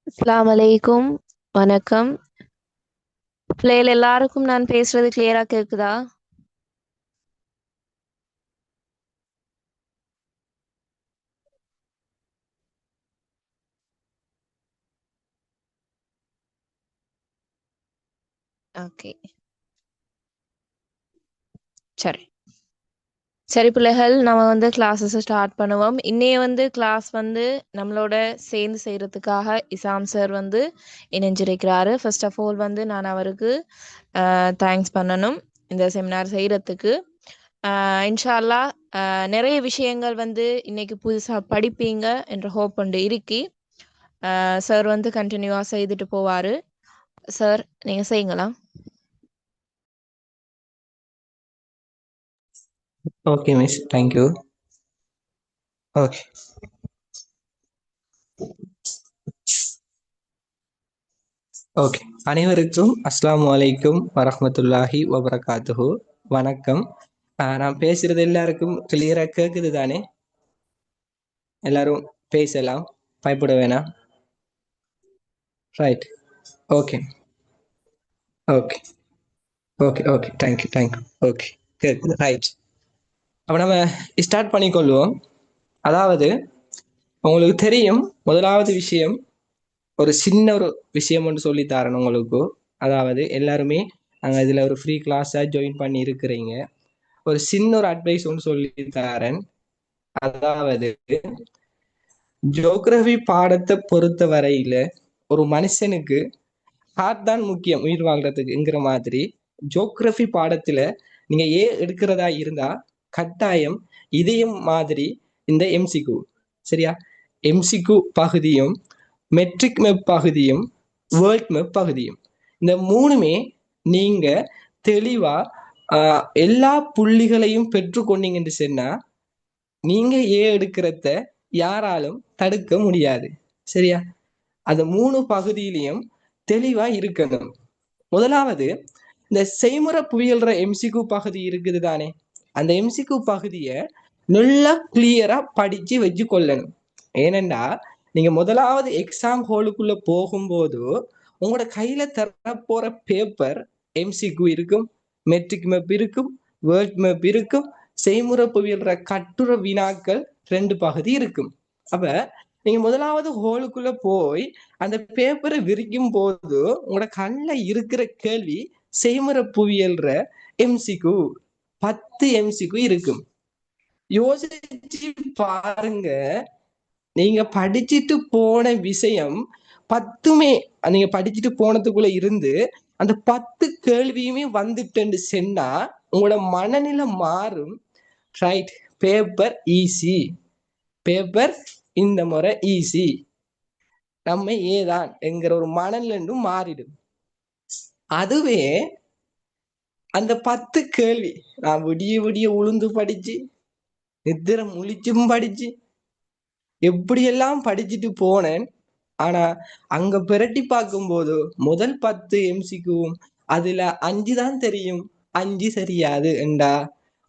அஸ்ஸலாமு அலைக்கும். வணக்கம். பிள்ளைகள் எல்லாருக்கும் நான் பேசுறது கிளியரா கேக்குதா? ஓகே. சரி. சரி பிள்ளைகள், நம்ம கிளாஸஸ் ஸ்டார்ட் பண்ணுவோம். இன்னைய கிளாஸ் நம்மளோட சேர்ந்து செய்யறதுக்காக இசாம் சார் இணைஞ்சிருக்கிறாரு. ஃபர்ஸ்ட் ஆஃப் ஆல் நான் அவருக்கு தேங்க்ஸ் பண்ணணும் இந்த செமினார் செய்யறதுக்கு. இன்ஷா அல்லாஹ் நிறைய விஷயங்கள் இன்னைக்கு புதுசா படிப்பீங்க என்ற ஹோப் இருக்கி சார் கண்டினியூவா செய்துட்டு போவாரு. சார் நீங்க செய்யுங்களா? Okay, miss. Thank you. Okay. Okay, அனைவருக்கும் அஸ்ஸலாமு அலைக்கும் வரஹ்மத்துல்லாஹி வபரகாத்துஹு. வணக்கம். நான் பேசுறது எல்லாருக்கும் கிளியரா கேக்குது தானே? எல்லாரும் பேசலாம், பயப்பட வேணாம். Right. Okay okay okay okay thank you thank you. Okay, கேக்குது. ரைட். அப்போ நம்ம ஸ்டார்ட் பண்ணிக்கொள்வோம். அதாவது உங்களுக்கு தெரியும், முதலாவது விஷயம் ஒரு சின்ன ஒரு விஷயம் ஒன்று சொல்லி தரேன் உங்களுக்கு. அதாவது எல்லாருமே நாங்கள் இதில் ஒரு ஃப்ரீ கிளாஸாக ஜாயின் பண்ணி இருக்கிறீங்க. ஒரு சின்ன ஒரு அட்வைஸ் ஒன்று சொல்லி தரேன். அதாவது ஜியோகிரபி பாடத்தை பொறுத்த வரையில ஒரு மனுஷனுக்கு ஹார்ட் தான் முக்கியம் உயிர் வாழ்றதுக்குங்கிற மாதிரி, ஜியோகிரபி பாடத்துல நீங்க எடுக்கிறதா இருந்தா கட்டாயம் இதயம் மாதிரி இந்த எம்சிக்யூ, சரியா? எம்சிக்யூ பகுதியும் மெட்ரிக் மேப் பகுதியும் வேர்ல்ட் மேப் பகுதியும், இந்த மூணுமே நீங்க தெளிவா எல்லா புள்ளிகளையும் பெற்றுக்கொண்டீங்கன்னு சொன்னா நீங்க எடுக்கிறத யாராலும் தடுக்க முடியாது, சரியா? அந்த மூணு பகுதியிலையும் தெளிவா இருக்கணும். முதலாவது இந்த செய்முறை புயல்ற எம்சிக்யூ பகுதி இருக்குது தானே, அந்த எம்சிக்யூ பகுதியை நல்லா கிளியரா படிச்சு வச்சு கொள்ளணும். ஏனென்றா நீங்க முதலாவது எக்ஸாம் ஹாலுக்குள்ள போகும்போது உங்களோட கையில தர போற பேப்பர் எம்சிக்யூ இருக்கும், மெட்ரிக் மேப் இருக்கும், வேர்ல்ட் மேப் இருக்கும், செய்முறை புவியல்ற கட்டுரை வினாக்கள் ரெண்டு பகுதி இருக்கும். அப்ப நீங்க முதலாவது ஹோலுக்குள்ள போய் அந்த பேப்பரை விரிக்கும் போது உங்களோட கண்ணில் இருக்கிற கேள்வி செய்முறை புவியல்ற எம்சிக்யூ 10 எம்சிக்யூ இருக்கும். யோசிச்சு பாருங்க, நீங்க படிச்சுட்டு போன விஷயம் 10மே நீங்க படிச்சுட்டு போனதுக்குள்ள இருந்து அந்த 10 கேள்வியுமே வந்துட்டு சொன்னா உங்களோட மனநிலை மாறும். ரைட். பேப்பர் ஈஸி, பேப்பர் இந்த முறை ஈஸி, நம்ம ஏதான் என்கிற ஒரு மனநிலை மாறிடும். அதுவே அந்த 10 கேள்வி நான் விடிய விடிய உளுந்து படிச்சு நித்திர முழிச்சும் படிச்சு எப்படியெல்லாம் படிச்சுட்டு போனேன். ஆனா அங்க பிரட்டி பார்க்கும்போது முதல் 10 எம்சிக்கும் அதுல 5 தான் தெரியும், 5 சரியாது என்றா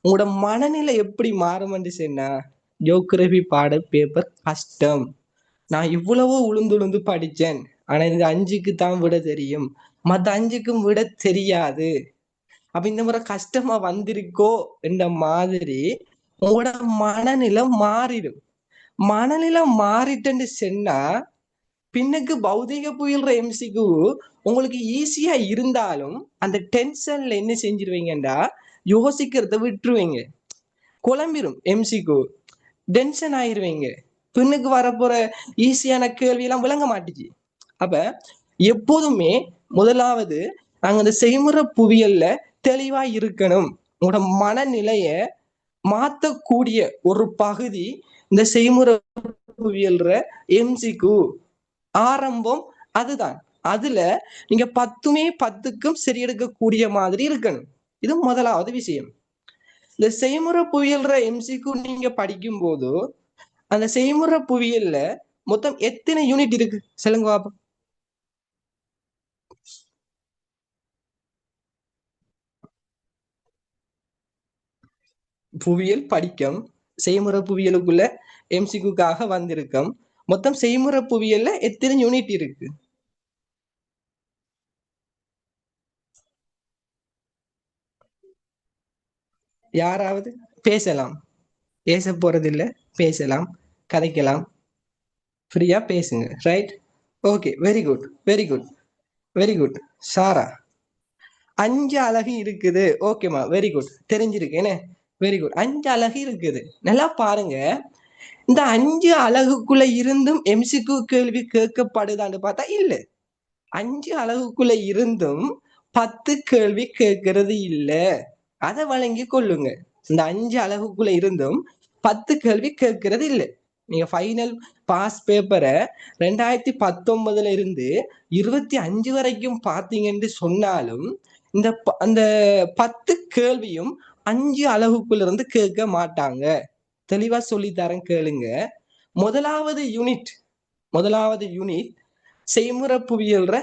உங்களோட மனநிலை எப்படி மாறும் என்று சொன்னா, ஜியோகிரபி பாட பேப்பர் கஷ்டம், நான் இவ்வளவோ உளுந்து உளுந்து படிச்சேன், ஆனா இந்த 5க்கு தான் விட தெரியும், மத்த 5க்கும் விட தெரியாது, அப்ப இந்த முறை கஷ்டமா வந்திருக்கோ என்ற மாதிரி உங்களோட மனநிலை மாறிடும். மனநிலை மாறிட்டுன்னு சொன்னா பின்னுக்கு பௌதிக புயல்ற எம்சிக்கு உங்களுக்கு ஈஸியா இருந்தாலும் அந்த டென்ஷன்ல என்ன செஞ்சிருவீங்கடா, யோசிக்கிறத விட்டுருவீங்க, குழம்பிரும் எம்சிக்கு, டென்ஷன் ஆயிருவீங்க, பின்னுக்கு வரப்போற ஈஸியான கேள்வி எல்லாம் விளங்க மாட்டுச்சு. அப்ப எப்போதுமே முதலாவது நாங்க இந்த செய்முறை புவியல்ல தெளிவா இருக்கணும். உங்களோட மனநிலைய மாத்தக்கூடிய ஒரு பகுதி இந்த செய்முறை புவியல்ற எம்சிக்கு ஆரம்பம் அதுதான். அதுல நீங்க 10மே 10க்கும் சரி எடுக்கக்கூடிய மாதிரி இருக்கணும். இது முதலாவது விஷயம். இந்த செய்முறை புவியல்ற எம்சிக்கு நீங்க படிக்கும் போது அந்த செய்முறை புவியல்ல மொத்தம் எத்தனை யூனிட் இருக்கு சொல்லுங்க பாப்போம். புவியியல் படிக்கம், செய்முறை புவியியலுக்குள்ள எம்சிக்குக்காக வந்திருக்கும். மொத்தம் செய்முறை புவியியல்ல எத்தனை யூனிட் இருக்கு? யாராவது பேசலாம். பேச போறது இல்ல, பேசலாம், கதைக்கலாம், ஃப்ரீயா பேசுங்க. Right? Okay, very good, very good, very good. Sara, 5 அலகு இருக்குது. ஓகேமா, வெரி குட், தெரிஞ்சிருக்கு என்ன? வெரி குட், 5 அலகு இருக்குது. நல்லா பாருங்க, இந்த 5 அலகுக்குள்ள இருந்தும் எம்சிக்யூ கேள்வி கேட்கப்படுதான்னு பார்த்தா இல்ல. 5 அலகுக்குள்ள இருந்தும் 10 கேள்வி கேட்கறது இல்ல. அதை வழங்கி கொள்ளுங்க. இந்த 5 அலகுக்குள்ள இருந்தும் 10 கேள்வி கேட்கறது இல்ல. நீங்க ஃபைனல் பாஸ் பேப்பரை 2019 இருந்து 25 வரைக்கும் பார்த்தீங்கன்னு சொன்னாலும் இந்த அந்த 10 கேள்வியும் 5 அலகுக்குள்ள இருந்து கேட்க மாட்டாங்க. தெளிவா சொல்லித்தரேன் கேளுங்க. முதலாவது யூனிட் செய்முறை புவியியல்ற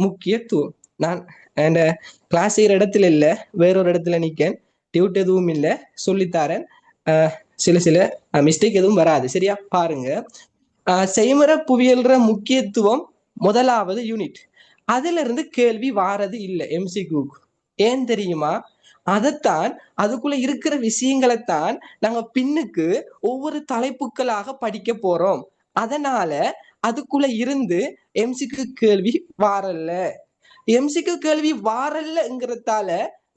முக்கியத்துவம். நான் என் கிளாஸ் செய்யற இடத்துல இல்ல, வேறொரு இடத்துல நிக்கேன். டியூட் எதுவும் இல்லை, சொல்லித்தாரேன். சில மிஸ்டேக் எதுவும் வராது. சரியா? பாருங்க, செய்முறை புவியியல்ற முக்கியத்துவம் முதலாவது யூனிட். அதுல இருந்து கேள்வி வாரது இல்லை எம்சிக்யூக்கு. ஏன் தெரியுமா? அதைத்தான், அதுக்குள்ள இருக்கிற விஷயங்களைத்தான் நாங்க பின்னுக்கு ஒவ்வொரு தலைப்புகளாக படிக்க போறோம். அதனால அதுக்குள்ள இருந்து எம்சிக்யூ கேள்வி வாரல்ல. எம்சிக்யூ கேள்வி வாரல்லங்கிறதால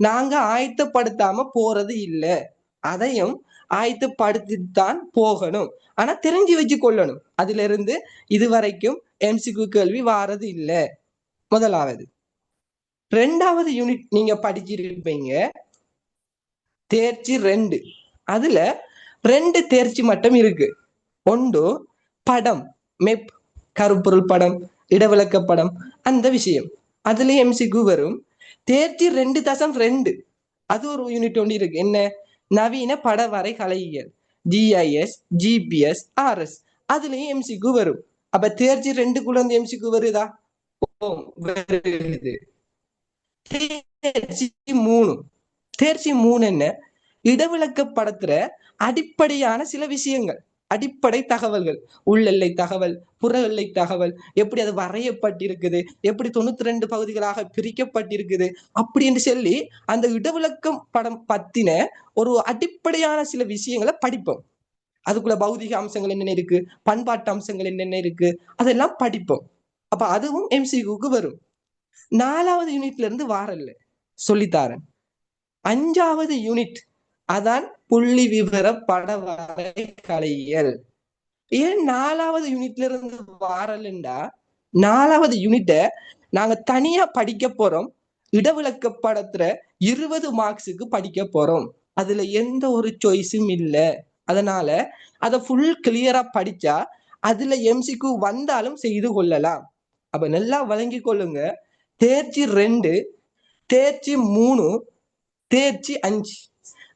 நாங்க ஆயத்தப்படுத்தாம போறது இல்லை. அதையும் ஆயத்தப்படுத்தித்தான் போகணும். ஆனா தெரிஞ்சு வச்சு கொள்ளணும், அதுல இருந்து இதுவரைக்கும் எம்சிக்யூ கேள்வி வாரது இல்லை. முதலாவது. 2வது யூனிட் நீங்க படிச்சிருப்பீங்க, தேர்ச்சி 2. அதுல 2 தேர்ச்சி மட்டும் இருக்கு. ஒன்று படம், மெப், கருப்பொருள் படம், இடவிளக்க படம், அந்த விஷயம். அதுல எம்சிக்யூ வரும். தேர்ச்சி 2.2 அது ஒரு யூனிட் ஒன்று இருக்கு. என்ன? நவீன படவரை கலையியல், ஜிஐஎஸ், ஜிபிஎஸ், ஆர்எஸ். அதுலயும் எம்சிக்யூ வரும். அப்ப தேர்ச்சி 2க்குள்ள இருந்து எம்சிக்யூ வருதா? வருது. தேர்ச்சி 3 என்ன? இடவிளக்க படத்துல அடிப்படையான சில விஷயங்கள், அடிப்படை தகவல்கள், உள்ளெல்லை தகவல், புற எல்லை தகவல், எப்படி அது வரையப்பட்டிருக்குது, எப்படி 92 பகுதிகளாக பிரிக்கப்பட்டிருக்குது அப்படின்னு சொல்லி அந்த இடவிளக்கம் படம் பத்தின ஒரு அடிப்படையான சில விஷயங்களை படிப்போம். அதுக்குள்ள பௌதிக அம்சங்கள் என்னென்ன இருக்கு, பண்பாட்டு அம்சங்கள் என்னென்ன இருக்கு, அதெல்லாம் படிப்போம். அப்ப அதுவும் எம்சிக்யூக்கு வரும். 4வது யூனிட்ல இருந்து வாரல்ல, சொல்லித்தாரன். 5வது யூனிட் அதான் புள்ளி விவர படவரை கலையியல். ஏன் 4வது யூனிட்ல இருந்து வாரல்ண்டா, 4வது யூனிட்ட நாங்க தனியா படிக்க போறோம். இடவிளக்க படத்துல 20 மார்க்ஸுக்கு படிக்க போறோம். அதுல எந்த ஒரு சாய்ஸும் இல்லை. அதனால அதை ஃபுல் கிளியரா படிச்சா அதுல எம்சிக்யூ வந்தாலும் செய்து கொள்ளலாம். அப்ப நல்லா வழங்கி கொள்ளுங்க. தேர்ச்சி 2, தேர்ச்சி 3, தேர்ச்சி 5.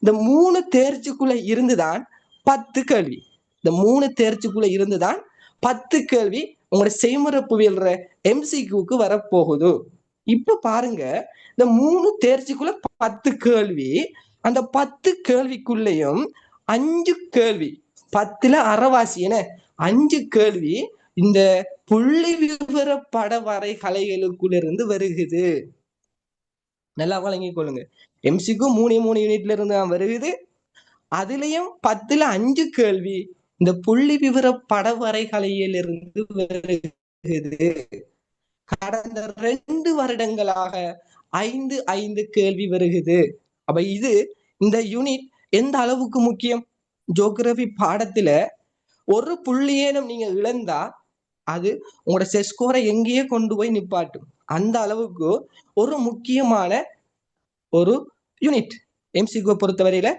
இந்த 3 தேர்ச்சிக்குள்ள இருந்துதான் 10 கேள்வி. இந்த 3 தேர்ச்சிக்குள்ள இருந்துதான் 10 கேள்வி உங்களோட செய்முறை புவியியல்ற எம்சிக்யூக்கு வரப்போகுது. இப்ப பாருங்க, இந்த 3 தேர்ச்சிக்குள்ள 10 கேள்வி. அந்த 10 கேள்விக்குள்ளேயும் 5 கேள்வி, 10ல அரைவாசி என்ன, 5 கேள்வி இந்த புள்ளி விவர படவரை கலைகளுக்குள்ள இருந்து வருகுது. நல்லா வழங்கிக் கொள்ளுங்க. எம்சிக்கு 3 யூனிட்ல இருந்து தான் வருகுது. அதுலயும் 10ல 5 கேள்வி இந்த புள்ளி விவர படவரை கலையிலிருந்து வருகுது. கடந்த 2 வருடங்களாக 5 கேள்வி வருகுது. அப்ப இது இந்த யூனிட் எந்த அளவுக்கு முக்கியம்? ஜியோகிராபி பாடத்துல ஒரு புள்ளியேனும் நீங்க இழந்தா அது உங்களோட செட் ஸ்கோரை எங்கேயே கொண்டு போய் நிப்பாட்டும். அந்த அளவுக்கு ஒரு முக்கியமான ஒரு யூனிட். எம்சிக்யூ பொறுத்தவரையில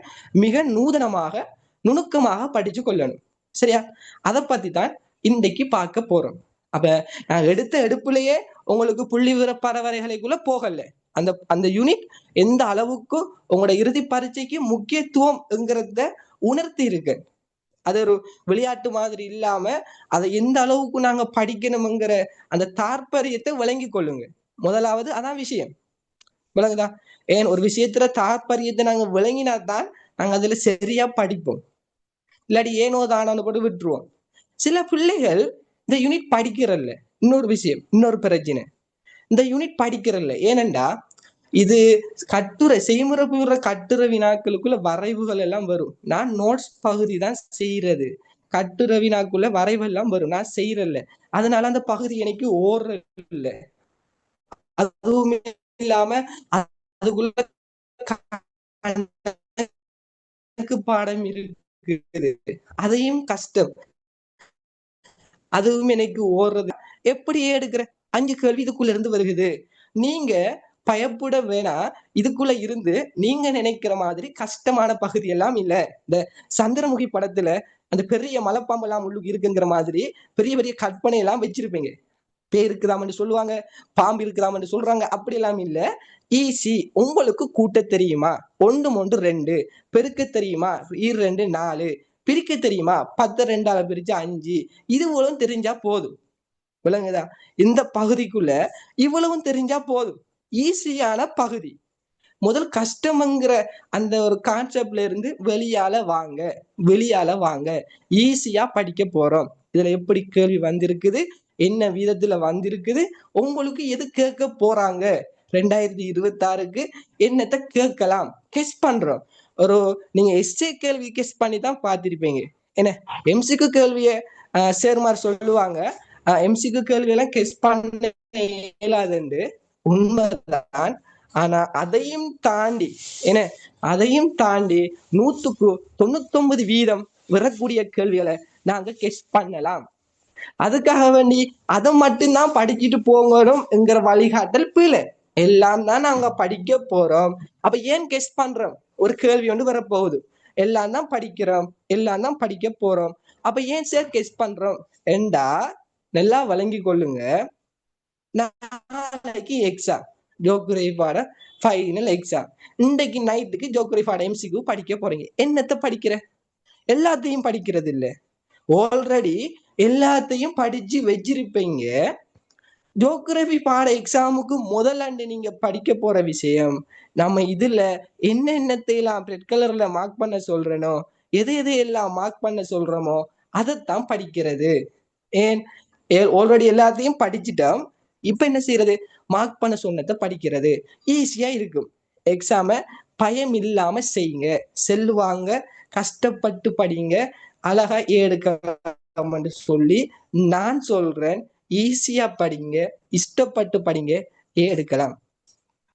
மிக நூதனமாக நுணுக்கமாக படிச்சு கொள்ளணும். சரியா? அதை பத்தி தான் இன்றைக்கு பார்க்க போறோம். அப்ப நான் எடுத்த எடுப்புலயே உங்களுக்கு புள்ளி விவர பரவரைகளுக்குள்ள போகல. அந்த அந்த யூனிட் எந்த அளவுக்கு உங்களோட இறுதி பரீட்சைக்கு முக்கியத்துவம்ங்கிறத உணர்த்தி இருக்கு. அது ஒரு விளையாட்டு மாதிரி இல்லாம அதை எந்த அளவுக்கு நாங்க படிக்கணும்ங்கிற அந்த தாற்பயத்தை விளங்கி கொள்ளுங்க. முதலாவது அதான் விஷயம். விளங்குதா? ஏன் ஒரு விஷயத்துல தாற்பயத்தை நாங்க விளங்கினாதான் நாங்க அதுல சரியா படிப்போம். இல்லாட்டி ஏனோ தானோன்னு போட்டு விட்டுருவோம். சில பிள்ளைகள் இந்த யூனிட் படிக்கிறல்ல. இன்னொரு விஷயம், இன்னொரு பிரச்சனை, இந்த யூனிட் படிக்கிறல்ல. ஏனண்டா இது கட்டுரை செய்முறை பூர்வ கட்டுரை வினாக்களுக்குள்ள வரைவுகள் எல்லாம் வரும். நான் நோட்ஸ் பகுதி தான் செய்யறது. கட்டுரை வினாக்குள்ள வரைவு எல்லாம் வரும், நான் செய்யறல. அதனால அந்த பகுதி எனக்கு ஓடுறதில்ல. அதுவும் இல்லாம அதுக்குள்ள கணக்கு பாடம் இருக்குது, அதையும் கஷ்டம், அதுவும் எனக்கு ஓடுறது. எப்படியே எடுக்கிற 5 கேள்வி இதுக்குள்ள இருந்து வருகுது. நீங்க பயப்பட வேணாம். இதுக்குள்ள இருந்து நீங்க நினைக்கிற மாதிரி கஷ்டமான பகுதி எல்லாம் இல்ல. இந்த சந்திரமுகி படத்துல அந்த பெரிய மலைப்பாம்பு எல்லாம் உள்ளுக்கு இருக்குங்கிற மாதிரி பெரிய பெரிய கற்பனை எல்லாம் வச்சிருப்பீங்க. பேர் இருக்குதாம்னு சொல்லுவாங்க, பாம்பு இருக்குதாம்னு சொல்றாங்க. அப்படி எல்லாம் இல்ல. ஈஸி. உங்களுக்கு கூட்ட தெரியுமா? 1 1 2, பெருக்க தெரியுமா? 2 4, பிரிக்க தெரியுமா? 10 2ஆல பிரிச்சு 5. இதுவும் தெரிஞ்சா போதும். விளங்குதா? இந்த பகுதிக்குள்ள இவ்வளவும் தெரிஞ்சா போதும். ஈஸியான பகுதி. முதல் கஷ்டம்ங்கிற அந்த ஒரு கான்செப்ட்ல இருந்து வெளியால வாங்க, வெளியால வாங்க. ஈஸியா படிக்க போறோம். இதுல எப்படி கேள்வி வந்திருக்குது, என்ன விதத்துல வந்திருக்குது, உங்களுக்கு எது கேட்க போறாங்க, 2026க்கு என்னத்தை கேட்கலாம் கெஸ் பண்றோம். ஒரு நீங்க எஸ்ஏ கேள்வி கெஸ் பண்ணி தான் பார்த்திருப்பீங்க. என்ன எம்சிக்கு கேள்விய சேர்மார் சொல்லுவாங்க, எம்சிக்கு கேள்வி எல்லாம் கெஸ் பண்ண இயலாதுண்டு. உண்மைதான். ஆனா அதையும் தாண்டி என்ன, அதையும் தாண்டி 100க்கு 99% வரக்கூடிய கேள்விகளை நாங்க கெஸ் பண்ணலாம். அதுக்காக வேண்டி அதை மட்டும்தான் படிச்சுட்டு போங்கணும்ங்கிற வழிகாட்டல் பிள்ளை. எல்லாம் தான் நாங்க படிக்க போறோம். அப்ப ஏன் கெஸ் பண்றோம்? ஒரு கேள்வி ஒன்று வரப்போகுது, எல்லாம் தான் படிக்கிறோம், எல்லாம் தான் படிக்க போறோம், அப்ப ஏன் சார் கெஸ் பண்றோம் என்றா நல்லா வழங்கி கொள்ளுங்க. நாளைக்கு எக்ஸாம், ஜோக்ரஃபி பாடம் ஃபைனல் எக்ஸாம். இன்றைக்கு நைட்டுக்கு ஜோக்ரஃபி பாடம் எம்சிக்கு படிக்க போறீங்க. என்னத்தை படிக்கிற? எல்லாத்தையும் படிக்கிறது இல்ல. ஆல்ரெடி எல்லாத்தையும் படிச்சு வச்சிருப்பீங்க. ஜோக்ரஃபி பாட எக்ஸாமுக்கு முதல் ஆண்டு நீங்க படிக்க போற விஷயம், நம்ம இதுல என்னென்னத்தையெல்லாம் ரெட் கலர்ல மார்க் பண்ண சொல்றனோ, எதை எதையெல்லாம் மார்க் பண்ண சொல்றோமோ அதைத்தான் படிக்கிறது. ஏன், ஆல்ரெடி எல்லாத்தையும் படிச்சுட்டோம். இப்ப என்ன செய்யறது? மார்க் பண்ண சொன்னதை படிக்கிறது. ஈஸியா இருக்கும். எக்ஸாம பயம் இல்லாம செய்யுங்க, செல்லுவாங்க, கஷ்டப்பட்டு படிங்க, அழகா எடுக்க சொல்லி நான் சொல்றேன். ஈஸியா படிங்க, இஷ்டப்பட்டு படிங்க, எடுக்கலாம்.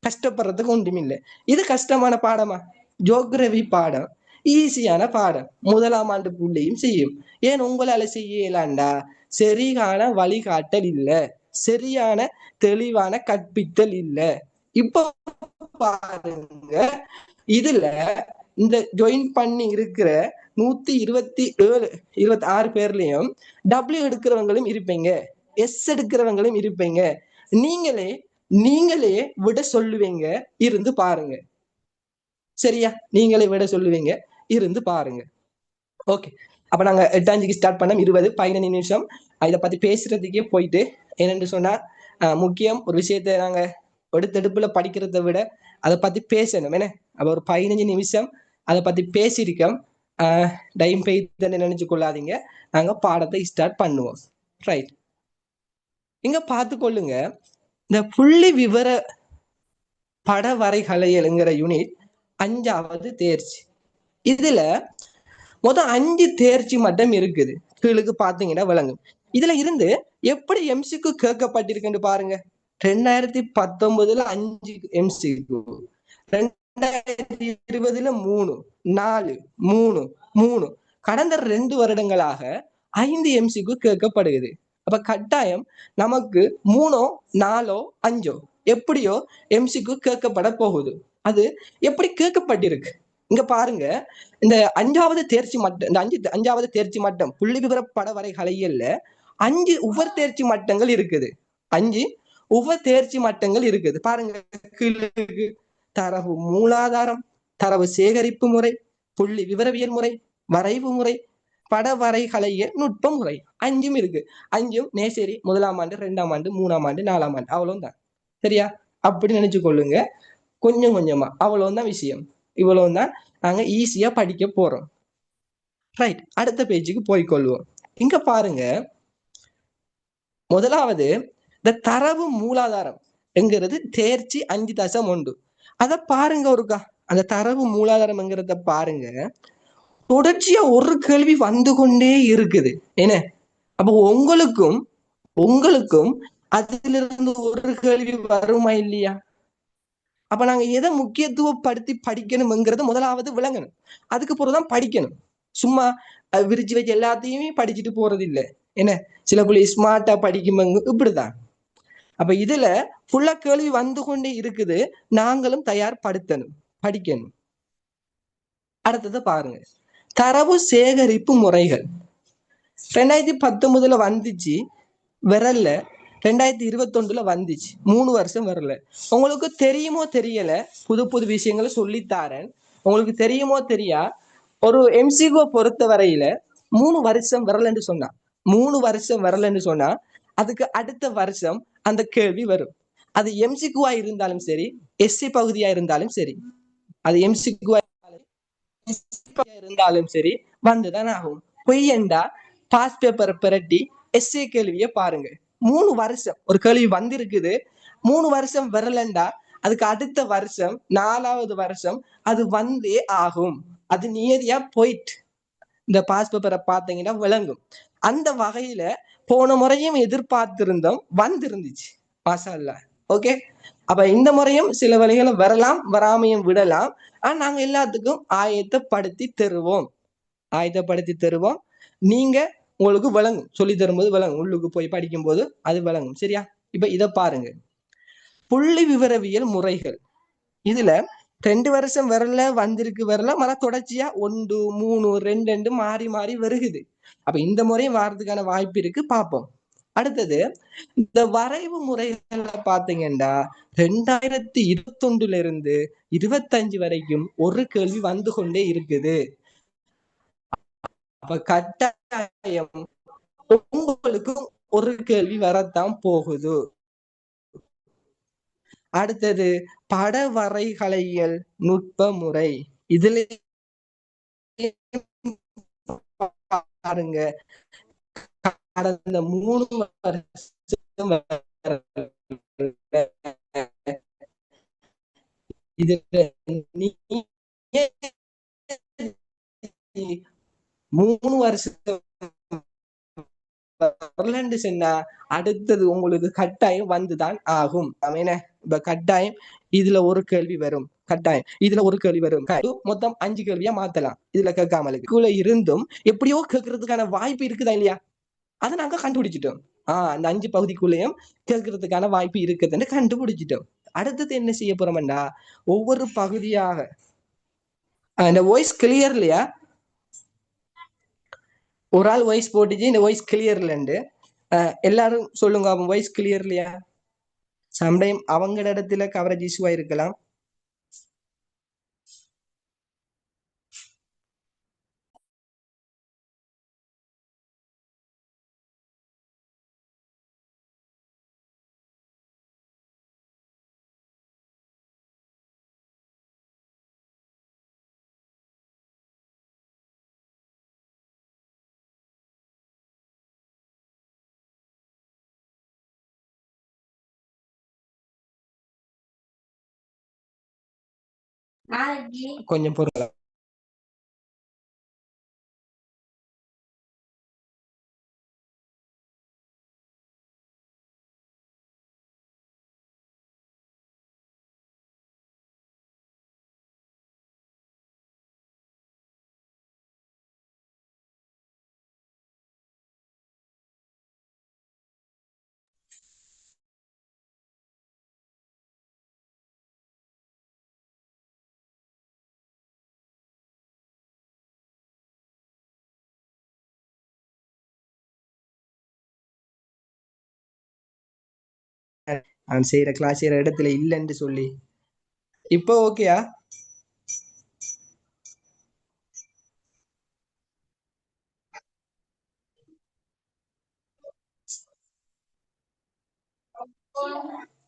கஷ்டப்படுறதுக்கு ஒன்றுமில்லை. இது கஷ்டமான பாடமா? ஜோக்ரஃபி பாடம் ஈஸியான பாடம். 1ஆம் ஆண்டு புள்ளியும் செய்யும். ஏன் உங்களால செய்யலாண்டா? சரியான வழிகாட்டல் இல்ல, சரியான தெளிவான கற்பித்தல் இல்ல. இப்ப பாருங்க, இதுல இந்த ஜாயின் பண்ணி இருக்கிற 127 26 பேர்லயும் டபிள்யூ எடுக்கிறவங்களும் இருப்பீங்க, எஸ் எடுக்கிறவங்களும் இருப்பீங்க. நீங்களே நீங்களே விட சொல்லுவீங்க, இருந்து பாருங்க. சரியா? நீங்களே விட சொல்லுவீங்க, இருந்து பாருங்க. ஓகே. அப்ப நாங்க 8 ஸ்டார்ட் பண்ணோம். 20 15 நிமிஷம் இதை பத்தி பேசுறதுக்கே போயிட்டு, என்னன்னு சொன்னா முக்கியம் ஒரு விஷயத்த நாங்க எடுத்தெடுப்புல படிக்கிறதை விட அதை பத்தி பேசணும். என்ன, அப்ப ஒரு 15 நிமிஷம் அதை பத்தி பேசியிருக்கோம். டைம் பெய்துன்னு நினைச்சு கொள்ளாதீங்க. நாங்க பாடத்தை ஸ்டார்ட் பண்ணுவோம். ரைட். இங்க பார்த்து கொள்ளுங்க, இந்த புள்ளி விவர பட வரைகலைங்கிற யூனிட் 5வது தேர்ச்சி. இதுல மொத்தம் 5 தேர்ச்சி மட்டும் இருக்குது. கீழுக்கு பாத்தீங்கன்னா விளங்கும். இதுல இருந்து எப்படி எம்சிக்கு கேட்கப்பட்டிருக்குன்னு பாருங்க. 2019 5 எம்சிக்கு, 2020 3 4 3 3, கடந்த 2 வருடங்களாக 5 எம்சிக்கு கேட்கப்படுகிறது. அப்ப கட்டாயம் நமக்கு 3 4 5 எப்படியோ எம்சிக்கு கேட்கப்பட போகுது. அது எப்படி கேட்கப்பட்டிருக்கு இங்க பாருங்க. இந்த 5வது தேர்ச்சி மட்டம், இந்த 5வது தேர்ச்சி மட்டம் புள்ளி விவர பட வரைகலையில 5 உவர் தேர்ச்சி மட்டங்கள் இருக்குது. 5 உவர் தேர்ச்சி மட்டங்கள் இருக்குது. பாருங்க, தரவு மூலாதாரம், தரவு சேகரிப்பு முறை, புள்ளி விவரவியல் முறை, வரைவு முறை, பட வரைகலைய நுட்ப முறை, 5ம் இருக்கு. 5ம் நேசரி 1ஆம் ஆண்டு 2ஆம் ஆண்டு 3ஆம் ஆண்டு 4ஆம் ஆண்டு, அவ்வளவுதான். சரியா? அப்படி நினைச்சு கொள்ளுங்க. கொஞ்சம் கொஞ்சமா அவ்வளவுதான் விஷயம். இவ்வளவுதான் நாங்க ஈஸியா படிக்க போறோம். ரைட். அடுத்த பேஜுக்கு போய்கொள்வோம். இங்க பாருங்க, முதலாவது இந்த தரவு மூலாதாரம் என்கிறது தேர்ச்சி 5.1. அத பாருங்க ஒருக்கா. அந்த தரவு மூலாதாரம்ங்கிறத பாருங்க. தொடர்ச்சியா ஒரு கேள்வி வந்து கொண்டே இருக்குது என்ன. அப்போ உங்களுக்கும் அதிலிருந்து ஒரு கேள்வி வருமா இல்லையா? அப்ப நாங்க எதை முக்கியத்துவப்படுத்தி படிக்கணும்ங்கிறது முதலாவது விளங்கணும். அதுக்கு பிறகுதான் படிக்கணும். சும்மா விரிச்சு வச்சு எல்லாத்தையுமே படிச்சுட்டு போறது இல்லை என்ன. சில புள்ளி ஸ்மார்ட்டா படிக்குமங்க இப்படிதான். அப்ப இதுல ஃபுல்லா கேள்வி வந்து கொண்டே இருக்குது. நாங்களும் தயார்படுத்தணும், படிக்கணும். அடுத்தது பாருங்க, தரவு சேகரிப்பு முறைகள் 2019 வந்துச்சு, விரல்ல 2021 வந்துச்சு, 3 வருஷம் வரல. உங்களுக்கு தெரியுமோ தெரியல, புது புது விஷயங்களை சொல்லித்தாரேன். உங்களுக்கு தெரியுமோ தெரியா, ஒரு எம்சிகோ பொறுத்த வரையில 3 வருஷம் வரலன்னு சொன்னா 3 வருஷம் வரலன்னு சொன்னா அதுக்கு அடுத்த வருஷம் அந்த கேள்வி வரும். அது எம்சிகுவா இருந்தாலும் சரி, எஸ்சி பகுதியா இருந்தாலும் சரி, அது எம்சிகுவா இருந்தாலும் சரி வந்துதான் ஆகும். பொய்யண்டா பாஸ் பேப்பரை பிரட்டி எஸ்ஏ கேள்விய பாருங்க. 3 வருஷம் ஒரு கேள்வி வந்திருக்குது, 3 வருஷம் வரலண்டா அதுக்கு அடுத்த வருஷம் 4வது வருஷம் அது வந்தே ஆகும். அது நியதியா போயிட்டு இந்த பாஸ் பேப்பரை பார்த்தீங்கன்னா விளங்கும். அந்த வகையில போன முறையும் எதிர்பார்த்திருந்தோம், வந்திருந்துச்சு. மாஷா அல்லாஹ். ஓகே. அப்ப இந்த முறையும் சில வழிகளை வரலாம், வராமையும் விடலாம். ஆனா நாங்க எல்லாத்துக்கும் ஆயத்தப்படுத்தி தருவோம். நீங்க உங்களுக்கு விளங்கும், சொல்லி தரும்போது விளங்கும், உள்ளுக்கு போய் படிக்கும் போது அது விளங்கும். சரியா? இப்ப இத பாருங்க, புள்ளி விவரவியல் முறைகள். இதுல 2 வருஷம் வரல, வந்திருக்கு வரல, மன தொடர்ச்சியா 1, 3, 2 மாறி மாறி வருகுது. அப்ப இந்த முறையும் வாரத்துக்கான வாய்ப்பு இருக்கு, பார்ப்போம். அடுத்தது இந்த வரைவு முறைகளை பாத்தீங்கன்னா 2021 இருந்து 25 வரைக்கும் ஒரு கேள்வி வந்து கொண்டே இருக்குது. அப்ப கட்டாயம் உங்களுக்கும் ஒரு கேள்வி வரத்தான் போகுது. அடுத்தது பட வரைகலையியல் நுட்ப முறை. இதுல பாருங்க, கடந்த 3 வருஷம் இதுல நீ 3 வருஷம் வரலன்னு சொன்னா அடுத்தது உங்களுக்கு கட்டாயம் வந்துதான் ஆகும். இப்ப கட்டாயம் இதுல ஒரு கேள்வி வரும், கட்டாயம் இதுல ஒரு கேள்வி வரும். மொத்தம் 5 கேள்வியா மாத்தலாம். இதுல கேட்காமலுக்கு இருந்தும் எப்படியோ கேட்கறதுக்கான வாய்ப்பு இருக்குதா இல்லையா, அதை நாங்க கண்டுபிடிச்சிட்டோம். அந்த 5 பகுதிக்குள்ளேயும் கேட்கறதுக்கான வாய்ப்பு இருக்குதுன்னு கண்டுபிடிச்சிட்டோம். அடுத்தது என்ன செய்ய போறோம்னா, ஒவ்வொரு பகுதியாக இந்த வாய்ஸ் கிளியர் இல்லையா, ஒரு ஆள் வாய்ஸ் போட்டுச்சு இந்த வாய்ஸ் கிளியர் இல்லைன்னு எல்லாரும் சொல்லுங்க, அவன் வாய்ஸ் கிளியர் இல்லையா. சம்டைம் அவங்க இடத்துல கவரேஜ் இஷ்யூவா இருக்கலாம். கொஞ்சம் பொருள். அவன் செய்யற கிளாஸ் செய்யற இடத்துல இல்லைன்னு சொல்லி இப்போ ஓகேயா?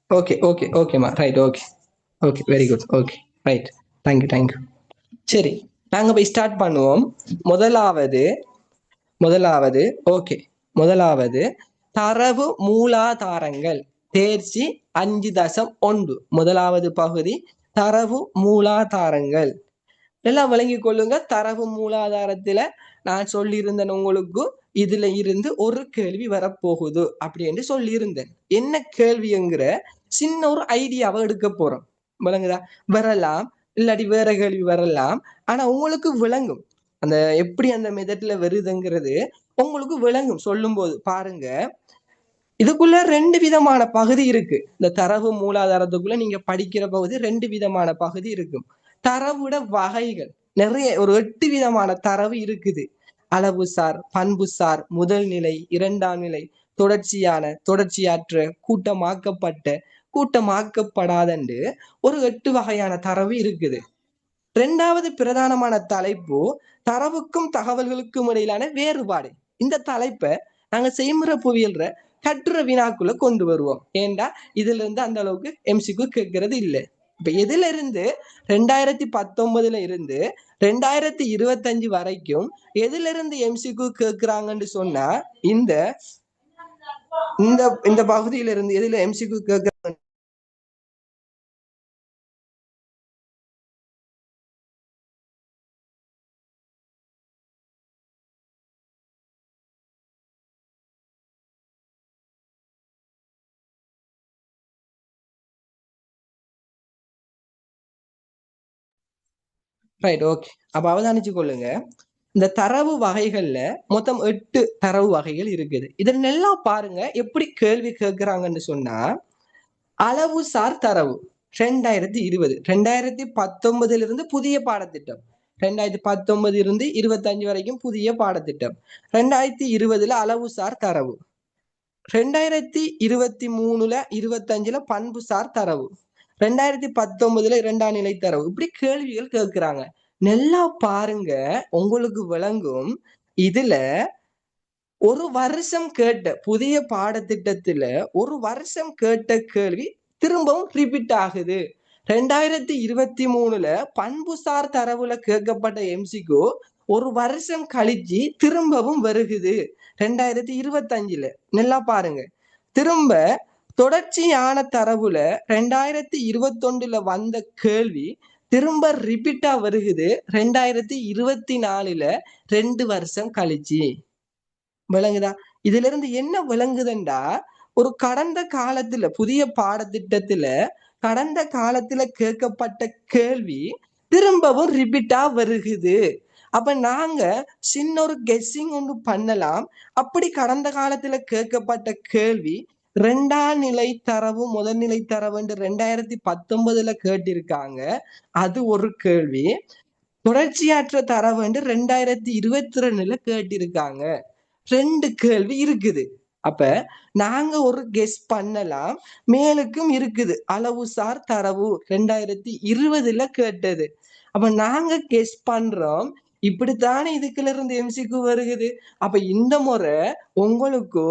ஓகே ஓகே ஓகேம்மா, right. Okay okay, very good. Okay, right. Thank you. சரி, நாங்க போய் ஸ்டார்ட் பண்ணுவோம். முதலாவது ஓகே, முதலாவது தரவு மூலாதாரங்கள் தேர்ச்சி 5.1. முதலாவது பகுதி தரவு மூலாதாரங்கள். எல்லாம் விளங்கிக் கொள்ளுங்க. தரவு மூலாதாரத்துல நான் சொல்லியிருந்தேன் உங்களுக்கு இதுல இருந்து ஒரு கேள்வி வரப்போகுது அப்படின்னு சொல்லியிருந்தேன். என்ன கேள்விங்கிற சின்ன ஒரு ஐடியாவை எடுக்க போறோம். விளங்குதா? வரலாம், இல்லாட்டி வேற கேள்வி வரலாம். ஆனா உங்களுக்கு விளங்கும் அந்த எப்படி அந்த மெத்தட்ல வருதுங்கிறது உங்களுக்கு விளங்கும். சொல்லும் போது பாருங்க, இதுக்குள்ள 2 விதமான பகுதி இருக்கு. இந்த தரவு மூலாதாரத்துக்குள்ள நீங்க படிக்கிற பகுதி 2 விதமான பகுதி இருக்கும். தரவுட வகைகள் நிறைய, ஒரு 8 விதமான தரவு இருக்குது. அளவுசார், பண்புசார், முதல் நிலை, இரண்டாம் நிலை, தொடர்ச்சியான, தொடர்ச்சியற்ற, கூட்டமாக்கப்பட்ட, கூட்டமாக்கப்படாதண்டு ஒரு 8 வகையான தரவு இருக்குது. 2வது பிரதானமான தலைப்பு தரவுக்கும் தகவல்களுக்கும் இடையிலான வேறுபாடு. இந்த தலைப்பை நாங்க செய்முறை புவியல்ற கட்டுர வினாக்குள்ள கொண்டு வருவோம். ஏண்டா இதுல இருந்து அந்த அளவுக்கு எம்சிக்கு கேட்கறது இல்லை. இப்ப எதுல இருந்து 2019 இருந்து 2025 வரைக்கும் எதுல இருந்து எம்சிக்கு கேட்கிறாங்கன்னு சொன்னா இந்த இந்த இந்த பகுதியில இருந்து எதுல எம்சிக்கு கேட்க ரைட், ஓகே. அப்ப அவதானிச்சு கொள்ளுங்க. இந்த தரவு வகைகள்ல மொத்தம் 8 தரவு வகைகள் இருக்குது. இதை நல்லா பாருங்க எப்படி கேள்வி கேட்கிறாங்கன்னு சொன்னா, அளவுசார் தரவு 2020 2019 இருந்து புதிய பாடத்திட்டம், 2019 இருந்து 25 வரைக்கும் புதிய பாடத்திட்டம். 2020 அளவுசார் தரவு, 2023 25 பண்புசார் தரவு, 2019 இரண்டாம் நிலை தரவு. இப்படி கேள்விகள் கேட்கிறாங்க. நல்லா பாருங்க, உங்களுக்கு விளங்கும். இதுல ஒரு வருஷம் கேட்ட புதிய பாடத்திட்டத்துல ஒரு வருஷம் கேட்ட கேள்வி திரும்பவும் ரிப்பீட் ஆகுது. 2023 பண்புசார் தரவுல கேட்கப்பட்ட எம்சிக்கு ஒரு வருஷம் கழிச்சு திரும்பவும் வருகுது 2025. நல்லா பாருங்க, திரும்ப தொடர்ச்சியான தரவுல 2021 வந்த கேள்வி திரும்ப ரிப்பீட்டா வருகுது 2024 2 வருஷம் கழிச்சு. விளங்குதா? இதுல இருந்து என்ன விளங்குதுண்டா, ஒரு கடந்த காலத்துல புதிய பாடத்திட்டத்துல கடந்த காலத்துல கேட்கப்பட்ட கேள்வி திரும்பவும் ரிப்பீட்டா வருகுது. அப்ப நாங்க சின்ன ஒரு கெஸ்ஸிங் ஒன்று பண்ணலாம். அப்படி கடந்த காலத்துல கேட்கப்பட்ட கேள்வி இரண்டாம் நிலை தரவு முதல்நிலை தரவு 2019 கேட்டிருக்காங்க, அது ஒரு கேள்வி. தொடர்ச்சியற்ற தரவு 2022 கேட்டிருக்காங்க, 2 கேள்வி இருக்குது. அப்ப நாங்க ஒரு கெஸ் பண்ணலாம். மேலுக்கும் இருக்குது, அளவுசார் தரவு 2020 கேட்டது. அப்ப நாங்க கெஸ் பண்றோம், இப்படித்தானே இதுக்குள்ள இருந்து எம்சிக்கு வருகுது. அப்ப இந்த முறை உங்களுக்கு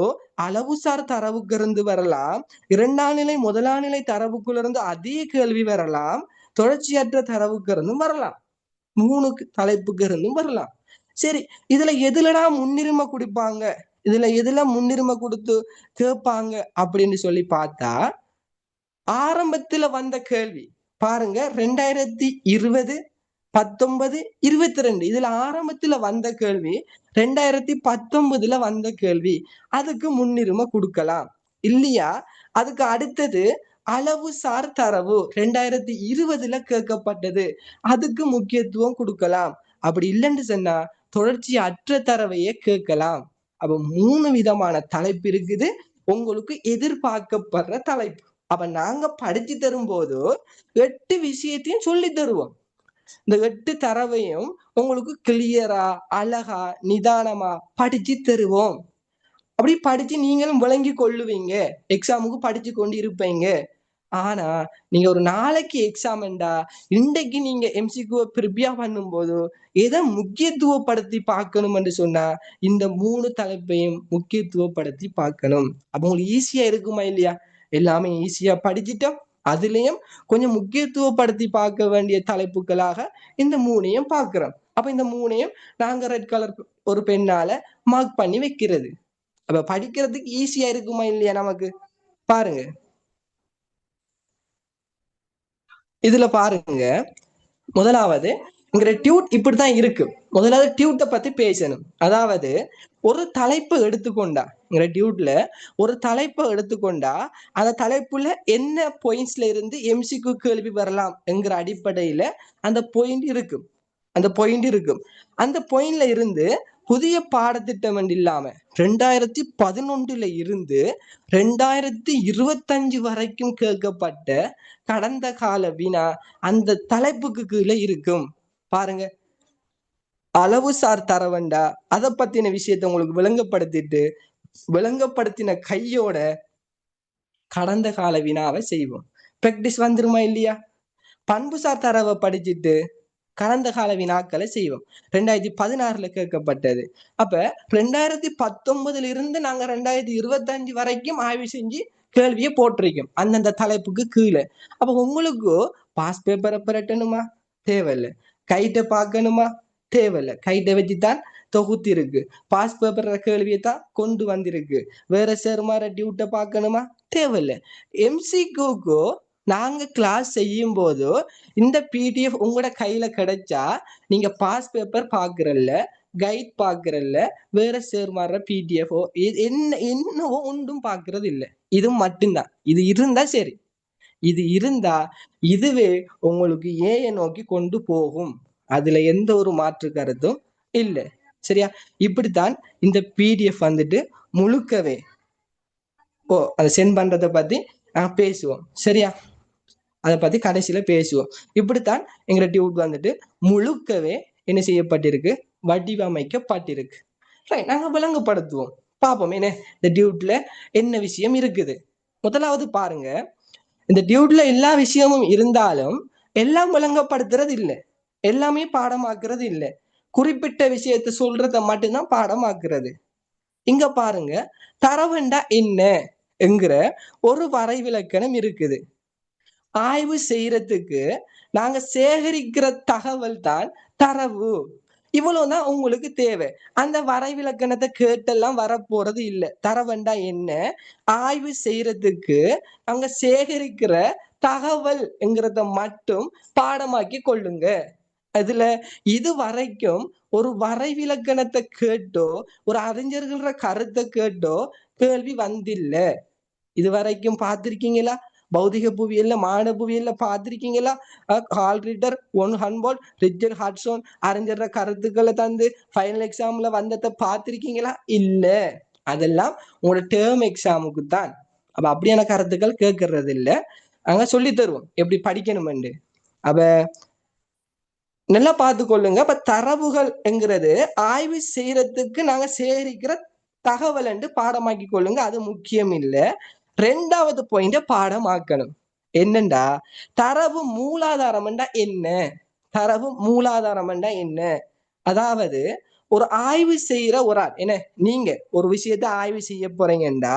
அளவுசார் தரவுக்கு இருந்து வரலாம், இரண்டாம் நிலை முதலாம் நிலை தரவுக்குள்ள இருந்து அதே கேள்வி வரலாம், தொடர்ச்சியற்ற தரவுக்கு இருந்தும் வரலாம், 3 தலைப்புக்கு இருந்தும் வரலாம். சரி, இதுல எதுலடா முன்னுரிமை கொடுப்பாங்க, இதுல எதுல முன்னுரிமை கொடுத்து கேட்பாங்க அப்படின்னு சொல்லி பார்த்தா, ஆரம்பத்துல வந்த கேள்வி பாருங்க, 2020 19 22 இதுல ஆரம்பத்துல வந்த கேள்வி 2019 வந்த கேள்வி, அதுக்கு முன்னுரிமை கொடுக்கலாம். இல்லையா அதுக்கு அடுத்தது அளவுசார் தரவு 2020 கேட்கப்பட்டது, அதுக்கு முக்கியத்துவம் கொடுக்கலாம். அப்படி இல்லைன்னு சொன்னா தொடர்ச்சி அற்ற தரவையே கேட்கலாம். அப்ப 3 விதமான தலைப்பு இருக்குது உங்களுக்கு எதிர்பார்க்கப்படுற தலைப்பு. அப்ப நாங்க படிச்சு தரும் போது 8 விஷயத்தையும் சொல்லி தருவோம். இந்த 8 தரவையும் உங்களுக்கு கிளியரா அழகா நிதானமா படிச்சு தருவோம். அப்படி படிச்சு நீங்களும் விளங்கி கொள்ளுவீங்க, எக்ஸாமுக்கு படிச்சு கொண்டு இருப்பீங்க. ஆனா நீங்க ஒரு நாளைக்கு எக்ஸாம்டா, இன்றைக்கு நீங்க எம்சிக்யூ ப்ரிப்பேர் பண்ணும் போது எதை முக்கியத்துவப்படுத்தி பார்க்கணும்னு சொன்னா இந்த 3 தலைப்பையும் முக்கியத்துவப்படுத்தி பார்க்கணும். அப்ப உங்களுக்கு ஈஸியா இருக்குமா இல்லையா? எல்லாமே ஈஸியா படிச்சுட்டோம், அதுலயும் கொஞ்சம் முக்கியத்துவப்படுத்தி பார்க்க வேண்டிய தலைப்புகளாக இந்த 3ஐயும் பார்க்கிறோம். அப்ப இந்த 3ஐயும் நாங்க ரெட் கலர் ஒரு பெண்ணால மார்க் பண்ணி வைக்கிறது. அப்ப படிக்கிறதுக்கு ஈஸியா இருக்குமா இல்லையா நமக்கு? பாருங்க, இதுல பாருங்க, முதலாவது இங்க டியூட் இப்படித்தான் இருக்கு. முதலாவது டியூட்டை பத்தி பேசணும். அதாவது ஒரு தலைப்பு எடுத்துக்கொண்டா, இங்க டியூட்ல ஒரு தலைப்பை எடுத்துக்கொண்டா அந்த தலைப்புல என்ன பாயிண்ட்ஸ்ல இருந்து எம்சிக்கு கேள்வி வரலாம் என்கிற அடிப்படையில அந்த பாயிண்ட் இருக்கும். அந்த பாயிண்ட்ல இருந்து புதிய பாடத்திட்டம் இல்லாம 2011 இருந்து 2025 வரைக்கும் கேட்கப்பட்ட கடந்த கால வினா அந்த தலைப்புக்கு கீழே இருக்கும். பாருங்க, அளவுசார் தரவண்டா அதை பத்தின விஷயத்தை உங்களுக்கு விளங்கப்படுத்தின கையோட கடந்த கால வினாவை செய்வோம். பிராக்டிஸ் வந்துருமா இல்லையா? பண்புசார் தரவை படிச்சுட்டு கடந்த கால வினாக்களை செய்வோம். 2016 கேட்கப்பட்டது. அப்ப 2019 இருந்து நாங்க 2025 வரைக்கும் ஆய்வு செஞ்சு கேள்வியை போட்டிருக்கோம் அந்தந்த தலைப்புக்கு கீழே. அப்ப உங்களுக்கு பாஸ் பேப்பரை பிரட்டணுமா? தேவையில்லை. கைட்டை பார்க்கணுமா? தேவையில்லை. கைட்டை வச்சுதான் தொகுத்து இருக்கு. பாஸ் பேப்பர் கேள்வியை தான் கொண்டு வந்திருக்கு. வேற சேர்மார டியூட்டை பார்க்கணுமா? தேவையில்லை. எம்சிக்கு நாங்க கிளாஸ் செய்யும் போது இந்த பிடிஎஃப் உங்களோட கையில கிடைச்சா நீங்க பாஸ் பேப்பர் பாக்குறல்ல, கைட் பாக்குறல்ல, வேற சேர்மாற பிடிஎஃபோ என்னவோ ஒன்றும் பாக்குறது இல்லை. இது மட்டும்தான். இது இருந்தா சரி. இது இருந்தா இதுவே உங்களுக்கு ஏஐ நோக்கி கொண்டு போகும். அதுல எந்த ஒரு மாற்று கருத்தும் இல்லை. சரியா? இப்படித்தான் இந்த பிடிஎஃப் வந்துட்டு முழுக்கவே அதை சென்ட் பண்றதை பத்தி நாங்க பேசுவோம். சரியா? அதை பத்தி கடைசியில பேசுவோம். இப்படித்தான் எங்க டியூட் வந்துட்டு முழுக்கவே என்ன செய்யப்பட்டிருக்கு? வடிவமைக்கப்பட்டிருக்கு. நாங்க விளங்கப்படுத்துவோம். பார்ப்போம் என்ன இந்த டியூட்ல என்ன விஷயம் இருக்குது. முதலாவது பாருங்க, இந்த டியூட்ல எல்லா விஷயமும் இருந்தாலும் எல்லாம் விளங்கப்படுத்துறது இல்லை, எல்லாமே பாடமாக்குறது இல்லை. குறிப்பிட்ட விஷயத்தை சொல்றத மட்டும்தான் பாடமாக்குறது. இங்க பாருங்க, தரவண்டா என்ன என்கிற ஒரு வரைவிலக்கணம் இருக்குது. ஆய்வு செய்யறதுக்கு நாங்க சேகரிக்கிற தகவல் தான் தரவு. இவ்வளவுதான் உங்களுக்கு தேவை. அந்த வரைவிலக்கணத்தை கேட்டெல்லாம் வரப்போறது இல்லை. தரவண்டா என்ன, ஆய்வு செய்யறதுக்கு நாங்க சேகரிக்கிற தகவல் என்கிறத மட்டும் பாடமாக்கி கொள்ளுங்க. அதுல இது வரைக்கும் ஒரு வரைவிலக்கணத்தை கேட்டோ ஒரு அறிஞர்கள கருத்தை கேட்டோ கேள்வி வந்தில்ல. இது வரைக்கும் பார்த்திருக்கீங்களா? பௌதிக புவியியல்ல மாணவ புவியியல்ல பார்த்திருக்கீங்களா? Carl Ritter, von Humboldt, Richard Hudson அறிஞர் கருத்துக்களை தந்து ஃபைனல் எக்ஸாம்ல வந்ததை பார்த்திருக்கீங்களா? இல்ல. அதெல்லாம் உங்களோட டேர்ம் எக்ஸாமுக்கு தான். அப்ப அப்படியான கருத்துக்கள் கேட்கறது இல்லை. அங்க சொல்லி தருவோம் எப்படி படிக்கணும்னு. அப்ப நல்லா பார்த்து கொள்ளுங்க. அப்ப தரவுகள் என்கிறது ஆய்வு செய்யறதுக்கு நாங்க சேகரிக்கிற தகவல் என்று பாடமாக்கி கொள்ளுங்க. அது முக்கியம் இல்லை. ரெண்டாவது பாயிண்ட பாடமாக்கணும். என்னண்டா, தரவு மூலாதாரம் என்ன? தரவு மூலாதாரம் என்ன? அதாவது ஒரு ஆய்வு செய்யற ஒரு ஆள் என்ன, நீங்க ஒரு விஷயத்த ஆய்வு செய்ய போறீங்கடா,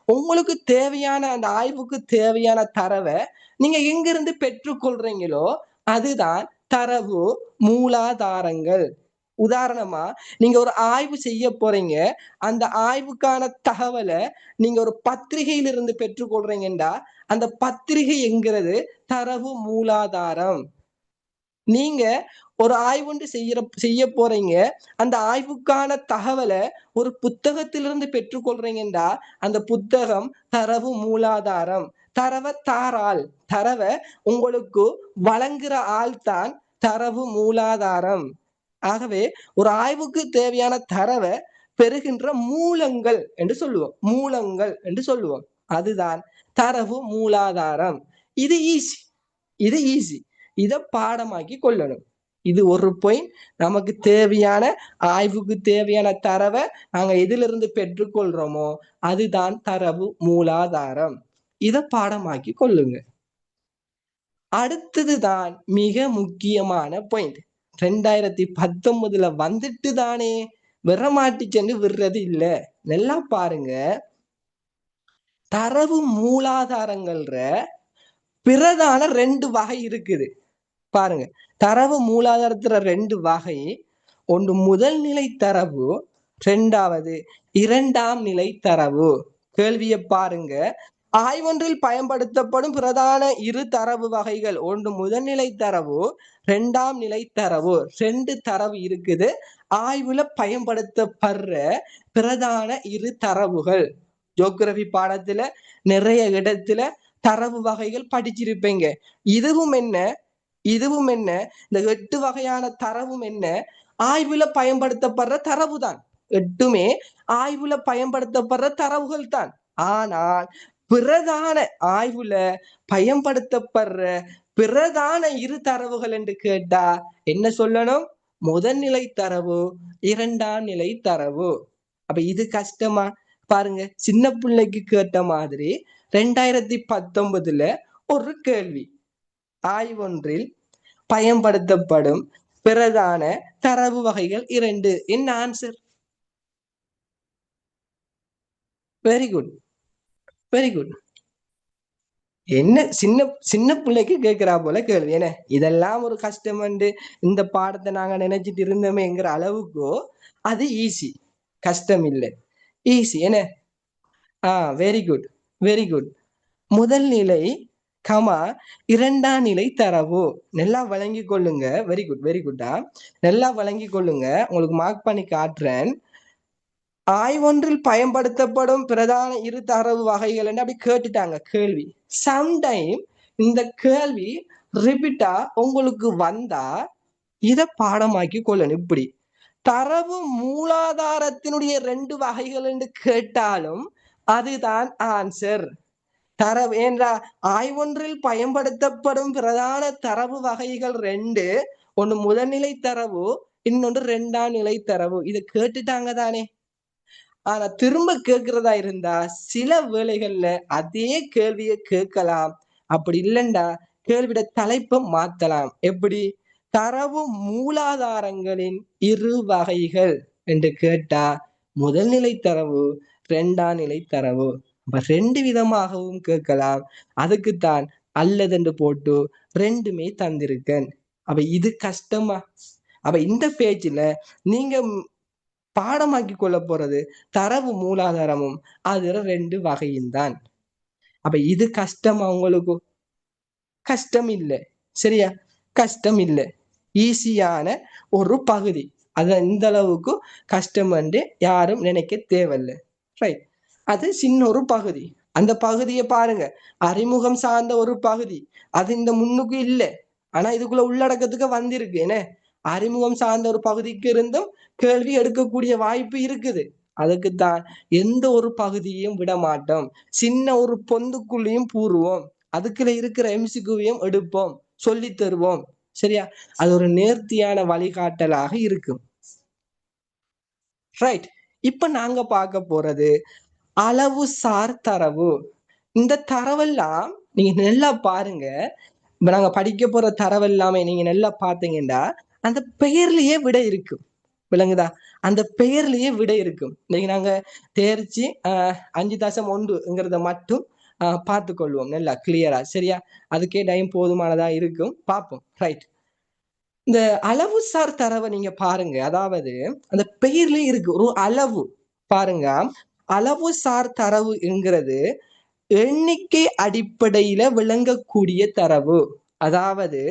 உங்களுக்கு தேவையான அந்த ஆய்வுக்கு தேவையான தரவை நீங்க எங்கிருந்து பெற்றுக்கொள்றீங்களோ அதுதான் தரவு மூலாதாரங்கள். உதாரணமா, நீங்க ஒரு ஆய்வு செய்ய போறீங்க, அந்த ஆய்வுக்கான தகவலை நீங்க ஒரு பத்திரிகையிலிருந்து பெற்றுக்கொள்றீங்கடா, அந்த பத்திரிகை என்கிறது தரவு மூலாதாரம். நீங்க ஒரு ஆய்வுண்டு செய்ய போறீங்க, அந்த ஆய்வுக்கான தகவலை ஒரு புத்தகத்திலிருந்து பெற்றுக்கொள்றீங்கடா, அந்த புத்தகம் தரவு மூலாதாரம். தரவை தாரால், தரவை உங்களுக்கு வழங்குற ஆள் தான் தரவு மூலாதாரம். ஆகவே ஒரு ஆய்வுக்கு தேவையான தரவை பெறுகின்ற மூலங்கள் என்று சொல்லுவோம். அதுதான் தரவு மூலாதாரம். இது ஈஸி. இதை பாடமாக்கி கொள்ளணும். இது ஒரு பாயிண்ட். நமக்கு தேவையான ஆய்வுக்கு தேவையான தரவை நாங்க எதிலிருந்து பெற்றுக்கொள்றோமோ அதுதான் தரவு மூலாதாரம். இதை பாடமாக்கி கொள்ளுங்க. அடுத்ததுதான் மிக முக்கியமான பாயிண்ட். 2019 வந்துட்டு தானே, விரமாட்டி சென்று விடுறது இல்ல. நல்லா பாருங்க, தரவு மூலாதாரங்கள்ற பிரதான 2 வகை இருக்குது. பாருங்க, தரவு மூலாதாரத்துல 2 வகை. ஒன்று முதல் நிலை தரவு, இரண்டாவது இரண்டாம் நிலை தரவு. கேள்வியை பாருங்க. ஆய்வொன்றில் பயன்படுத்தப்படும் பிரதான இரு தரவு வகைகள். ஒன்று முதல்நிலை தரவு, இரண்டாம் நிலை தரவு. ரெண்டு தரவு இருக்குது. ஆய்வுல பயன்படுத்தப்படுற பிரதான இரு தரவுகள். ஜியோகிராபி பாடத்துல நிறைய இடத்துல தரவு வகைகள் படிச்சிருப்பீங்க. இதுவும் என்ன, இதுவும் என்ன, இந்த 8 வகையான தரவும் என்ன, ஆய்வுல பயன்படுத்தப்படுற தரவு தான். 8மே ஆய்வுல பயன்படுத்தப்படுற தரவுகள் தான். ஆனால் பிரதான ஆய்வுல பயன்படுத்தப்படுற பிரதான இரு தரவுகள் என்று கேட்டா என்ன சொல்லணும்? முதல்நிலை தரவு, இரண்டாம் நிலை தரவு. அப்ப இது கஷ்டமா? பாருங்க, சின்ன பிள்ளைக்கு கேட்ட மாதிரி 2019 ஒரு கேள்வி. ஆய்வொன்றில் பயன்படுத்தப்படும் பிரதான தரவு வகைகள் 2. என்ன answer? Very good, very good. என்ன சின்ன சின்ன பிள்ளைக்கு கேட்கிறா போல கேள்வி. என்ன இதெல்லாம் ஒரு கஷ்டம் இந்த பாடத்தை நாங்க நினைச்சிட்டு இருந்தோமேங்கிற அளவுக்கோ அது ஈஸி, கஷ்டம் இல்லை, ஈஸி. என்ன வெரி குட், வெரி குட். முதல் நிலை கமா இரண்டாம் நிலை தரவு நல்லா வழங்கி கொள்ளுங்க. வெரி குட், வெரி குட்டா, நல்லா வழங்கி கொள்ளுங்க. உங்களுக்கு மார்க் பண்ணி காட்டுறேன். ஆய்வொன்றில் பயன்படுத்தப்படும் பிரதான இரு தரவு வகைகள் அப்படி கேட்டுட்டாங்க கேள்வி. சம்டைம் இந்த கேள்வி ரிப்பீட்டா உங்களுக்கு வந்தா இத பாடமாக்கி கொள்ளணும். இப்படி தரவு மூலாதாரத்தினுடைய 2 வகைகள் என்று கேட்டாலும் அதுதான் ஆன்சர். தரவு என்றா ஆய்வொன்றில் பயன்படுத்தப்படும் பிரதான தரவு வகைகள் 2. ஒன்று முதல்நிலை தரவு, இன்னொன்று இரண்டாம் நிலை தரவு. இதை கேட்டுட்டாங்க தானே. ஆனா திரும்ப கேட்கிறதா இருந்தா சில வேளைகள்ல அதே கேள்வியை கேட்கலாம். அப்படி இல்லைண்டா கேள்வியோட தலைப்பை மாத்தலாம். எப்படி? தரவு மூலாதாரங்களின் இரு வகைகள் என்று கேட்டா முதல்நிலை தரவு, இரண்டாம் நிலை தரவு. அப்ப 2 விதமாகவும் கேட்கலாம். அதுக்குத்தான் அல்லது என்று போட்டு 2மே தந்திருக்கேன். அப்ப இது கஷ்டமா? அப்ப இந்த பேஜ்ல நீங்க பாடமாக்கி கொள்ள போறது தரவு மூலாதாரமும் அதுல 2 வகையும் தான். அப்ப இது கஷ்டமா உங்களுக்கு? கஷ்டம் இல்லை, சரியா? கஷ்டம் இல்லை, ஈஸியான ஒரு பகுதி. அது இந்த அளவுக்கு கஷ்டம் என்று யாரும் நினைக்க தேவையில்லை. ரைட், அது சின்ன ஒரு பகுதி. அந்த பகுதியை பாருங்க, அறிமுகம் சார்ந்த ஒரு பகுதி. அது இந்த முன்னுக்கு இல்லை, ஆனா இதுக்குள்ள உள்ளடக்கத்துக்கு வந்திருக்கு. என்ன, அறிமுகம் சார்ந்த ஒரு பகுதிக்கு இருந்தும் கேள்வி எடுக்கக்கூடிய வாய்ப்பு இருக்குது. அதுக்குத்தான் எந்த ஒரு பகுதியையும் விட மாட்டோம். சின்ன ஒரு பொந்துக்குள்ளேயும் பூருவோம், அதுக்குள்ள இருக்கிற எம்சிக்யூவையும் எடுப்போம், சொல்லி தருவோம். சரியா? அது ஒரு நேர்த்தியான வழிகாட்டலாக இருக்கும். ரைட், இப்ப நாங்க பார்க்க போறது அளவு சார் தரவு. இந்த தரவெல்லாம் நீங்க நல்லா பாருங்க. இப்ப நாங்க படிக்க போற தரவெல்லாமே நீங்க நல்லா பாத்தீங்கன்னா அந்த பெயர்லயே விட இருக்கும். விளங்குதா? அந்த பெயர்லயே விட இருக்கும். இன்னைக்கு நாங்க தேர்ச்சி 5.1ங்கிறத மட்டும் பார்த்து கொள்வோம் நல்லா கிளியரா. சரியா? அதுக்கே டைம் போதுமானதா இருக்கும், பார்ப்போம். ரைட், இந்த அளவு சார் தரவை நீங்க பாருங்க. அதாவது அந்த பெயர்லயே இருக்கு ஒரு அளவு. பாருங்க, அளவு சார் தரவு என்கிறது எண்ணிக்கை அடிப்படையில விளங்கக்கூடிய தரவு. அதாவது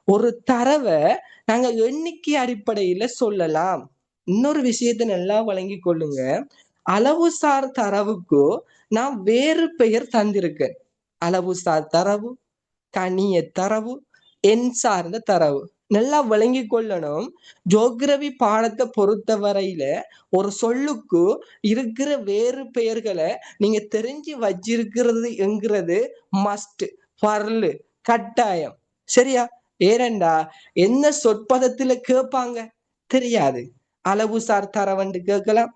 ஒரு தரவை நாங்க எண்ணிக்கை அடிப்படையில சொல்லலாம். இன்னொரு விஷயத்தை நல்லா வழங்கி கொள்ளுங்க. அளவு சார் தரவுக்கு நான் வேறு பெயர் தந்திருக்கேன். அளவு சார் தரவு, கணிய தரவு, எண் சார்ந்த தரவு. நல்லா விளங்கி கொள்ளணும். ஜியோகிராபி பாடத்தை பொறுத்த வரையில ஒரு சொல்லுக்கு இருக்கிற வேறு பெயர்களை நீங்க தெரிஞ்சு வச்சிருக்கிறது என்கிறது மஸ்ட், பர்லு, கட்டாயம். சரியா? ஏனண்டா என்ன சொற்பதத்துல கேட்பாங்க தெரியாது. அளவு சார் தரவண்டு கேட்கலாம்,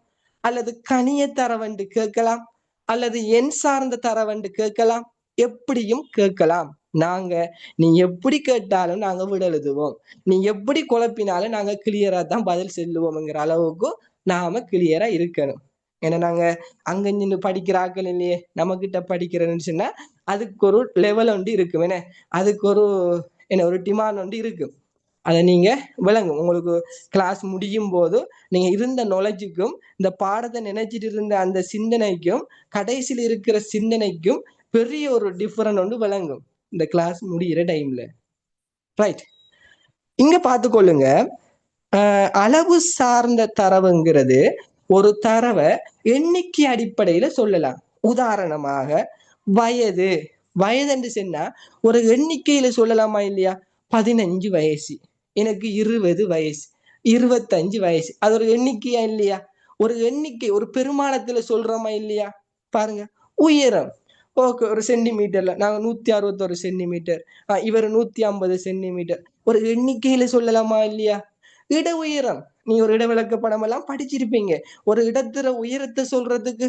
அல்லது கணிய தரவண்டு கேட்கலாம், அல்லது எண் சார்ந்த தரவண்டு கேட்கலாம், எப்படியும் கேட்கலாம். நாங்க நீ எப்படி கேட்டாலும் நாங்க விட எழுதுவோம், நீ எப்படி குழப்பினாலும் நாங்க கிளியரா தான் பதில் சொல்லுவோம்ங்கிற அளவுக்கு நாம கிளியரா இருக்கணும். ஏன்னா நாங்க அங்க நின்று படிக்கிற ஆக்கள் இல்லையே, நம்ம கிட்ட படிக்கிறேன்னு சொன்னா அதுக்கு ஒரு லெவல் ஒன்று இருக்கும். என்ன, அதுக்கு ஒரு என்ன ஒரு டிமாண்ட் ஒன்று இருக்கும். அதை நீங்க விளங்கும். உங்களுக்கு கிளாஸ் முடியும் போது நீங்க இருந்த நாலேஜுக்கும் இந்த பாடத்தை நினைச்சிட்டு இருந்த அந்த சிந்தனைக்கும் கடைசியில் இருக்கிற சிந்தனைக்கும் பெரிய ஒரு டிஃபரண்ட் ஒன்று விளங்கும் இந்த கிளாஸ் முடிகிற டைம்ல. ரைட், இங்க பார்த்துக்கொள்ளுங்க. அளவு சார்ந்த தரவுங்கிறது ஒரு தரவை எண்ணிக்கை அடிப்படையில சொல்லலாம். உதாரணமாக வயது. வயது என்று சொன்னா ஒரு எண்ணிக்கையில சொல்லலாமா இல்லையா? 15 வயசு, எனக்கு 20 வயசு, 25 வயசு, அது ஒரு எண்ணிக்கையா இல்லையா? ஒரு எண்ணிக்கை, ஒரு பெருமானத்துல சொல்றோமா இல்லையா? பாருங்க. உயரம், ஓகே, ஒரு சென்டிமீட்டர்ல நாங்க 161 சென்டிமீட்டர், இவர் 150 சென்டிமீட்டர், ஒரு எண்ணிக்கையில சொல்லலாமா இல்லையா? இட உயரம், நீங்க ஒரு இடவிளக்க படம் எல்லாம் படிச்சிருப்பீங்க. ஒரு இடத்துல உயரத்தை சொல்றதுக்கு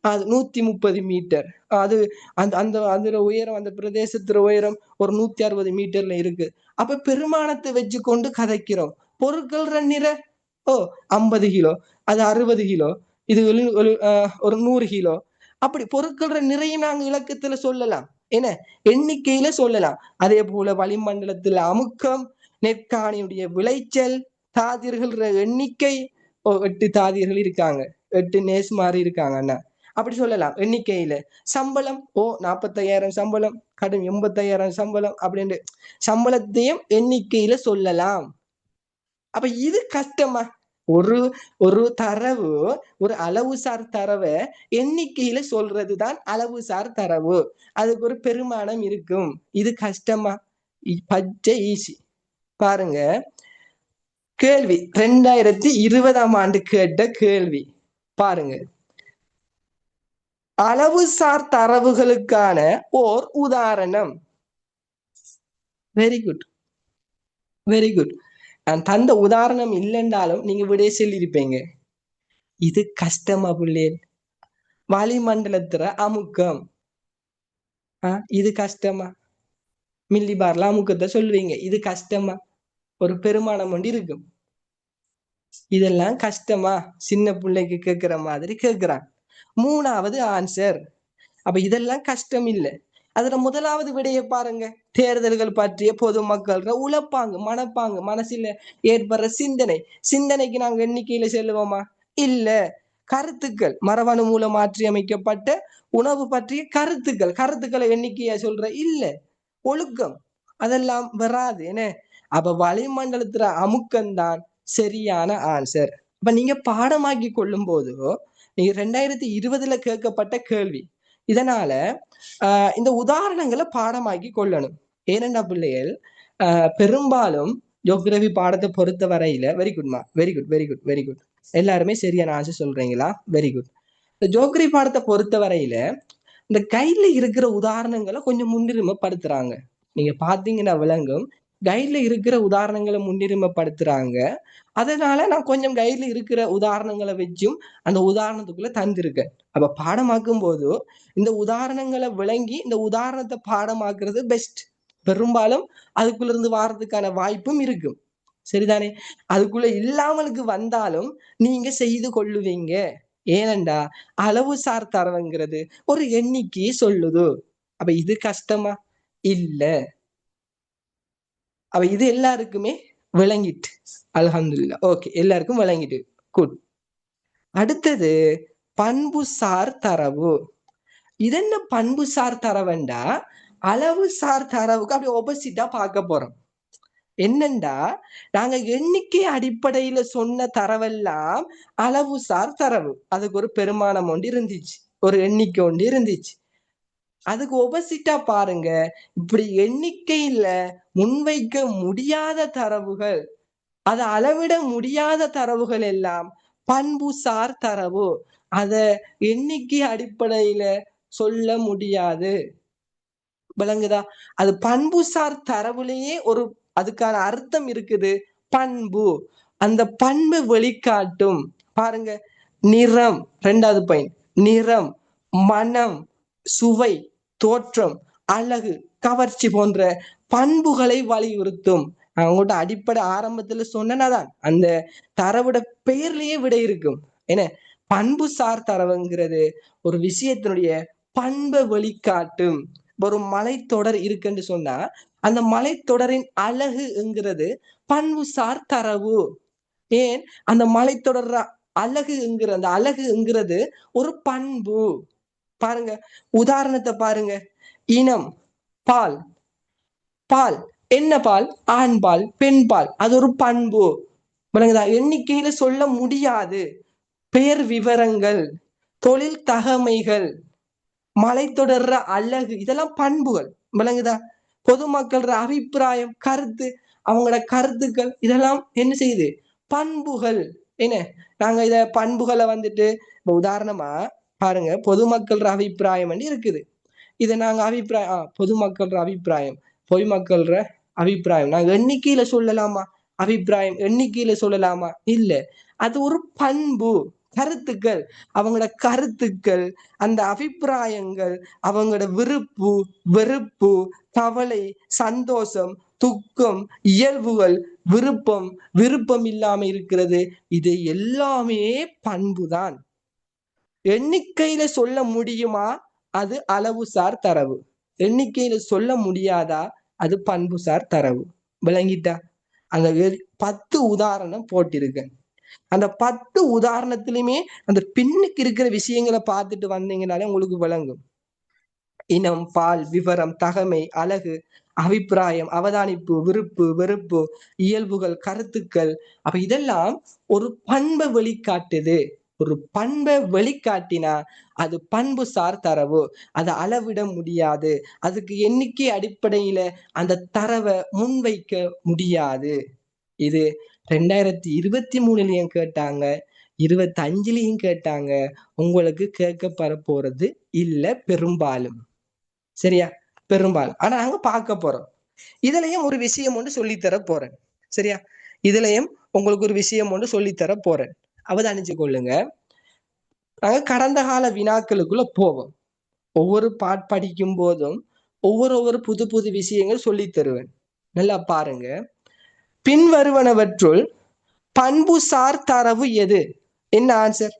அது 130 மீட்டர், அது அந்த அந்த அந்த உயரம், அந்த பிரதேசத்துல உயரம் ஒரு 160 மீட்டர்ல இருக்கு. அப்ப பெருமானத்தை வச்சு கொண்டு கதைக்கிறோம். பொருட்கள் நிற, ஓ 50 கிலோ, அது 60 கிலோ, இது ஒரு 100 கிலோ. அப்படி பொருட்கள நிறைய நாங்க இலக்கத்துல சொல்லலாம், என்ன எண்ணிக்கையில சொல்லலாம். அதே போல வளிமண்டலத்துல அமுக்கம், நெற்காணியுடைய விளைச்சல், தாதிர்கள் எண்ணிக்கை, 8 தாதிர்கள் இருக்காங்க, 8 நேஸ்மாரி இருக்காங்க அண்ணா, அப்படி சொல்லலாம் எண்ணிக்கையில. சம்பளம், 45,000 சம்பளம், கடும் 85,000 சம்பளம் அப்படின்னு சம்பளத்தையும் எண்ணிக்கையில சொல்லலாம். அப்ப இது கஷ்டமா? ஒரு ஒரு தரவு, ஒரு அளவுசார் தரவை எண்ணிக்கையில சொல்றதுதான் அளவுசார் தரவு. அதுக்கு ஒரு பெருமானம் இருக்கும். இது கஷ்டமா? பச்சை ஈஸி. பாருங்க, கேள்வி 2020ஆம் ஆண்டு கேட்ட கேள்வி பாருங்க. அளவுசார் தரவுகளுக்கான ஓர் உதாரணம். Very good, very good. நான் தந்த உதாரணம் இல்லைன்றாலும் நீங்க விடைய சொல்லியிருப்பீங்க. இது கஷ்டமா பிள்ளைகள்? வளிமண்டலத்துல அமுக்கம், இது கஷ்டமா? மில்லி பார்ல அமுக்கத்தை சொல்லுவீங்க, இது கஷ்டமா? ஒரு பெருமானம் ஒன்று இருக்கும். இதெல்லாம் கஷ்டமா? சின்ன பிள்ளைக்கு கேட்கிற மாதிரி கேட்கிறான். 3வது ஆன்சர். அப்ப இதெல்லாம் கஷ்டம் இல்லை. அதுல முதலாவது விடைய பாருங்க. தேர்தல்கள் பற்றிய பொதுமக்கள் உழப்பாங்க, மனப்பாங்க, மனசுல ஏற்படுற சிந்தனைக்கு நாங்க எண்ணிக்கையில செல்லுவோமா? இல்ல. கருத்துக்கள், மரபணு மூலம் மாற்றி அமைக்கப்பட்ட உணவு பற்றிய கருத்துக்களை எண்ணிக்கையா சொல்ற இல்ல. ஒழுக்கம், அதெல்லாம் வராது என்ன. அப்ப வளிமண்டலத்துல அமுக்கம்தான் சரியான ஆன்சர். அப்ப நீங்க பாடமாக்கி கொள்ளும் போது, நீங்க 2020ல கேட்கப்பட்ட கேள்வி, இதனால இந்த உதாரணங்களை பாடமாக்கி கொள்ளணும். ஏனென்றா பிள்ளைகள், பெரும்பாலும் ஜோகிரபி பாடத்தை பொறுத்த வரையில, வெரி குட்மா, very good, very good, very good, எல்லாருமே சரியான ஆன்சர் சொல்றீங்களா? Very good. இந்த ஜோகிரபி பாடத்தை பொறுத்த வரையில இந்த கைட்ல இருக்கிற உதாரணங்களை கொஞ்சம் முன்னுரிமைப்படுத்துறாங்க. நீங்க பாத்தீங்கன்னா விளங்கும், கைட்ல இருக்கிற உதாரணங்களை முன்னுரிமைப்படுத்துறாங்க. அதனால நான் கொஞ்சம் கைட்ல இருக்கிற உதாரணங்களை வச்சும் அந்த உதாரணத்துக்குள்ள தந்திருக்கேன். அப்ப பாடமாக்கும் போது இந்த உதாரணங்களை விளங்கி இந்த உதாரணத்தை பாடமாக்குறது பெஸ்ட். பெரும்பாலும் அதுக்குள்ள இருந்து வாரதுக்கான வாய்ப்பும் இருக்கும். சரிதானே? அதுக்குள்ள இல்லாமலுக்கு வந்தாலும் நீங்க செய்து கொள்ளுவீங்க. ஏனண்டா அளவுசார் தரவுங்கிறது ஒரு எண்ணிக்கையை சொல்லுது. அப்ப இது கஷ்டமா? இல்ல. அப்ப இது எல்லாருக்குமே விளங்கிட்டு, அல்ஹம்துலில்லாஹ். ஓகே, எல்லாருக்கும் விளங்கிட்டு, குட். அடுத்தது பண்புசார் தரவு. இது என்ன பண்புசார் தரவுண்டா? அளவுசார் தரவுக்கு அப்படி ஆப்போசிட்டா பார்க்க போறோம். என்னண்டா, நாங்க எண்ணிக்கை அடிப்படையில சொன்ன தரவெல்லாம் அளவுசார் தரவு. அதுக்கு ஒரு பெருமானம் ஒன்று இருந்துச்சு, ஒரு எண்ணிக்கை ஒன்று இருந்துச்சு. அதுக்கு ஒபோசிட்டா பாருங்க, இப்படி எண்ணிக்கையில முன்வைக்க முடியாத தரவுகள், அதை அளவிட முடியாத தரவுகள் எல்லாம் பண்புசார் தரவு. அத எண்ணிக்கை அடிப்படையில சொல்ல முடியாது. விளங்குதா? அது பண்புசார் தரவுலேயே ஒரு அதுக்கான அர்த்தம் இருக்குது. பண்பு, அந்த பண்பு வெளிக்காட்டும். பாருங்க, நிறம், 2வது பாயிண்ட், நிறம், மனம், சுவை, தோற்றம், அழகு, கவர்ச்சி போன்ற பண்புகளை வலியுறுத்தும். நான் உங்கள்கிட்ட அடிப்படை ஆரம்பத்துல சொன்னதான் அந்த தரவுட பெயர்லயே விட இருக்கும். என்ன பண்புசார் தரவுங்கிறது? ஒரு விஷயத்தினுடைய பண்பை வெளிக்காட்டும். ஒரு மலைத்தொடர் இருக்குன்னு சொன்னா அந்த மலைத்தொடரின் அழகுங்கிறது பண்புசார் தரவு. ஏன் அந்த மலைத்தொடர் அழகுங்கிற அந்த அழகுங்கிறது ஒரு பண்பு. பாருங்க, உதாரணத்தை பாருங்க. இனம், பால். பால் என்ன பால்? ஆண்பால், பெண்பால். அது ஒரு பண்பு. விளங்குதா? எண்ணிக்கையில சொல்ல முடியாது. பெயர் விவரங்கள், தொழில் தகமைகள், மலைத்தொடர்ற அழகு, இதெல்லாம் பண்புகள். விளங்குதா? பொதுமக்கள் அபிப்பிராயம், கருத்து, அவங்களோட கருத்துக்கள், இதெல்லாம் என்ன செய்யுது? பண்புகள். என்ன, நாங்க இத பண்புகளை வந்துட்டு உதாரணமா பாருங்க, பொதுமக்கள் அபிப்பிராயம் இருக்குது. இதை நாங்க அபிப்பிராயம் பொதுமக்கள் அபிப்பிராயம், பொய்மக்கள் அபிப்பிராயம் நாங்க எண்ணிக்கையில சொல்லலாமா? அபிப்பிராயம் எண்ணிக்கையில சொல்லலாமா? இல்ல. அது ஒரு பண்பு. கருத்துக்கள், அவங்களோட கருத்துக்கள், அந்த அபிப்பிராயங்கள், அவங்களோட விருப்பு வெறுப்பு, கவலை, சந்தோஷம், துக்கம், இயல்புகள், விருப்பம், விருப்பம் இல்லாம இருக்கிறது, இது எல்லாமே பண்புதான். எண்ணிக்கையில சொல்ல முடியுமா? அது அளவுசார் தரவு. எண்ணிக்கையில சொல்ல முடியாதா? அது பண்புசார் தரவு. விளங்கிட்டா? அந்த 10 உதாரணம் போட்டிருக்கேன். அந்த 10 உதாரணத்திலுமே அந்த பின்னுக்கு இருக்கிற விஷயங்களை பார்த்துட்டு வந்தீங்கனாலே உங்களுக்கு விளங்கும். இனம், பால், விவரம், தகமை, அழகு, அபிப்பிராயம், அவதானிப்பு, விருப்பு வெறுப்பு, இயல்புகள், கருத்துக்கள். அப்ப இதெல்லாம் ஒரு பண்பை வெளிக்காட்டுது. ஒரு பண்பை வெளிக்காட்டினா அது பண்பு சார் தரவு. அதை அளவிட முடியாது. அதுக்கு எண்ணிக்கை அடிப்படையில அந்த தரவை முன்வைக்க முடியாது. இது 2023லயும் கேட்டாங்க, 25லயும் கேட்டாங்க. உங்களுக்கு கேட்கப்பட போறது இல்ல பெரும்பாலும். சரியா? பெரும்பாலும். ஆனா நாங்க பார்க்க போறோம். இதுலயும் ஒரு விஷயம் ஒன்று சொல்லித்தர போறேன். சரியா? இதுலயும் உங்களுக்கு ஒரு விஷயம் ஒன்று சொல்லித்தர போறேன். அவதானிச்சு கொள்ளுங்க. நாங்க கடந்த கால வினாக்களுக்குள்ள போவோம். ஒவ்வொரு படிக்கும் போதும் ஒவ்வொரு புது புது விஷயங்கள் சொல்லி தருவேன். நல்லா பாருங்க. பின்வருவனவற்றுள் பண்புசார் தரவு எது? என்ன ஆன்சர்?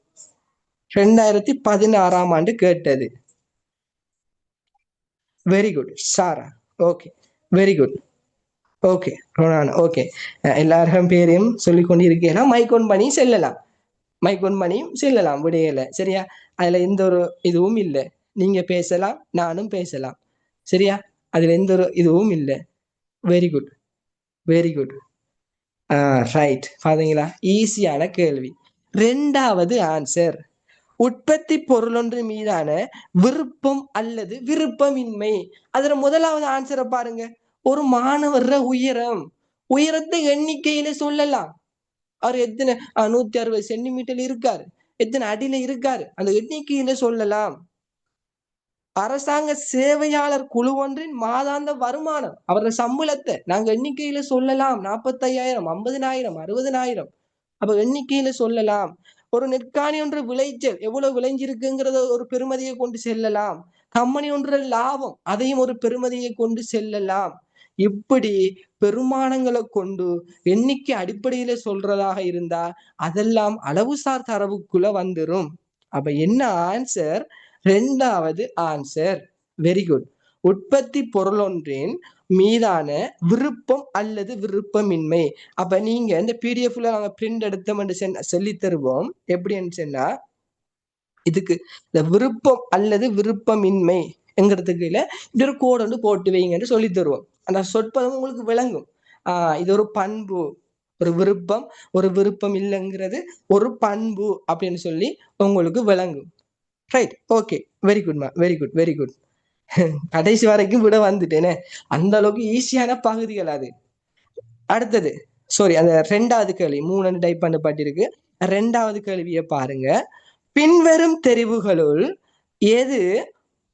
2016ஆம் ஆண்டு கேட்டது. Very good Sara. Okay, very good. Okay Ronan. Okay, எல்லாரும் பேரையும் சொல்லிக் கொண்டு இருக்கேன். மைக் ஒன் பண்ணி செல்லலாம். மைக் ஒன் பண்ணியும் செல்லலாம் விடையில. சரியா? அதுல எந்த ஒரு இதுவும் இல்லை. நீங்க பேசலாம், நானும் பேசலாம். சரியா? அதுல எந்த ஒரு இதுவும் இல்லை. Very good, very good. Right. பாத்தீங்களா? ஈஸியான கேள்வி. 2வது ஆன்சர், உற்பத்தி பொருளொன்று மீதான விருப்பம் அல்லது விருப்பமின்மை. அதுல முதலாவது ஆன்சரை பாருங்க. ஒரு மாணவர் உயரம், உயரத்தை எண்ணிக்கையில சொல்லலாம். அவர் எத்தனை 160 சென்டிமீட்டர் இருக்காரு, எத்தனை அடியில இருக்காரு, அந்த எண்ணிக்கையில சொல்லலாம். அரசாங்க சேவையாளர் குழு ஒன்றின் மாதாந்த வருமானம், அவரது சம்பளத்தை நாங்க எண்ணிக்கையில சொல்லலாம். 45,000, 50,000, 60,000. அப்ப எண்ணிக்கையில சொல்லலாம். ஒரு நெற்காணி ஒன்று விளைச்சல் எவ்வளவு விளைஞ்சிருக்குங்கிறத ஒரு பெருமதியை கொண்டு செல்லலாம். கம்பெனி ஒன்று லாபம், அதையும் ஒரு பெருமதியை கொண்டு செல்லலாம். இப்படி பெருமானங்களை கொண்டு எண்ணிக்கை அடிப்படையில சொல்றதாக இருந்தா அதெல்லாம் அளவுசார் தரவுக்குள்ள வந்துரும். அப்ப என்ன ஆன்சர்? 2வது ஆன்சர். Very good. உற்பத்தி பொருளொன்றின் மீதான விருப்பம் அல்லது விருப்பமின்மை. அப்ப நீங்க இந்த பிடிஎஃப்ல நாங்க பிரிண்ட் எடுத்தோம் சொல்லி தருவோம். எப்படின்னு சொன்னா, இதுக்கு இந்த விருப்பம் அல்லது விருப்பமின்மை என்கிறதுக்கு இல்ல, இது ஒரு கோடு வந்து போட்டு வைங்கன்னு சொல்லி தருவோம். அந்த சொற்பதம் உங்களுக்கு விளங்கும். இது ஒரு பண்பு. ஒரு விருப்பம், ஒரு விருப்பம் இல்லைங்கிறது ஒரு பண்பு அப்படின்னு சொல்லி உங்களுக்கு விளங்கும். ரைட். ஓகே, வெரி குட்மா, வெரி குட், வெரி குட். கடைசி வரைக்கும் விட வந்துட்டேனே. அந்த அளவுக்கு ஈஸியான பகுதிகள் அது. அடுத்தது, சாரி, அந்த 2வது கேள்வி 3 டைப் பண்ணப்பட்டிருக்கு. 2வது கேள்வியை பாருங்க. பின்வரும் தெரிவுகளுள் எது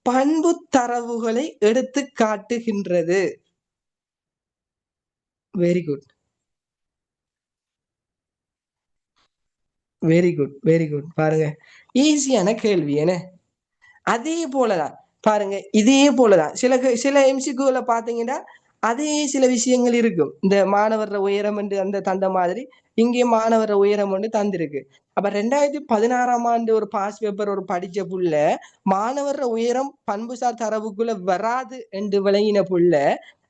பண்பு தரவுகளை எடுத்து காட்டுகின்றது? Very good, very good, very good. பாருங்க, ஈஸியான கேள்வி என்ன. அதே போலதான் பாருங்க, இதே போலதான் சில எம்சிக்யூல பாத்தீங்கன்னா அதே சில விஷயங்கள் இருக்கும். இந்த மாணவர் உயரம் என்று அந்த தந்த மாதிரி இங்கே மாணவர் உயரம் ஒன்று தந்திருக்கு. அப்ப 2016ஆம் ஆண்டு ஒரு பாஸ் பேப்பர் ஒரு படிச்ச புள்ள மாணவர் உயரம் பண்புசார் தரவுக்குள்ள வராது என்று விளங்கின புள்ள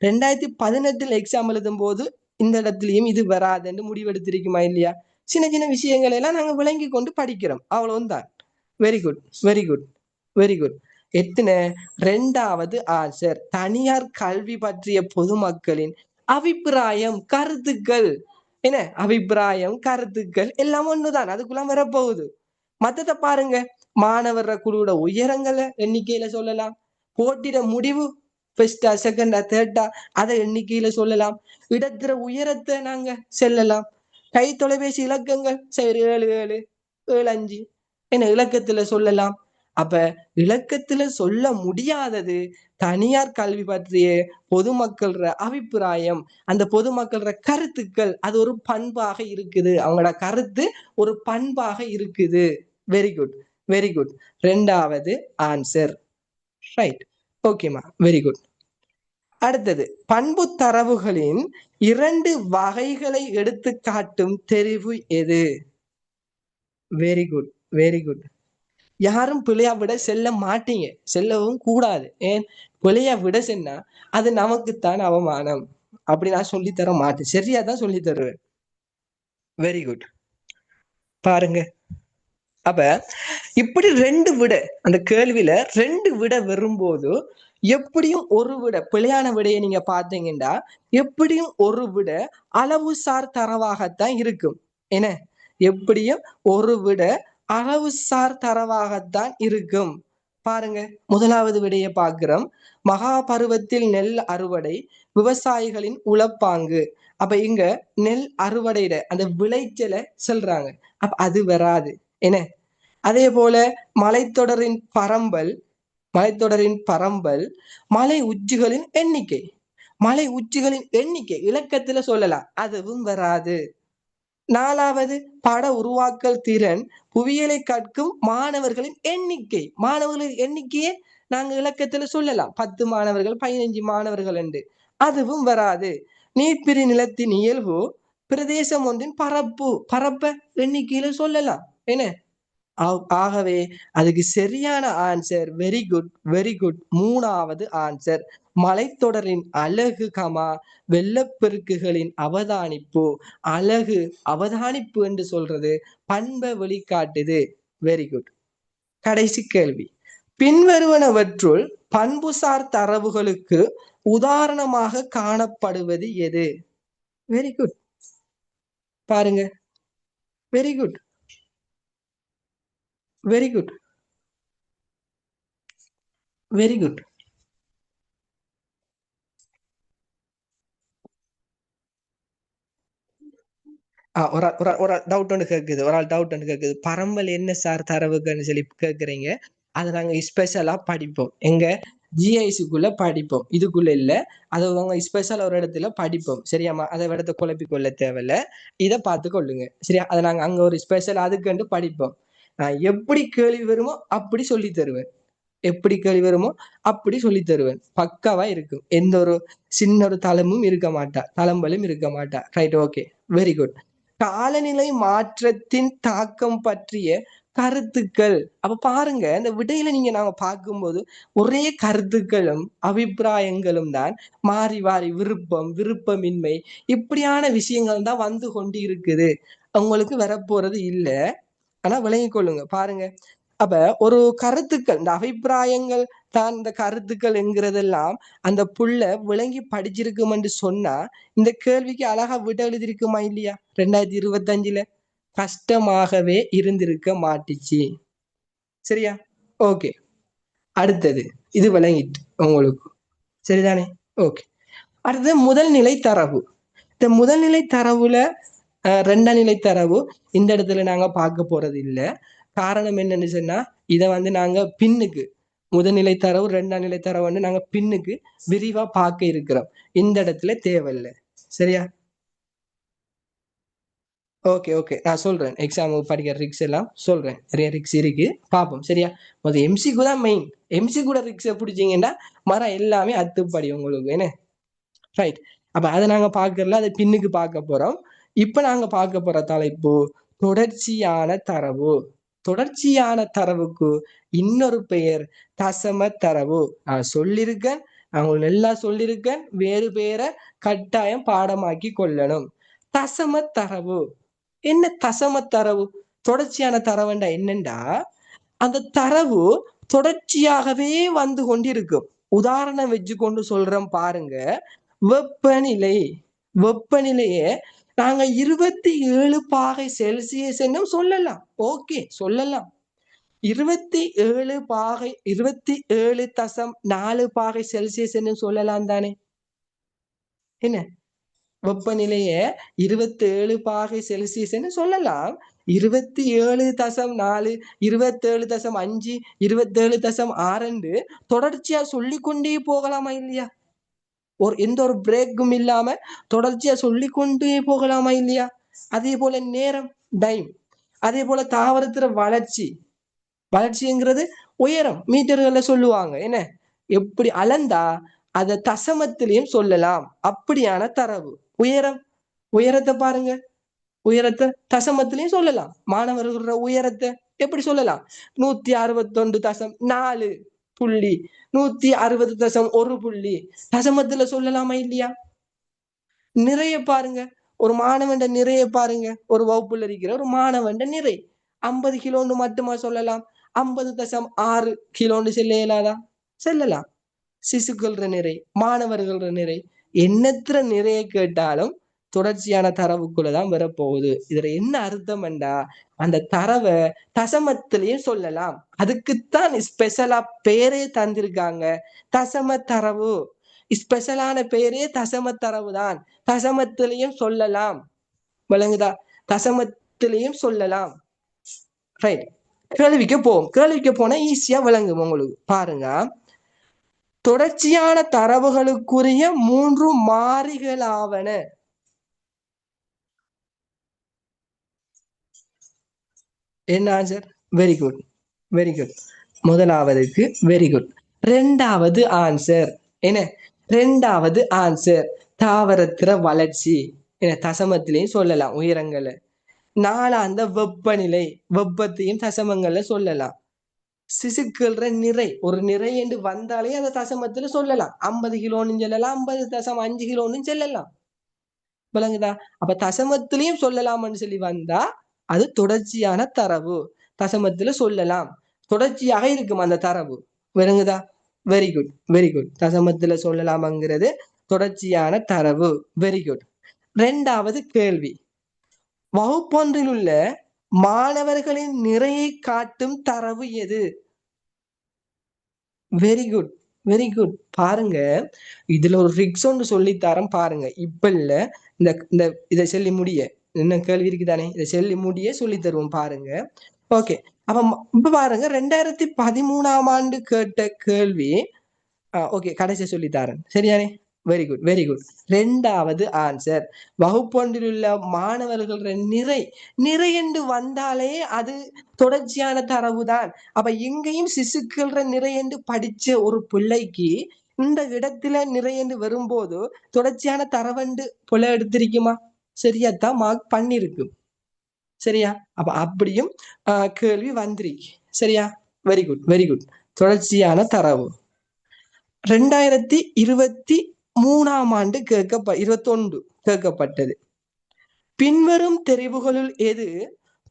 2018 எக்ஸாம் எழுதும் போது இந்த இடத்துலயும் இது வராது என்று முடிவெடுத்திருக்குமா இல்லையா? சின்ன சின்ன விஷயங்கள் எல்லாம் நாங்க விளங்கி கொண்டு படிக்கிறோம், அவ்வளவுதான். Very good, very good, very good. எத்தனை? 2வது ஆன்சர். தனியார் கல்வி பற்றிய பொதுமக்களின் அபிப்பிராயம், கருத்துக்கள். என்ன அபிப்பிராயம், கருத்துக்கள் எல்லாம் ஒண்ணுதான், அதுக்குள்ள வரப்போகுது. மத்தத பாருங்க, மாணவர குழுவோட உயரங்களை எண்ணிக்கையில சொல்லலாம், போட்டிட முடிவு ஃபர்ஸ்டா செகண்டா தேர்டா அதை எண்ணிக்கையில சொல்லலாம், இடத்திர உயரத்தை நாங்க செல்லலாம், கை தொலைபேசி இலக்கங்கள் சரி 7775 என்ன இலக்கத்துல சொல்லலாம். அப்ப இலக்கத்துல சொல்ல முடியாதது தனியார் கல்வி பற்றிய பொதுமக்கள் அபிப்பிராயம், அந்த பொதுமக்கள கருத்துக்கள். அது ஒரு பண்பாக இருக்குது, அவங்களோட கருத்து ஒரு பண்பாக இருக்குது. Very good, very good. 2வது ஆன்சர். ரைட், ஓகேமா, வெரி குட். அடுத்தது, பண்பு தரவுகளின் 2 வகைகளை எடுத்து காட்டும் தெரிவு எது? Very good, very good. யாரும் பிழையா விட செல்ல மாட்டீங்க, செல்லவும் கூடாது. ஏன்? பிழையா விட சென்னா அது நமக்குத்தான் அவமானம். அப்படி நான் சொல்லித்தர மாட்டேன், சரியாதான் சொல்லி தருவேன். Very good. பாருங்க, அப்ப இப்படி 2 விட அந்த கேள்வியில 2 விட வரும்போது எப்படியும் ஒரு விட பிழையான விடையை நீங்க பாத்தீங்கன்னா எப்படியும் ஒரு விட அளவுசார் தரவாகத்தான் இருக்கும். என்ன? எப்படியும் ஒரு விட அளவுசார் தரவாகத்தான் இருக்கும். பாருங்க, முதலாவது விடையை பார்க்கிறோம். மகாபருவத்தில் நெல் அறுவடை, விவசாயிகளின் உழப்பாங்கு. அப்ப இங்க நெல் அறுவடையிட அந்த விளைச்சலை சொல்றாங்க, அப்ப அது வராது. என்ன? அதே போல மலைத்தொடரின் பரம்பல், மலைத்தொடரின் பரம்பல், மலை உச்சிகளின் எண்ணிக்கை, மலை உச்சிகளின் எண்ணிக்கை இலக்கத்துல சொல்லலாம், அதுவும் வராது. 4வது, பட உருவாக்கல் திறன், புவியியலை கற்கும் மாணவர்களின் எண்ணிக்கை, மாணவர்களின் எண்ணிக்கையை நாங்க இலக்கத்துல சொல்லலாம், 10 மாணவர்கள் 15 மாணவர்கள் என்று, அதுவும் வராது. நீர்ப்பிரி நிலத்தின் இயல்பு, பிரதேசம் ஒன்றின் பரப்பு, பரப்ப எண்ணிக்கையில சொல்லலாம். என்ன? ஆகவே அதுக்கு சரியான answer very good, very good. 3வது ஆன்சர், மலைத்தொடரின் அழகு கமா வெள்ளப்பெருக்குகளின் அவதானிப்பு. அழகு அவதானிப்பு என்று சொல்றது பண்பை வெளிக்காட்டுது. Very good. கடைசி கேள்வி, பின்வருவனவற்றுள் பண்புசார் தரவுகளுக்கு உதாரணமாக காணப்படுவது எது? Very good. பாருங்க, very good, very good, very good. ஒரு ஒரு டவுட் ஒன்று கேட்குது, ஒரு ஆள் டவுட் ஒன்று கேட்குது, பரம்பல் என்ன சார் தரவுகள்னு சொல்லி கேட்குறீங்க. அதை நாங்கள் ஸ்பெஷலாக படிப்போம், எங்க ஜிஐசிக்குள்ள படிப்போம், இதுக்குள்ள இல்லை. அதை அவங்க ஸ்பெஷல் ஒரு இடத்துல படிப்போம், சரியாமா? அதை இடத்த குழப்பி கொள்ள தேவையில்ல, இதை பார்த்து கொள்ளுங்க, சரியா? அதை நாங்கள் அங்கே ஒரு ஸ்பெஷல் அதுக்குண்டு படிப்போம். நான் எப்படி கேள்வி வருமோ அப்படி சொல்லி தருவேன், எப்படி கேள்வி வருமோ அப்படி சொல்லி தருவேன். பக்காவா இருக்கும், எந்த ஒரு சின்ன ஒரு தளமும் இருக்க மாட்டா, தளம்பலும் இருக்க மாட்டா. Right, okay, very good. காலநிலை மாற்றத்தின் தாக்கம் பற்றிய கருத்துக்கள். அப்ப பாருங்க, இந்த விடையில நீங்க நாம பார்க்கும்போது ஒரே கருத்துக்களும் அபிப்பிராயங்களும் தான் மாறி மாறி, விருப்பம் விருப்பமின்மை இப்படியான விஷயங்கள் தான் வந்து கொண்டு இருக்குது. உங்களுக்கு வரப்போறது இல்லை, ஆனா விளங்கிக் கொள்ளுங்க. பாருங்க, அப்ப ஒரு கருத்துக்கள், இந்த அபிப்பிராயங்கள் தான் இந்த கருத்துக்கள் என்கிறதெல்லாம் அந்த புள்ள விளங்கி படிச்சிருக்கும் என்று சொன்னா இந்த கேள்விக்கு அழகா விட எழுதிருக்குமா இல்லையா? 2025ல கஷ்டமாகவே இருந்திருக்க மாட்டுச்சு, சரியா? ஓகே, அடுத்தது, இது விளங்கிட்டு உங்களுக்கு, சரிதானே? ஓகே, அடுத்தது முதல் நிலை தரவு. இந்த முதல் நிலை தரவுல 2ஆம் நிலை தரவு இந்த இடத்துல நாங்க பார்க்க போறது இல்லை. காரணம் என்னன்னு சொன்னா இதை வந்து நாங்க பின்னுக்கு, முதல்நிலை தரவு 2ஆம் நிலை தரவு வந்து நாங்க பின்னுக்கு விரிவா பார்க்க இருக்கிறோம், இந்த இடத்துல தேவையில்லை, சரியா? ஓகே, ஓகே, நான் சொல்றேன், எக்ஸாம் படிக்கிற ரிக்ஸ் எல்லாம் சொல்றேன், நிறைய ரிக்ஸ் இருக்கு, பார்ப்போம், சரியா? முதல் எம்சிக்கு தான் மெயின், எம்சி கூட ரிக்ஸை பிடிச்சிங்கன்னா மரம் எல்லாமே அத்துப்படி உங்களுக்கு, என்ன? ரைட். அப்ப அதை நாங்க பார்க்கறல, அதை பின்னுக்கு பார்க்க போறோம். இப்ப நாங்க பார்க்க போற தலைப்பு தொடர்ச்சியான தரவு. தொடர்ச்சியான தரவுக்கு இன்னொரு பெயர் தசம தரவு. நான் சொல்லியிருக்கேன், அவங்க எல்லாம் சொல்லியிருக்கேன், வேறு பேரை கட்டாயம் பாடமாக்கி கொள்ளணும். தசம தரவு என்ன? தசம தரவு தொடர்ச்சியான தரவுண்டா என்னண்டா, அந்த தரவு தொடர்ச்சியாகவே வந்து கொண்டிருக்கும். உதாரணம் வச்சு கொண்டு சொல்றோம் பாருங்க. வெப்பநிலை, வெப்பநிலையை நாங்க 27 பாகை செல்சியஸ் என்னும் சொல்லலாம். ஓகே, சொல்லலாம். 27 பாகை 27.4 பாகை செல்சியஸ் என்னும் சொல்லலாம் தானே? என்ன வெப்பநிலைய 27 பாகை செல்சியஸ் சொல்லலாம். 27.4, 27.5, 27.6 தொடர்ச்சியா சொல்லிக்கொண்டே போகலாமா இல்லையா? எந்த ஒரு பிரேக்கும் இல்லாம தொடர்ச்சியா சொல்லிக்கொண்டே போகலாமா இல்லையா? அதே போல நேரம், டைம். அதே போல தாவரத்துல வளர்ச்சிங்கிறது உயரம், மீட்டர்கள்ல சொல்லுவாங்க. என்ன எப்படி அளந்தா அத தசமத்திலையும் சொல்லலாம். அப்படியான தரவு. உயரத்தை பாருங்க, உயரத்தை தசமத்திலையும் சொல்லலாம். மாணவர்களோட உயரத்தை எப்படி சொல்லலாம்? 161.4 புள்ளி, 160.1 புள்ளி தசமத்துல சொல்லலாமா இல்லையா? நிறைய பாருங்க, ஒரு மாணவன் நிறைய பாருங்க. ஒரு வகுப்புல இருக்கிற ஒரு மாணவன் நிறை 50 கிலோன்னு மட்டுமா சொல்லலாம்? 50.6 கிலோன்னு செல்ல இயலாதா? செல்லலாம். சிசுக்கள் நிறை, மாணவர்கள் நிறை, எண்ணற்ற நிறைய கேட்டாலும் தொடர்ச்சியான தரவுக்குள்ளதான் வரப்போகுது. இதுல என்ன அர்த்தம் என்றா, அந்த தரவை தசமத்திலையும் சொல்லலாம். அதுக்குத்தான் ஸ்பெஷலா பேரே தந்திருக்காங்க, தசம தரவு. ஸ்பெஷலான பேரே தசம தரவு தான். தசமத்திலையும் சொல்லலாம். விளங்குதா? தசமத்திலையும் சொல்லலாம். ரைட். கேள்விக்கு போனா ஈஸியா விளங்கும் உங்களுக்கு. பாருங்க, தொடர்ச்சியான தரவுகளுக்குரிய 3 மாறிகளாவன. என்ன answer? Very good, very good. முதலாவதுக்கு வெரி குட். ரெண்டாவது ஆன்சர் என்ன? ரெண்டாவது ஆன்சர் தாவரத்திற வளர்ச்சி. என்ன தசமத்திலையும் சொல்லலாம் உயரங்களை. நாலாந்த வெப்பநிலை, வெப்பத்தையும் தசமங்கள்ல சொல்லலாம். சிசுக்கள் நிறை, ஒரு நிறை என்று வந்தாலே அந்த தசமத்துல சொல்லலாம். 50 கிலோன்னு சொல்லலாம், 50.5 கிலோன்னு சொல்லலாம். விளங்குதா? அப்ப தசமத்திலையும் சொல்லலாம்னு சொல்லி வந்தா அது தொடர்ச்சியான தரவு. தசமத்துல சொல்லலாம், தொடர்ச்சியாக இருக்கும் அந்த தரவு. விளங்குதா? Very good, very good. தசமத்துல சொல்லலாம்ங்கிறது தொடர்ச்சியான தரவு. Very good. ரெண்டாவது கேள்வி, வகுப்பொன்றில் உள்ள மாணவர்களின் நிறையை காட்டும் தரவு எது? Very good, very good. பாருங்க, இதுல ஒரு ட்ரிக்ஸ் ஒன்று சொல்லித்தாரன் பாருங்க. இப்ப இல்ல, இந்த இதை சொல்லி முடிய என்ன கேள்வி இருக்குதானே, இதை சொல்லி முடிய சொல்லி தருவோம் பாருங்க. ஓகே. அப்ப இப்ப பாருங்க, 2013ஆம் ஆண்டு கேட்ட கேள்வி. ஓகே, கடைசி சொல்லித்தாரன். சரியானே? Very good, very good. ரெண்டாவது ஆன்சர், வகுப்பொன்றில் உள்ள மாணவர்கள் நிறை என்று வந்தாலே அது தொடர்ச்சியான தரவுதான். அப்ப எங்கேயும் சிசுக்கள் நிறை என்று படிச்ச ஒரு பிள்ளைக்கு இந்த இடத்துல நிறை என்று வரும்போது தொடர்ச்சியான தரவண்டு புல எடுத்திருக்குமா? சரியாத்தான் மார்க் பண்ணிருக்கு. சரியா? அப்ப அப்படியும் கேள்வி வந்திருக்கு. சரியா? Very good, very good. தொடர்ச்சியான தரவு 2023ஆம் ஆண்டு 21 கேட்கப்பட்டது. பின்வரும் தெரிவுகளுள் எது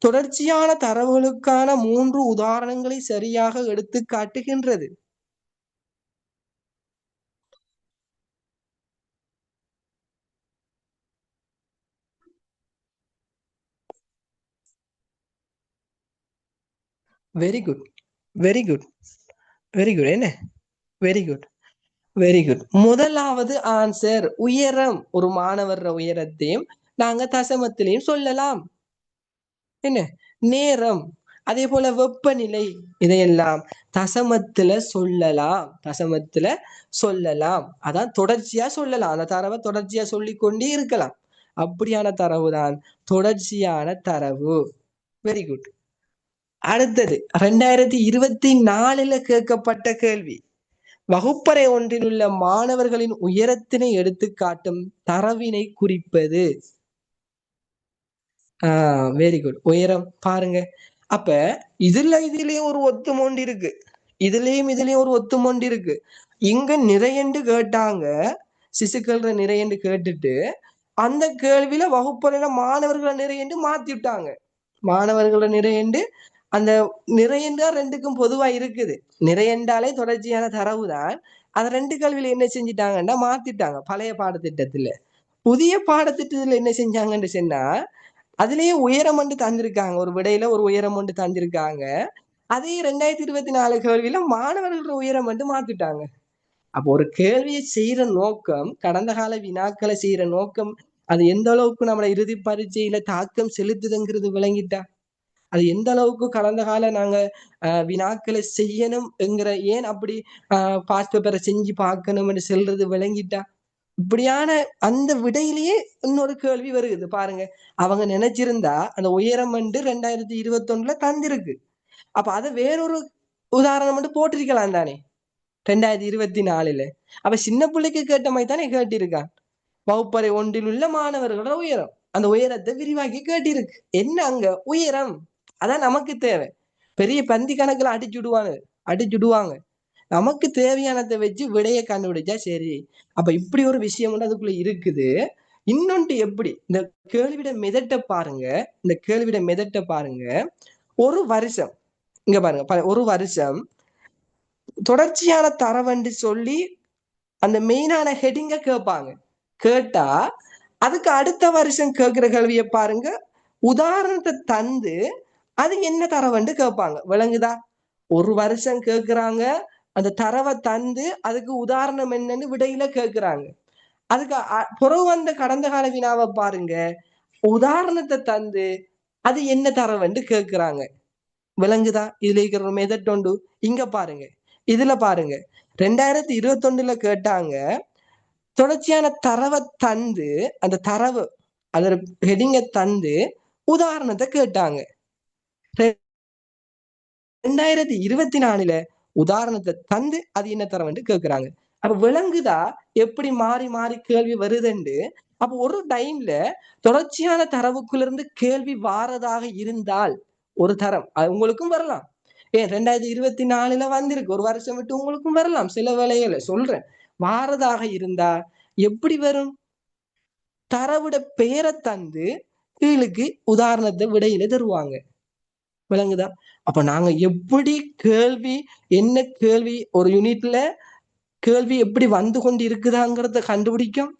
தொடர்ச்சியான தரவுகளுக்கான 3 உதாரணங்களை சரியாக எடுத்து காட்டுகின்றது? Very good, very good, very good. என்ன? Very good, very good. முதலாவது ஆன்சர் உயரம். ஒரு மாணவர் உயரத்தையும் நாங்க தசமத்திலையும் சொல்லலாம். என்ன? நேரம், அதே போல வெப்பநிலை, இதையெல்லாம் தசமத்துல சொல்லலாம். தசமத்துல சொல்லலாம். அதான் தொடர்ச்சியா சொல்லலாம். அந்த தரவை தொடர்ச்சியா சொல்லிக்கொண்டே இருக்கலாம். அப்படியான தரவு தான் தொடர்ச்சியான தரவு. Very good. அடுத்தது 2024 கேட்கப்பட்ட கேள்வி. வகுப்பறை ஒன்றில் உள்ள மாணவர்களின் உயரத்தினை எடுத்து காட்டும் தரவினை குறிப்பது. Very good. உயரம் பாருங்க. அப்ப இதுலயும் ஒரு ஒத்துமொண்டு இருக்கு, இதுலயும் ஒரு ஒத்துமொண்டு இருக்கு. இங்க நிறையண்டு கேட்டாங்க, சிசுக்கள் நிறையண்டு கேட்டுட்டு அந்த கேள்வியில வகுப்பறையில மாணவர்களை நிறையண்டு மாத்தி விட்டாங்க. மாணவர்களை நிறையண்டு அந்த நிறையண்டா ரெண்டுக்கும் பொதுவா இருக்குது. நிறையண்டாலே தொடர்ச்சியான தரவு தான். அது ரெண்டு கேள்வியில என்ன செஞ்சிட்டாங்கன்னா மாத்திட்டாங்க. பழைய பாடத்திட்டத்துல புதிய பாடத்திட்டத்துல என்ன செஞ்சாங்கன்னு சொன்னா அதுலயே உயரம் ஒன்று தந்திருக்காங்க. ஒரு விடையில ஒரு உயரம் ஒன்று தந்திருக்காங்க. அதே 2024 கேள்வியில மாணவர்களோட உயரம் வந்து மாத்திட்டாங்க. அப்போ ஒரு கேள்வியை செய்யற நோக்கம், கடந்த கால வினாக்களை செய்யற நோக்கம், அது எந்த அளவுக்கு நம்மளோட இறுதி பரீட்சையில தாக்கம் செலுத்துதுங்கிறது விளங்கிட்டா, அது எந்த அளவுக்கு கடந்த கால நாங்க வினாக்களை செய்யணும் என்கிற, ஏன் அப்படி பாஸ்ட் பேப்பரை செஞ்சு பார்க்கணும்னு சொல்றது விளங்கிட்டா, இப்படியான அந்த விடையிலேயே இன்னொரு கேள்வி வருது பாருங்க. அவங்க நினைச்சிருந்தா அந்த உயரம் வந்து 2021 தந்திருக்கு. அப்ப அதை வேறொரு உதாரணம் வந்து போட்டிருக்கலாம் தானே 2024. அப்ப சின்ன பிள்ளைக்கு கேட்ட மாதிரி தானே கேட்டிருக்கான். வகுப்பறை ஒன்றில் உள்ள மாணவர்களோட உயரம், அந்த உயரத்தை விரிவாக்கி கேட்டிருக்கு. என்ன அங்க உயரம், அதான் நமக்கு தேவை. பெரிய பந்தி கணக்குல அடிச்சுடுவாங்க. நமக்கு தேவையானதை வச்சு விடையை கண்டுபிடிச்சா சரி. அப்ப இப்படி ஒரு விஷயம் வந்து அதுக்குள்ள இருக்குது. இன்னொன்று எப்படி, இந்த கேள்விட மெதட்ட பாருங்க, இந்த கேள்விட மெதட்ட பாருங்க. ஒரு வருஷம், இங்க பாருங்க, ஒரு வருஷம் தொடர்ச்சியான தரவண்டு சொல்லி அந்த மெயினான ஹெடிங்க கேட்பாங்க. கேட்டா அதுக்கு அடுத்த வருஷம் கேட்கிற கேள்வியை பாருங்க, உதாரணத்தை தந்து அது என்ன தரவண்டு கேட்பாங்க. விளங்குதா? ஒரு வருஷம் கேட்கிறாங்க, அந்த தரவை தந்து அதுக்கு உதாரணம் என்னன்னு விடையில கேட்கிறாங்க. அதுக்கு புறவு வந்த கடந்த கால வினாவை பாருங்க, உதாரணத்தை தந்து அது என்ன தரவண்டு கேட்கிறாங்க. விளங்குதா? இதுல இருக்கிற மெதட் உண்டு. இங்க பாருங்க, இதுல பாருங்க 2021 கேட்டாங்க, தொடர்ச்சியான தரவை தந்து அந்த தரவு அதோட ஹெடிங்க தந்து உதாரணத்தை கேட்டாங்க. 2024 உதாரணத்தை தந்து அது என்ன தரவண்டு கேட்கிறாங்க. அப்ப விளங்குதா எப்படி மாறி மாறி கேள்வி வருதுண்டு? அப்ப ஒரு டைம்ல தொடர்ச்சியான தரவுக்குள்ள இருந்து கேள்வி வாரதாக இருந்தால் ஒரு தரம் அது உங்களுக்கும் வரலாம். ஏன் 2024 வந்திருக்கு, ஒரு வருஷம் விட்டு உங்களுக்கும் வரலாம். சில வேளைகளை சொல்றேன், வாரதாக இருந்தா எப்படி வரும்? தரவுட பெயரை தந்து கீழுக்கு உதாரணத்தை விடையில தருவாங்க. விளங்குதா? அப்ப நாங்க எப்படி கேள்வி, என்ன கேள்வி, ஒரு யூனிட்ல கேள்வி எப்படி வந்து கொண்டு இருக்குதாங்கிறத கண்டுபிடிக்கும்.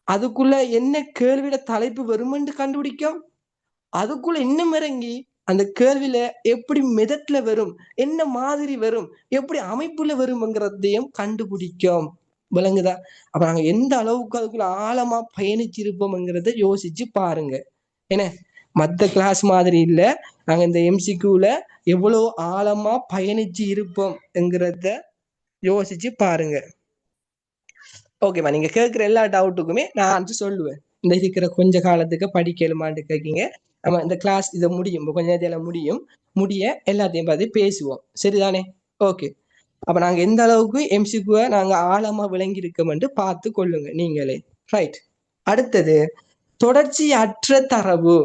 அதுக்குள்ள என்ன கேள்வியோட தலைப்பு வருமென்று கண்டுபிடிக்கும். அதுக்குள்ள இன்னும் இறங்கி அந்த கேள்வியில எப்படி மெதட்ல வரும், என்ன மாதிரி வரும், எப்படி அமைப்புல வரும்ங்கிறதையும் கண்டுபிடிக்கும். விளங்குதா? அப்ப நாங்க எந்த அளவுக்கு அதுக்குள்ள ஆழமா பயணிச்சிருப்போம்ங்கிறத யோசிச்சு பாருங்க. என்ன, மற்ற கிளாஸ் மாதிரி இல்ல, நாங்க இந்த எம்சிக்யூல எவ்வளவு ஆழமா பயணிச்சு இருப்போம்ங்கிறத யோசிச்சு பாருங்க. ஓகேவா? நீங்க கேட்கிற எல்லா டவுட்டுக்குமே நான் ஆன்சர் சொல்லுவேன். இந்த இருக்கிற கொஞ்ச காலத்துக்கு படிக்கலுமான்னு கேட்கீங்க. நம்ம இந்த கிளாஸ் இதை முடியும், கொஞ்ச நேரத்தில் முடிய எல்லாத்தையும் பார்த்து பேசுவோம். சரிதானே? ஓகே. அப்ப நாங்க எந்த அளவுக்கு எம்சிக்யூவை நாங்க ஆழமா விளங்கி இருக்கோம்னு பார்த்து கொள்ளுங்க நீங்களே. ரைட். அடுத்தது தொடர்ச்சியற்ற தரவு.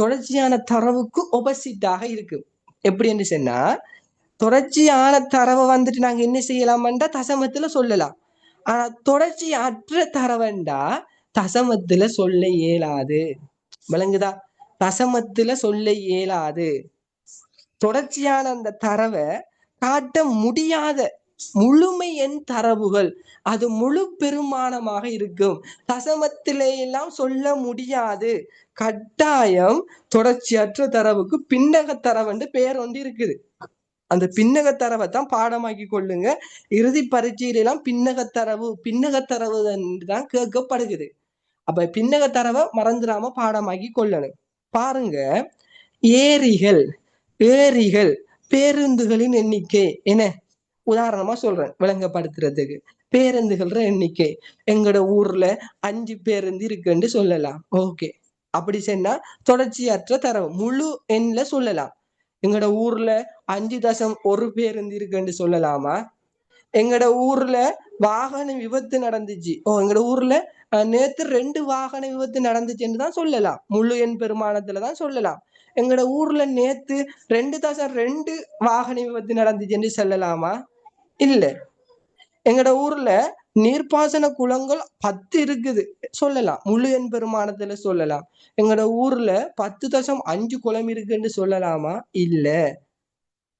தொடர்ச்சியான தரவுக்கு ஒபோசிட்டாக இருக்கு. எப்படி என்று சொன்னா, தொடர்ச்சியான தரவை வந்துட்டு நாங்க என்ன செய்யலாம்டா தசமத்துல சொல்லலாம். ஆனா தொடர்ச்சி அற்ற தரவண்டா தசமத்துல சொல்ல இயலாது. விளங்குதா? தசமத்துல சொல்ல இயலாது. தொடர்ச்சியான அந்த தரவை காட்ட முடியாத முழுமை எண் தரவுகள் அது முழு பெருமானமாக இருக்கும். தசமத்திலே எல்லாம் சொல்ல முடியாது. கட்டாயம் தொடர்ச்சியற்ற தரவுக்கு பின்னக தரவுன்னு பெயர் ஒன்று இருக்குது. அந்த பின்னக தரவை தான் பாடமாக்கி கொள்ளுங்க. இறுதி பரீட்சையிலாம் பின்னக தரவு தான் கேட்கப்படுகிறது. அப்ப பின்னக தரவை மறந்துடாம பாடமாக்கி கொள்ளணும். பாருங்க, ஏரிகள் பேருந்துகளின் எண்ணிக்கை என்ன, உதாரணமா சொல்றேன் விளங்கப்படுத்துறதுக்கு. பேருந்துகள எண்ணிக்கை எங்கட ஊர்ல 5 பேருந்து இருக்குன்னு சொல்லலாம். ஓகே, அப்படி சொன்னா தொடர்ச்சியற்ற தரவு முழு எண்ல சொல்லலாம். எங்கட ஊர்ல 5.1 பேருந்து இருக்குன்னு சொல்லலாமா? எங்கட ஊர்ல வாகன விபத்து நடந்துச்சு. எங்கட ஊர்ல நேத்து 2 வாகன விபத்து நடந்துச்சுன்னு தான் சொல்லலாம். முழு எண் பெருமானத்துலதான் சொல்லலாம். எங்கட ஊர்ல நேத்து 2.2 வாகன விபத்து நடந்துச்சுன்னு சொல்லலாமா? இல்ல. எங்கட ஊர்ல நீர்ப்பாசன குளங்கள் 10 இருக்குது சொல்லலாம். முழு எண் பெருமானத்துல சொல்லலாம். எங்கட ஊர்ல 10.5 குளம் இருக்குன்னு சொல்லலாமா? இல்ல.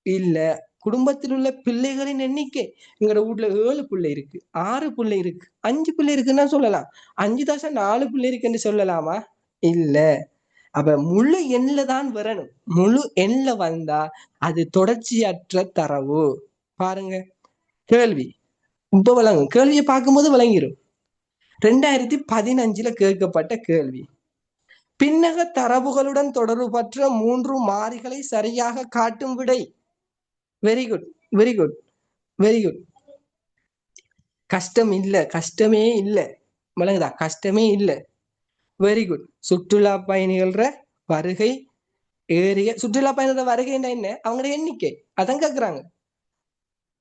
இல்ல. குடும்பத்தில் உள்ள பிள்ளைகளின் எண்ணிக்கை எங்கட வீட்ல 7 பிள்ளை இருக்கு, 6 பிள்ளை இருக்கு, 5 பிள்ளை இருக்குன்னா சொல்லலாம். 5.4 பிள்ளை இருக்குன்னு சொல்லலாமா? இல்ல. அப்ப முழு எண்ல தான் வரணும். முழு எண்ல வந்தா அது தொடர்ச்சியற்ற தரவு. பாருங்க கேள்வி. இப்ப விளங்கும். கேள்வியை பார்க்கும்போது விளங்கிரும். 2015 கேட்கப்பட்ட கேள்வி. பின்னக தரவுகளுடன் தொடர்பற்ற 3 மாறிகளை சரியாக காட்டும் விடை. Very good, very good, very good. கஷ்டம் இல்ல, கஷ்டமே இல்ல. விளங்குதா? கஷ்டமே இல்ல. Very good. சுற்றுலா பயணிகள வருகை, ஏறிய சுற்றுலா பயணிகள வருகைன்னா என்ன? அவங்களோட எண்ணிக்கை அதான் கேக்குறாங்க.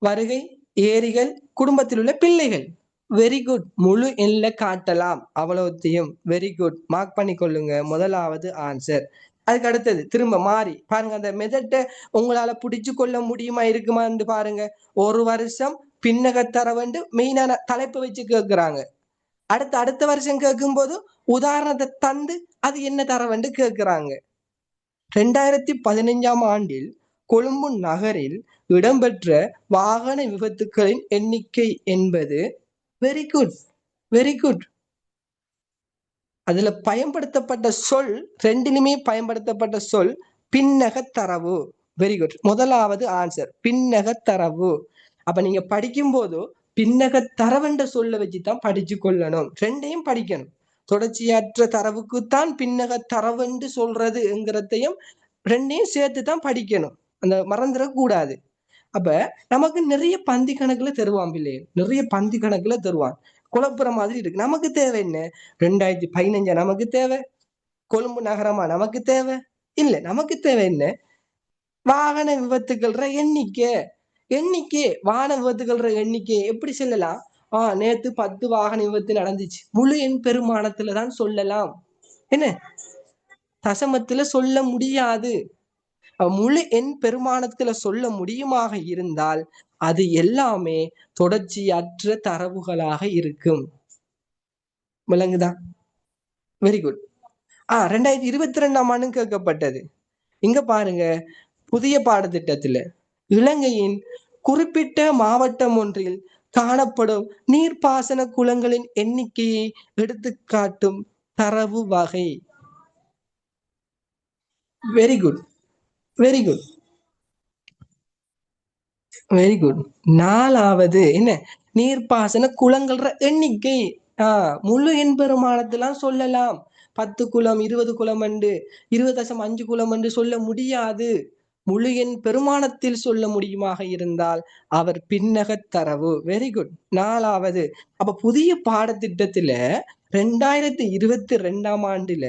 வருகை, ஏரிகள், குடும்பத்தில் உள்ள பிள்ளைகள். Very good. முழு எண்ல காட்டலாம், அவ்வளவுத்தையும். வெரி குட், மார்க் பண்ணி கொள்ளுங்க. முதலாவது ஆன்சர். அதுக்கு அடுத்தது திரும்ப மாறி பாருங்க. அந்த மெதட்டை உங்களால பிடிச்சு கொள்ள முடியுமா இருக்குமான்னு பாருங்க. ஒரு வருஷம் பின்னக தரவண்டு மெயினான தலைப்பு வச்சு கேட்கிறாங்க. அடுத்த வருஷம் கேட்கும் போது உதாரணத்தை தந்து அது என்ன தரவண்டு கேட்கிறாங்க. 2015 ஆண்டில் கொழும்பு நகரில் இடம்பெற்ற வாகன விபத்துகளின் எண்ணிக்கை என்பது. Very good, very good. அதுல பயன்படுத்தப்பட்ட சொல், ரெண்டிலுமே பயன்படுத்தப்பட்ட சொல் பின்னக தரவு. Very good. முதலாவது ஆன்சர் பின்னக தரவு. அப்ப நீங்க படிக்கும் போது பின்னக தரவென்ற சொல்ல வச்சுதான் படிச்சு கொள்ளணும். ரெண்டையும் படிக்கணும். தொடர்ச்சியற்ற தரவுக்குத்தான் பின்னக தரவென்று சொல்றதுங்கிறதையும் ரெண்டையும் சேர்த்து தான் படிக்கணும். அந்த மறந்துடக்கூடாது. அப்ப நமக்கு நிறைய பந்தி கணக்குல தருவான் பிள்ளைகள், நிறைய பந்தி கணக்குல தருவான். குழப்புற மாதிரி இருக்கு. நமக்கு தேவை என்ன? 2015 நமக்கு தேவை? கொழும்பு நகரமா நமக்கு தேவை? இல்ல. நமக்கு தேவை என்ன? வாகன விபத்துகள்ற எண்ணிக்கை. எண்ணிக்கை வாகன விபத்துகள்ற எண்ணிக்கை எப்படி சொல்லலாம்? நேத்து 10 வாகன விபத்து நடந்துச்சு. முழு எண் பெருமானத்துலதான் சொல்லலாம். என்ன? தசமத்துல சொல்ல முடியாது. முழு எண் பெருமானத்துல சொல்ல முடியுமாக இருந்தால் அது எல்லாமே தொடர்ச்சியற்ற தரவுகளாக இருக்கும். விளங்குதா? Very good. 2022 ஆண்டு கேட்கப்பட்டது. இங்க பாருங்க. புதிய பாடத்திட்டத்துல இலங்கையின் குறிப்பிட்ட மாவட்டம் ஒன்றில் காணப்படும் நீர்ப்பாசன குளங்களின் எண்ணிக்கையை எடுத்துக்காட்டும் தரவு வகை. Very good, very good, very good. 4வது என்ன? நீர்ப்பாசன குளங்கள்ற எண்ணிக்கை. முழு எண் பெருமானத்தெல்லாம் சொல்லலாம். 10 குளம், 20 குளம் அண்டு 20.5 குளம் என்று சொல்ல முடியாது. முழு எண் பெருமானத்தில் சொல்ல முடியுமாக இருந்தால் அவர் பின்னக தரவு. Very good. 4வது. அப்ப புதிய பாடத்திட்டத்துல 2022 ஆண்டுல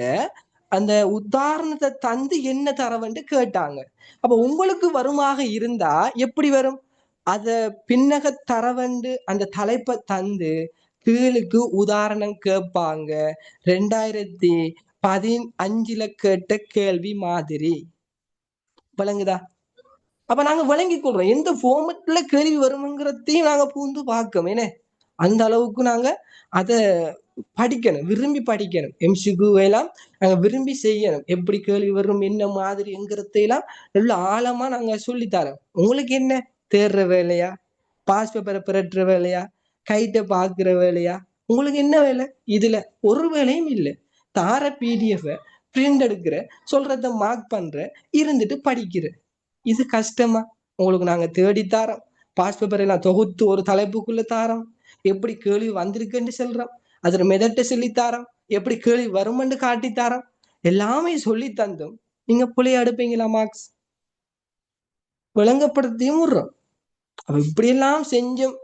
அந்த உதாரணத்தை தந்து என்ன தரவன்னு கேட்டாங்க. அப்ப உங்களுக்கு வருமாக இருந்தா எப்படி வரும்? அத பின்னக தரவண்டு அந்த தலைப்பை தந்து கீழுக்கு உதாரணம் கேட்பாங்க. 2015 கேட்ட கேள்வி மாதிரி. விளங்குதா? அப்ப நாங்க விளங்கிக் கொள்றோம் எந்த ஃபார்மட்ல கேள்வி வரும்ங்கிறதையும் நாங்க பூந்து பார்க்கோம். ஏன்னா அந்த அளவுக்கு நாங்க அதை படிக்கணும், விரும்பி படிக்கணும். எம்சிக்யூ எல்லாம் நாங்க விரும்பி செய்யணும். எப்படி கேள்வி வரும், என்ன மாதிரிங்கிறதையெல்லாம் நல்ல ஆழமா நாங்க சொல்லித்தரோம். உங்களுக்கு என்ன தேடுற வேலையா, பாஸ் பேப்பரை பிரட்டுற வேலையா, கைட்ட பாக்குற வேலையா? உங்களுக்கு என்ன வேலை? இதுல ஒரு வேலையும் இல்லை. தார பிடிஎஃப் பிரிண்ட் எடுக்கிற, சொல்றத மார்க் பண்ற, இருந்துட்டு படிக்கிற. இது கஷ்டமா? உங்களுக்கு நாங்க தேடி தாரோம். பாஸ் பேப்பர் எல்லாம் தொகுத்து ஒரு தலைப்புக்குள்ள தாரோம். எப்படி கேள்வி வந்திருக்குன்னு சொல்றோம். அதுல மெதட்ட சொல்லித்தாரோம். எப்படி கேள்வி வரும்னு காட்டித்தாரோம். எல்லாமே சொல்லி தந்தோம். நீங்க பிள்ளைய அடுப்பீங்களா? மார்க்ஸ் விளங்கப்படுத்தியும் விடுறோம். அப்ப இப்படியெல்லாம் செஞ்சோம்.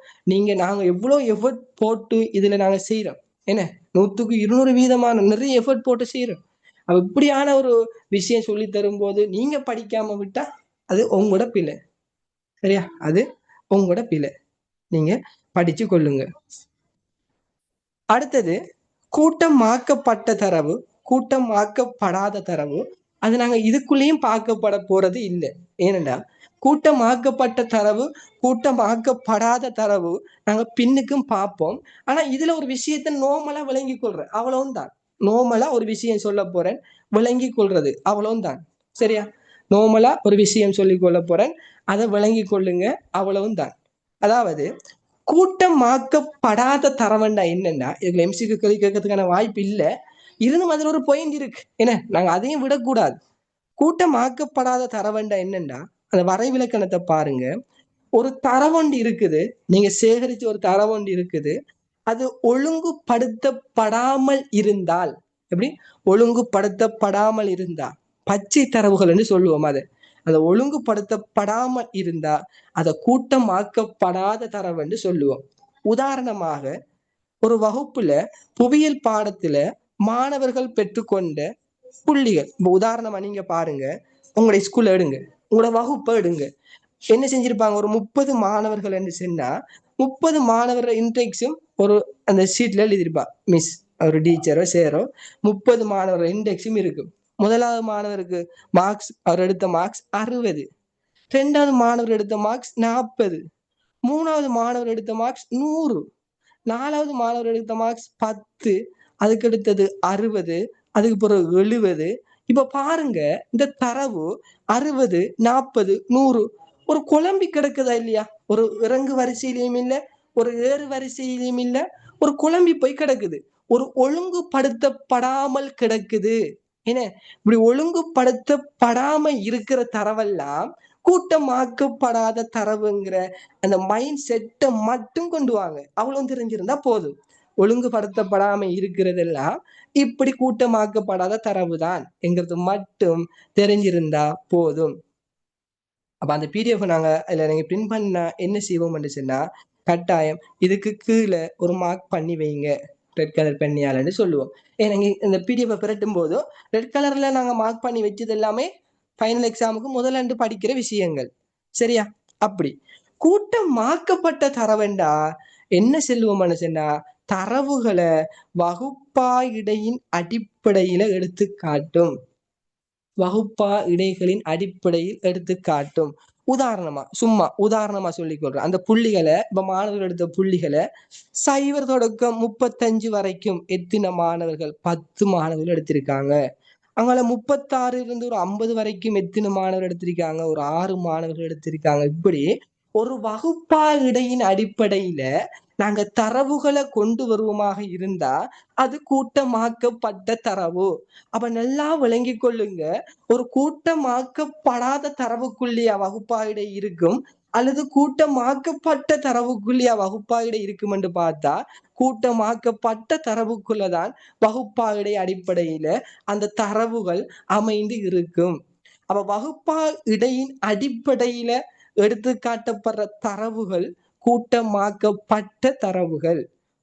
நாங்க எவ்வளவு எஃபர்ட் போட்டு இதுல நாங்க செய்யறோம். என்ன 100க்கு 200% நிறைய எஃபர்ட் போட்டு செய்யறோம். அப்ப இப்படியான ஒரு விஷயம் சொல்லி தரும் போது நீங்க படிக்காம விட்டா அது உங்களோட பிழை. சரியா? அது உங்களோட பிழை. நீங்க படிச்சு கொள்ளுங்க. அடுத்தது கூட்டமாக்கப்பட்ட தரவு, கூட்டமாக்கப்படாத தரவு. அது நாங்க இதுக்குள்ளேயும் பார்க்கப்பட போறது இல்லை. ஏனென்றா கூட்டமாக்கப்பட்ட தரவு, கூட்டமாக்கப்படாத தரவு நாங்க பின்னுக்கும் பார்ப்போம். ஆனா இதுல ஒரு விஷயத்தை நோமலா விளங்கி கொள்றேன், அவ்வளவும் தான். நோமலா ஒரு விஷயம் சொல்ல போறேன், விளங்கி கொள்றது அவ்வளவும் தான். சரியா? நோமலா ஒரு விஷயம் சொல்லிக் கொள்ள போறேன், அதை விளங்கி கொள்ளுங்க, அவ்வளவும் தான். அதாவது கூட்டமாக்கப்படாத தரவண்டா என்னன்னா, இதுல எம்சிக்கு கேள்வி கேட்கறதுக்கான வாய்ப்பு இல்லை. இருந்தும் அதுல ஒரு பாயிண்ட் இருக்கு. என்ன, நாங்க அதையும் விடக்கூடாது. கூட்டமாக்கப்படாத தரவண்டா என்னன்னா, அந்த வரைவிலக்கணத்தை பாருங்க. ஒரு தரவொண்டு இருக்குது, நீங்க சேகரிச்ச ஒரு தரவொண்டு இருக்குது, அது ஒழுங்குபடுத்தப்படாமல் இருந்தால், எப்படி ஒழுங்குபடுத்தப்படாமல் இருந்தா, பச்சை தரவுகள் என்று சொல்லுவோம். அதை ஒழுங்குபடுத்தப்படாமல் இருந்தா அதை கூட்டமாக்கப்படாத தரவு என்று சொல்லுவோம். உதாரணமாக, ஒரு வகுப்புல புவியியல் பாடத்துல மாணவர்கள் பெற்றுக்கொண்ட புள்ளிகள், உதாரணமா நீங்க பாருங்க, உங்களுடைய ஸ்கூல்ல எடுங்க, உங்களோட வகுப்பை எடுங்க. என்ன செஞ்சிருப்பாங்க, ஒரு 30 மாணவர்கள் என்று சொன்னா 30 மாணவர் இன்டெக்ஸும் ஒரு அந்த ஷீட்ல எழுதியிருப்பா மிஸ், ஒரு டீச்சரோ சேரோ. 30 மாணவர் இன்டெக்ஸும் இருக்கும். முதலாவது மாணவருக்கு மார்க்ஸ், அவர் எடுத்த மார்க்ஸ் 60. இரண்டாவது மாணவர் எடுத்த மார்க்ஸ் 40. மூணாவது மாணவர் எடுத்த மார்க்ஸ் 100. நாலாவது மாணவர் எடுத்த மார்க்ஸ் 10. அதுக்கு அடுத்தது 60. அதுக்கு பிறகு 70. இப்ப பாருங்க, இந்த தரவு 60, 40, 100 ஒரு குழம்பி கிடக்குதா இல்லையா? ஒரு இறங்கு வரிசையிலையும் இல்ல, ஒரு ஏறு வரிசையிலையும் இல்ல, ஒரு குழம்பி போய் கிடக்குது, ஒரு ஒழுங்குபடுத்தப்படாமல் கிடக்குது. என்ன, இப்படி ஒழுங்குபடுத்தப்படாம இருக்கிற தரவெல்லாம் கூட்டமாக்கப்படாத தரவுங்கிற அந்த மைண்ட் செட்டை மட்டும் கொண்டு வாங்க, அவ்வளவு தெரிஞ்சிருந்தா போதும். ஒழுங்குபடுத்தப்படாம இருக்கிறதெல்லாம் இப்படி கூட்டமாக்கப்படாத தரவுதான் என்கிறது மட்டும் தெரிஞ்சிருந்தா போதும். அப்ப அந்த பிடிஎஃப் நாங்க இதுல நீங்க பிரிண்ட் பண்ண என்ன செய்வோம்னு சொன்னா, கட்டாயம் இதுக்கு கீழே ஒரு மார்க் பண்ணி வைங்க, ரெட் கலர் பெண்ணியாலன்னு சொல்லுவோம். ஏன்னா இந்த பிடிஎஃப் பிரட்டும் போதும் ரெட் கலர்ல நாங்க மார்க் பண்ணி வச்சது எல்லாமே ஃபைனல் எக்ஸாமுக்கு முதலாண்டு படிக்கிற விஷயங்கள். சரியா? அப்படி கூட்டமாக்கப்பட்ட தரவெண்டா என்ன செல்வோம்னு சொன்னா, தரவுகளை வகுப்பாயிடையின் அடிப்படையில எடுத்து காட்டும். வகுப்பா இடைகளின் அடிப்படையில் எடுத்து காட்டும். உதாரணமா, சும்மா உதாரணமா சொல்லிக் கொள்றேன். அந்த புள்ளிகளை, இப்ப மாணவர்கள் எடுத்த புள்ளிகளை 0 தொடக்கம் 35 வரைக்கும் எத்தனை மாணவர்கள்? 10 மாணவர்கள் எடுத்திருக்காங்க. அங்கால 36 இருந்து ஒரு 50 வரைக்கும் எத்தனை மாணவர் எடுத்திருக்காங்க? ஒரு 6 மாணவர்கள் எடுத்திருக்காங்க. இப்படி ஒரு வகுப்பா இடையின் அடிப்படையில நாங்க தரவுகளை கொண்டு வருவோமாக இருந்தா அது கூட்டமாக்கப்பட்ட தரவு. அப்ப நல்லா விளங்கி கொள்ளுங்க, ஒரு கூட்டமாக்கப்படாத தரவுக்குள்ளியா வகுப்பாயிடை இருக்கும், அல்லது கூட்டமாக்கப்பட்ட தரவுக்குள்ளியா வகுப்பாயிடை இருக்கும் என்று பார்த்தா கூட்டமாக்கப்பட்ட தரவுக்குள்ளதான் வகுப்பாயிடை அடிப்படையில அந்த தரவுகள் அமைந்து இருக்கும். அப்ப வகுப்பா இடையின் அடிப்படையில எடுத்து காட்டப்படுற தரவுகள் கூட்டமாக்கப்பட்ட தரவுகள்.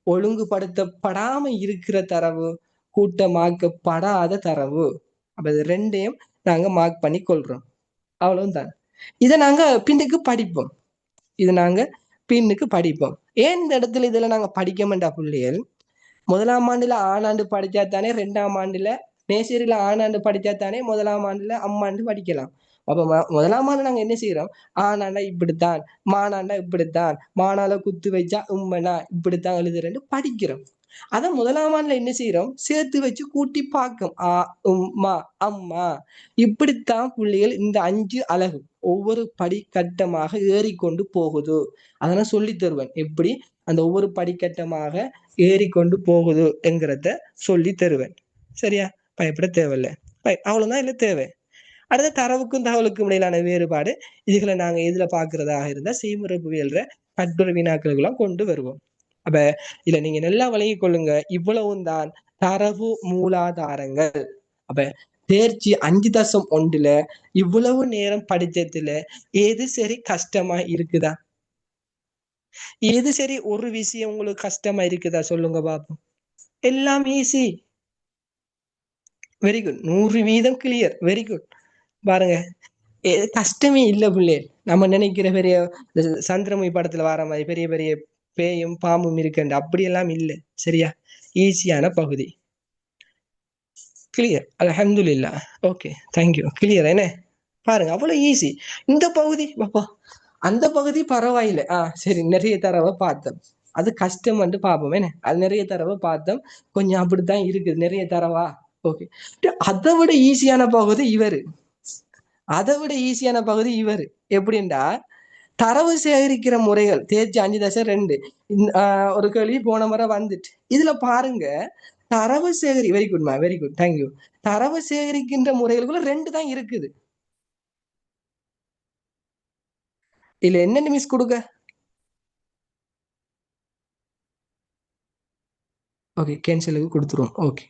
ஒழுங்குபடுத்தப்படாம இருக்கிற தரவு கூட்டமாக்கப்படாத தரவு. அப்ப இது ரெண்டையும் நாங்க மார்க் பண்ணி கொள்றோம், அவ்வளவுதான். இதை நாங்க பின்னுக்கு படிப்போம், இது நாங்க பின்னுக்கு படிப்போம். ஏன் இந்த இடத்துல இதுல நாங்க படிக்க மாட்டா பிள்ளைகள்? முதலாம் ஆண்டுல ஆணாண்டு படிச்சா தானே 2ஆம் ஆண்டுல நேசரியில ஆணாண்டு படிச்சா தானே முதலாம் ஆண்டுல அம்மாண்டு படிக்கலாம். அப்ப முதலாம் ஆண்டு நாங்க என்ன செய்யறோம், ஆனாண்டா இப்படித்தான், மானாண்டா இப்படித்தான், மானால குத்து வச்சா உம்மனா இப்படித்தான் எழுதுறேன்னு படிக்கிறோம். அத முதலாம் ஆண்டுல என்ன செய்யறோம், சேர்த்து வச்சு கூட்டி பார்க்கும். உம்மா அம்மா இப்படித்தான் பிள்ளைகள் இந்த 5 அலகு ஒவ்வொரு படிக்கட்டமாக ஏறிக்கொண்டு போகுது. அதெல்லாம் சொல்லி தருவேன், எப்படி அந்த ஒவ்வொரு படிக்கட்டமாக ஏறிக்கொண்டு போகுது என்கிறத சொல்லி தருவேன். சரியா? பயப்பட தேவையில்லை. அவ்வளவுதான் இல்ல தேவை. அடுத்த தரவுக்கும் தகவலுக்கும் இடையிலான வேறுபாடு, இதுகளை நாங்க எதுல பாக்குறதாக இருந்தா செய்முறைவியல்ற கட்டுரை வினாக்கள் எல்லாம் கொண்டு வருவோம். அப்ப இதுல நீங்க நல்லா விளங்கிக் கொள்ளுங்க, இவ்வளவும் தான் தரவு மூலாதாரங்கள். அப்ப தேர்ச்சி 5.1 இவ்வளவு நேரம் படிச்சதுல எது சரி கஷ்டமா இருக்குதா? எது சரி ஒரு விஷயம் உங்களுக்கு கஷ்டமா இருக்குதா சொல்லுங்க பாப்போம். எல்லாம் easy. Very good, 100% clear, very good. பாருங்க, கஷ்டமே இல்ல பிள்ளை. நம்ம நினைக்கிற பெரிய சந்திரமுகி படத்துல வர மாதிரி பெரிய பெரிய பேயும் பாம்பும் இருக்குன்ற அப்படியெல்லாம் இல்லை. சரியா? ஈஸியான பகுதி. கிளியர்? அல்ஹம்துலில்லாஹ். Okay, thank you. கிளியர் என்ன? பாருங்க, அவ்வளவு ஈஸி. இந்த பகுதி பாப்பா, அந்த பகுதி பரவாயில்லை. சரி, நிறைய தடவை பார்த்தோம். அது கஷ்டம் வந்து பார்ப்போம் என்ன. அது நிறைய தடவை பார்த்தோம், கொஞ்சம் அப்படித்தான் இருக்குது. நிறைய தடவா? ஓகே. அதை விட ஈஸியான பகுதி இவரு. அதை விட ஈஸியான பகுதி இவரு. எப்படின்னா, தரவு சேகரிக்கிற முறைகள். தேர்ச்சி 5.2. ஒரு கேள்வி போன முறை வந்துட்டு. இதுல பாருங்க, தரவு சேகரி வெரி குட்மா, வெரி குட், தேங்க்யூ. தரவு சேகரிக்கின்ற முறைகளுக்குள்ள 2 தான் இருக்குது. இதுல என்னென்ன மிஸ் கொடுக்க? ஓகே, கேன்சலுக்கு கொடுத்துருவோம். Okay,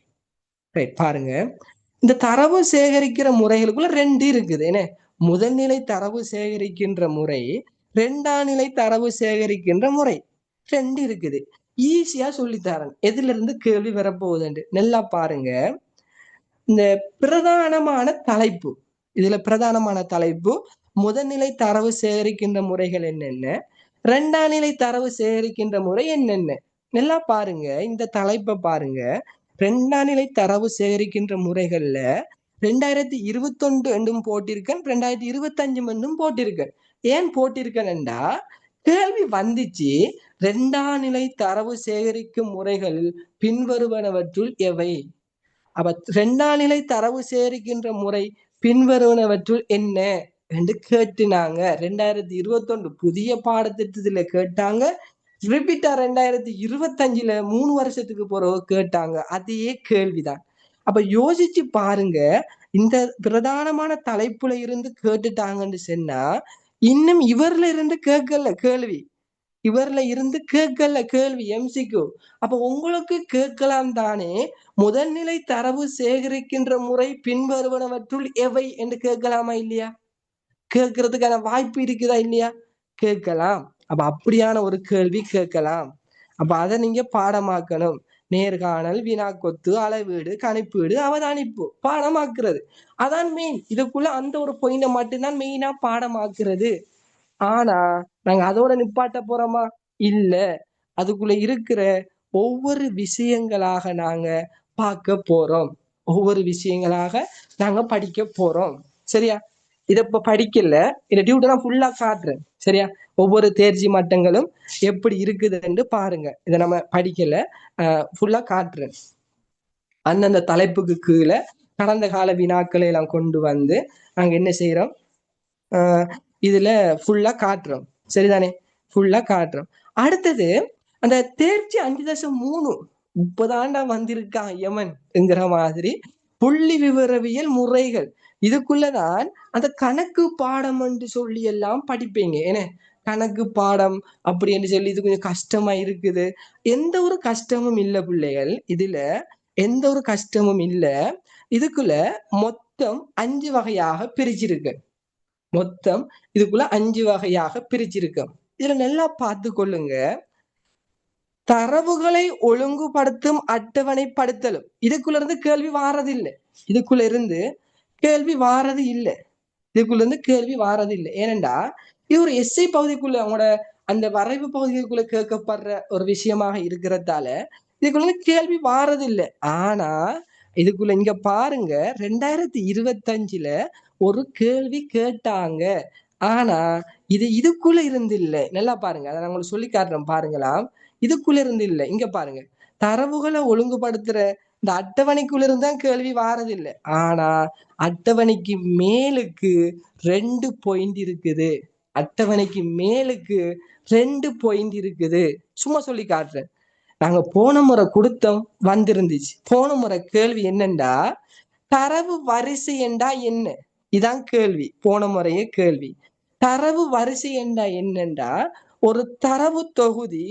right. பாருங்க, இந்த தரவு சேகரிக்கிற முறைகளுக்குள்ள 2 இருக்குது என்ன. முதல்நிலை தரவு சேகரிக்கின்ற முறை, 2ஆம் நிலை தரவு சேகரிக்கின்ற முறை, 2 இருக்குது. ஈஸியா சொல்லித்தரேன் எதுல இருந்து கேள்வி வரப்போகுதுன்னு. நல்லா பாருங்க. இந்த பிரதானமான தலைப்பு, இதுல பிரதானமான தலைப்பு முதல்நிலை தரவு சேகரிக்கின்ற முறைகள் என்னென்ன, 2ஆம் நிலை தரவு சேகரிக்கின்ற முறை என்னென்ன. நல்லா பாருங்க, இந்த தலைப்பை பாருங்க. 2ஆம் நிலை தரவு சேகரிக்கின்ற முறைகள்ல 2021 என்றும் போட்டிருக்கேன், 2025 என்றும் போட்டிருக்கேன். ஏன் போட்டிருக்கேன்டா, கேள்வி வந்துச்சு, 2ஆம் நிலை தரவு சேகரிக்கும் முறைகளில் பின்வருவனவற்றுள் எவை. அப்ப 2ஆம் நிலை தரவு சேகரிக்கின்ற முறை பின்வருவனவற்றுள் என்ன என்று கேட்டுனாங்க. 2021 புதிய பாடத்திட்டத்துல கேட்டாங்க. ரிப்பீட்டா 2025 3 வருஷத்துக்கு பிறகு கேட்டாங்க. அதே கேள்விதான். அப்ப யோசிச்சு பாருங்க, இந்த பிரதானமான தலைப்புல இருந்து கேட்டுட்டாங்கன்னு சொன்னா, இன்னும் இவர்ல இருந்து கேட்கல கேள்வி, இவர்ல இருந்து கேட்கல கேள்வி எம்சிக்கு. அப்ப உங்களுக்கு கேட்கலாம் தானே, முதல்நிலை தரவு சேகரிக்கின்ற முறை பின்வருவனவற்றுள் எவை என்று கேட்கலாமா இல்லையா? கேட்கறதுக்கான வாய்ப்பு இருக்குதா இல்லையா? கேட்கலாம். அப்ப அப்படியான ஒரு கேள்வி கேட்கலாம். அப்ப அதை நீங்க பாடமாக்கணும். நேர்காணல், வினாக்கொத்து, அளவீடு, கணிப்பீடு, அவதானிப்பு பாடமாக்குறது அதான் மெயின். இதுக்குள்ள அந்த ஒரு பாயிண்ட மட்டும்தான் மெயினா பாடமாக்குறது. ஆனா நாங்க அதோட நிப்பாட்ட போறோமா? இல்ல. அதுக்குள்ள இருக்கிற ஒவ்வொரு விஷயங்களாக நாங்க பார்க்க போறோம். ஒவ்வொரு விஷயங்களாக நாங்க படிக்க போறோம். சரியா? இத இப்ப படிக்கல, இந்த டியூட்டை நான் ஃபுல்லா காட்டுறேன். சரியா? ஒவ்வொரு தேர்ச்சி மட்டங்களும் எப்படி இருக்குதுன்னு பாருங்க. இதை நம்ம படிக்கல, ஃபுல்லா காட்டுறேன். அந்தந்த தலைப்புக்கு கீழே கடந்த கால வினாக்களை எல்லாம் கொண்டு வந்து நாங்க என்ன செய்யறோம், இதுல ஃபுல்லா காட்டுறோம். சரிதானே? ஃபுல்லா காட்டுறோம். அடுத்தது, அந்த தேர்ச்சி 5.3 இப்பதாண்டா வந்திருக்கான் யமன் என்கிற மாதிரி புள்ளி விவரவியல் முறைகள். இதுக்குள்ளதான் அந்த கணக்கு பாடம் என்று சொல்லி எல்லாம் படிப்பீங்க. ஏன்னா கணக்கு பாடம் அப்படி என்று சொல்லி இது கொஞ்சம் கஷ்டமா இருக்குது. எந்த ஒரு கஷ்டமும் இல்லை பிள்ளைகள், இதுல எந்த ஒரு கஷ்டமும் இல்லை. இதுக்குள்ள மொத்தம் 5 வகையாக பிரிச்சிருக்கு. மொத்தம் இதுக்குள்ள 5 வகையாக பிரிச்சிருக்கோம். இதுல நல்லா பார்த்து கொள்ளுங்க. தரவுகளை ஒழுங்குபடுத்தும் அட்டவணைப்படுத்தலும், இதுக்குள்ள இருந்து கேள்வி வாரது இல்லை. இதுக்குள்ள இருந்து கேள்வி வாரது இல்லை. இதுக்குள்ள இருந்து கேள்வி வாரது இல்லை. ஏனென்றா இது ஒரு எஸ்ஐ பகுதிக்குள்ள அவங்களோட அந்த வரைவு பகுதிக்குள்ள கேட்கப்படுற ஒரு விஷயமாக இருக்கிறதால இதுக்குள்ள கேள்வி வாரது இல்லை. ஆனா இதுக்குள்ள இங்க பாருங்க, 2025 ஒரு கேள்வி கேட்டாங்க. ஆனா இதுக்குள்ள இருந்து இல்லை. நல்லா பாருங்க, அதை நான் உங்களுக்கு சொல்லி காட்டுறேன் பாருங்களாம். இதுக்குள்ள இருந்து இல்லை. இங்க பாருங்க, தரவுகளை ஒழுங்குபடுத்துற இந்த அட்டவணைக்குள்ள இருந்தான் கேள்வி வாரதில்லை. ஆனா அட்டவணைக்கு மேலுக்கு 2 பாயிண்ட் இருக்குது. அட்டவணைக்கு மேலுக்கு 2 பாயிண்ட் இருக்குது. சும்மா சொல்லி காட்டுறேன். நாங்க போன முறை கொடுத்தோம், வந்திருந்துச்சு. போன முறை கேள்வி என்னண்டா, தரவு வரிசை என்றா என்ன? இதான் கேள்வி. போன முறையே கேள்வி தரவு வரிசை என்றா என்னண்டா, ஒரு தரவு தொகுதி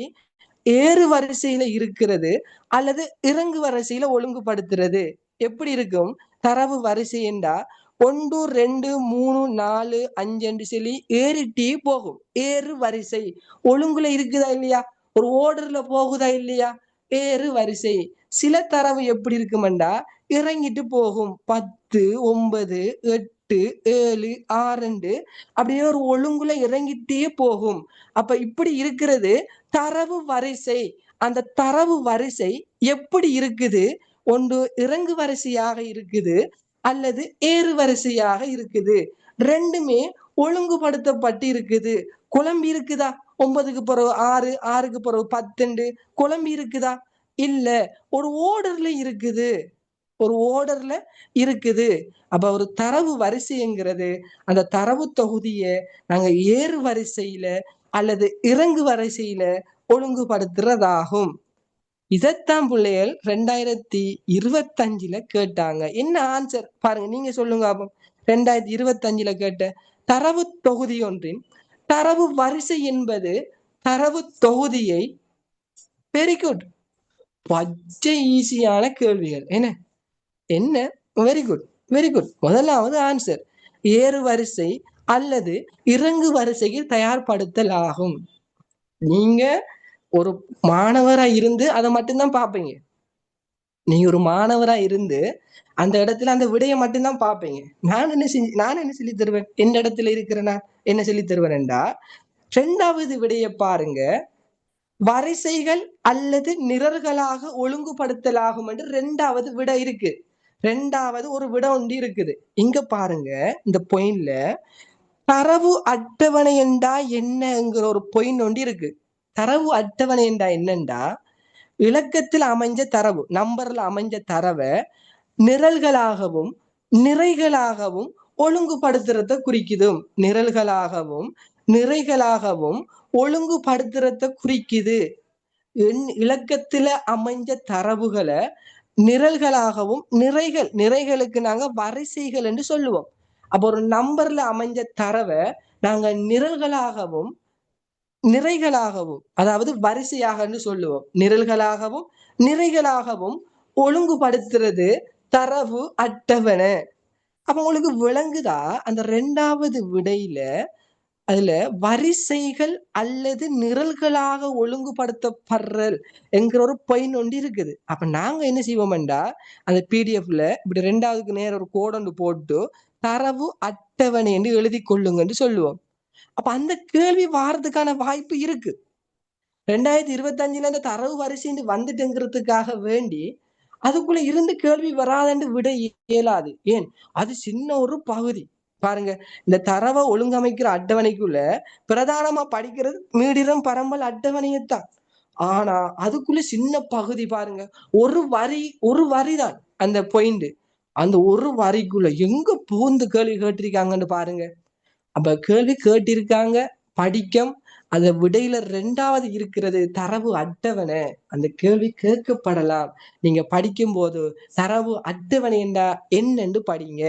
ஏறு வரிசையில இருக்கிறது அல்லது இறங்கு வரிசையில ஒழுங்குபடுத்துறது எப்படி இருக்கும்? தரவு வரிசை என்றா 1 2 3 4 5 என்று சொல்லி ஏறிட்டே போகும். ஏறு வரிசை ஒழுங்குல இருக்குதா இல்லையா? ஒரு ஓர்டர்ல போகுதா இல்லையா? ஏறு வரிசை. சில தரவு எப்படி இருக்குமெண்டா, இறங்கிட்டு போகும். 10 9 8 7 6 அப்படியே ஒரு ஒழுங்குல இறங்கிட்டே போகும். அப்ப இப்படி இருக்கிறது தரவு வரிசை. அந்த தரவு வரிசை எப்படி இருக்குது? ஒன்று இறங்கு வரிசையாக இருக்குது அல்லது ஏறு வரிசையாக இருக்குது. ரெண்டுமே ஒழுங்குபடுத்தப்பட்டு இருக்குது. குழம்பி இருக்குதா? 9க்கு பிறகு 6, 6க்கு பிறகு 10 குழம்பி இருக்குதா? இல்ல, ஒரு ஓர்டர்ல இருக்குது. ஒரு ஓர்டர்ல இருக்குது. அப்ப ஒரு தரவு வரிசைங்கிறது அந்த தரவு தொகுதியை நாங்க ஏறு வரிசையில அல்லது இறங்கு வரிசையில ஒழுங்குபடுத்துறதாகும். இதைத்தான் பிள்ளைகள் 2025 கேட்டாங்க. என்ன ஆன்சர் பாருங்க, நீங்க சொல்லுங்க. 2025 கேட்ட தரவு தொகுதி ஒன்றின் தரவு வரிசை என்பது தரவு தொகுதியை, வெரி குட், பச்சை ஈஸியான கேள்விகள். என்ன என்ன வெரி குட், வெரி குட். முதலாவது ஆன்சர் ஏறு வரிசை அல்லது இறங்கு வரிசையில் தயார்படுத்தல் ஆகும். நீங்க ஒரு மாணவரா இருந்து அதை மட்டும்தான் பார்ப்பீங்க. நீங்க ஒரு மாணவரா இருந்து அந்த இடத்துல அந்த விடையை மட்டும்தான் பார்ப்பீங்க. நான் என்ன சொல்லி தருவேன்? எந்த இடத்துல இருக்கிறேன்னா என்ன சொல்லி தருவேன்டா, 2வது விடையை பாருங்க. வரிசைகள் அல்லது நிரல்களாக ஒழுங்குபடுத்தலாகும் என்று 2வது விடை இருக்கு. 2வது ஒரு விடை ஒன்று இருக்குது. இங்க பாருங்க, இந்த பாயிண்ட்ல தரவு அட்டவணை என்றா என்னங்கிற ஒரு பாயிண்ட் ஒன்று இருக்கு. தரவு அட்டவணை என்றா என்னண்டா, இலக்கத்தில் அமைஞ்ச தரவு, நம்பர்ல அமைஞ்ச தரவை நிரல்களாகவும் நிறைகளாகவும் ஒழுங்குபடுத்துறத குறிக்குது. நிரல்களாகவும் நிறைகளாகவும் ஒழுங்குபடுத்துறத குறிக்குது. இலக்கத்துல அமைஞ்ச தரவுகளை நிரல்களாகவும் நிறைகளுக்கு நாங்க வரிசைகள் என்று சொல்லுவோம். அப்ப ஒரு நம்பர்ல அமைஞ்ச தரவை நாங்க நிரல்களாகவும் நிறைகளாகவும், அதாவது வரிசையாக சொல்லுவோம். நிரல்களாகவும் நிறைகளாகவும் ஒழுங்குபடுத்துறது தரவு அட்டவணை. அப்ப உங்களுக்கு விளங்குதா? அந்த 2வது விடையில அதுல வரிசைகள் அல்லது நிரல்களாக ஒழுங்குபடுத்தப்படுறல் என்கிற ஒரு பாயிண்ட் ஒன்று இருக்குது. அப்ப நாங்க என்ன செய்வோம்டா, அந்த பிடிஎஃப்ல இப்படி 2வதுக்கு நேரம் ஒரு கோடு போட்டு தரவு அட்டவணை என்று எழுதி கொள்ளுங்கன்னு சொல்லுவோம். அப்ப அந்த கேள்வி வாரத்துக்கான வாய்ப்பு இருக்கு. 2025 அந்த தரவு வரிசை வந்துட்டுங்கிறதுக்காக வேண்டி அதுக்குள்ள இருந்து கேள்வி வராதுன்னு விட இயலாது. ஏன்? அது சின்ன ஒரு பகுதி. பாருங்க, இந்த தரவை ஒழுங்கமைக்கிற அட்டவணைக்குள்ள பிரதானமா படிக்கிறது மீடிரம் பரம்பல் அட்டவணையைத்தான். ஆனா அதுக்குள்ள சின்ன பகுதி பாருங்க, ஒரு வரிதான் அந்த பாயிண்ட். அந்த ஒரு வரிக்குள்ள எங்க பூந்து கேள்வி கேட்டிருக்காங்கன்னு பாருங்க. அப்ப கேள்வி கேட்டிருக்காங்க, படிக்கம். அந்த விடையில 2வது இருக்கிறது தரவு அட்டவணை. அந்த கேள்வி கேட்கப்படலாம். நீங்க படிக்கும் போது தரவு அட்டவணை என்றா என்னன்னு படிங்க.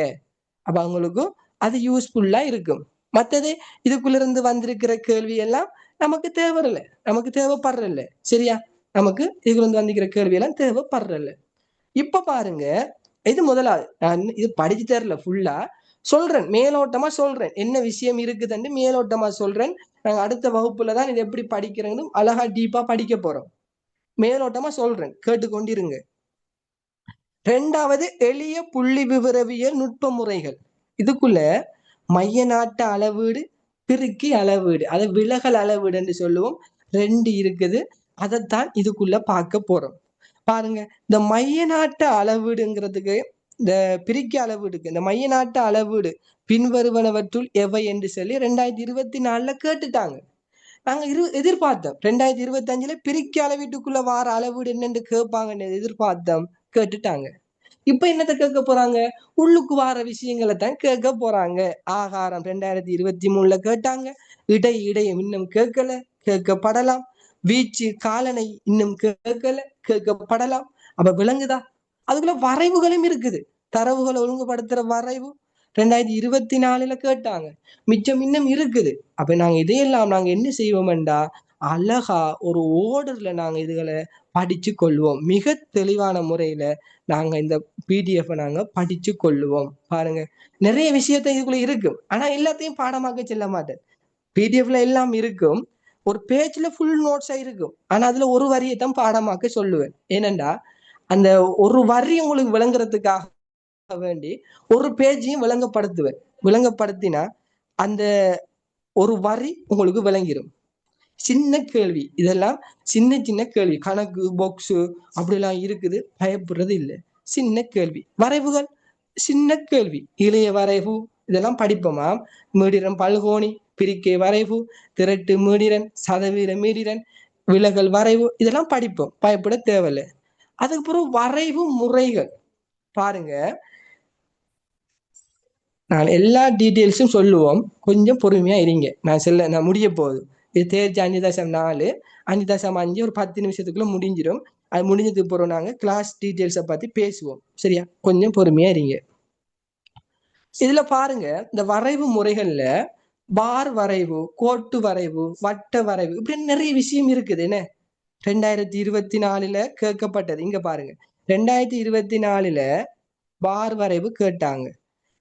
அப்ப அவங்களுக்கு அது யூஸ்ஃபுல்லா இருக்கும். மற்றது இதுக்குள்ள இருந்து வந்திருக்கிற கேள்வி எல்லாம் நமக்கு தேவையில்லை, நமக்கு தேவைப்படுறதில்ல. சரியா? நமக்கு இதுக்குள்ள இருந்து வந்திருக்கிற கேள்வி எல்லாம் தேவைப்படுறதில்ல. இப்ப பாருங்க, இது முதலாவது. நான் இது படிச்சு தரல, ஃபுல்லா சொல்றேன், மேலோட்டமா சொல்றேன். என்ன விஷயம் இருக்குதுன்னு மேலோட்டமா சொல்றேன். நாங்க அடுத்த வகுப்புலதான் இது எப்படி படிக்கிறேன்னு அழகா டீப்பா படிக்க போறோம். மேலோட்டமா சொல்றேன், கேட்டுக்கொண்டிருங்க. 2வது எளிய புள்ளி விவரவியல் நுட்ப முறைகள். இதுக்குள்ள மைய நாட்டு அளவீடு, பிரிக்கி அளவீடு, அதை விலகல் அளவீடு என்று சொல்லுவோம். 2 இருக்குது. அதைத்தான் இதுக்குள்ள பார்க்க போறோம். பாருங்க, இந்த மைய நாட்டு அளவீடுங்கிறதுக்கு இந்த பிரிக்க அளவீடுக்கு இந்த மைய நாட்டு அளவீடு பின்வருவனவற்றுள் எவை என்று சொல்லி 2024 கேட்டுட்டாங்க. நாங்க எதிர்பார்த்தோம் 2025 பிரிக்க அளவீட்டுக்குள்ள வார அளவீடு என்னன்னு கேட்பாங்கன்னு எதிர்பார்த்தோம், கேட்டுட்டாங்க. இப்ப என்னத்தை கேட்க போறாங்க? உள்ளுக்கு வார விஷயங்களை தான் கேட்க போறாங்க. ஆகாரம் 2023 கேட்டாங்க. இடையம் இன்னும் கேட்கல, கேட்கப்படலாம். வீச்சு காலனை இன்னும் கேட்கல, கேட்கப்படலாம். அப்ப விளங்குதா? அதுக்குள்ள வரைவுகளும் இருக்குது. தரவுகளை ஒழுங்குபடுத்துற வரைவு 2024 கேட்டாங்க. மிச்சம் இன்னும் இருக்குது. அப்ப நாங்க இதையெல்லாம் நாங்க என்ன செய்வோம்டா, அழகா ஒரு ஓர்டர்ல நாங்க இதுகளை படிச்சு கொள்வோம். மிக தெளிவான முறையில நாங்க இந்த பிடிஎஃப் நாங்க படிச்சு கொள்ளுவோம். பாருங்க, நிறைய விஷயத்த இதுக்குள்ள இருக்கும். ஆனா எல்லாத்தையும் பாடமாக்க செல்ல மாட்டேன். பிடிஎஃப்ல எல்லாம் இருக்கும். ஒரு பேஜ்ல ஃபுல் நோட்ஸா இருக்கும். ஆனா அதுல ஒரு வரியை தான் பாடமாக்க சொல்லுவேன். ஏனண்டா அந்த ஒரு வரி உங்களுக்கு விளங்குறதுக்காக வேண்டி ஒரு பேஜையும் விளங்கப்படுத்தினா அந்த ஒரு வரி உங்களுக்கு விளங்கிடும். சின்ன கேள்வி, இதெல்லாம் சின்ன சின்ன கேள்வி, கணக்கு பாக்ஸு அப்படிலாம் இருக்குது, பயப்படுறது இல்லை. சின்ன கேள்வி, வரைவுகள் சின்ன கேள்வி, இளைய வரைவு இதெல்லாம் படிப்போமாம். மீடிரன் பல்கோணி, பிரிக்கை வரைவு, திரட்டு மீடிரன், சதவீத மீடிரன், விலகல் வரைவு இதெல்லாம் படிப்போம், பயப்பட தேவையில்லை. அதுக்கப்புறம் வரைவு முறைகள் பாருங்க, நான் எல்லா டீட்டெயில்ஸும் சொல்லுவோம், கொஞ்சம் பொறுமையா இருங்க. நான் முடிய போகுது. இது தேர்ச்சி 5.4, 5.5 ஒரு 10 நிமிஷத்துக்குள்ள முடிஞ்சிடும். அது முடிஞ்சதுக்கு பிறகு நாங்க கிளாஸ் டீட்டெயில்ஸை பத்தி பேசுவோம். சரியா, கொஞ்சம் பொறுமையா இருங்க. இதுல பாருங்க, இந்த வரைவு முறைகள்ல பார் வரைவு, கோட்டு வரைவு, வட்ட வரைவு இப்படி நிறைய விஷயம் இருக்குது. என்ன 2024 கேட்கப்பட்டது, இங்க பாருங்க. 2024 பார் வரைவு கேட்டாங்க.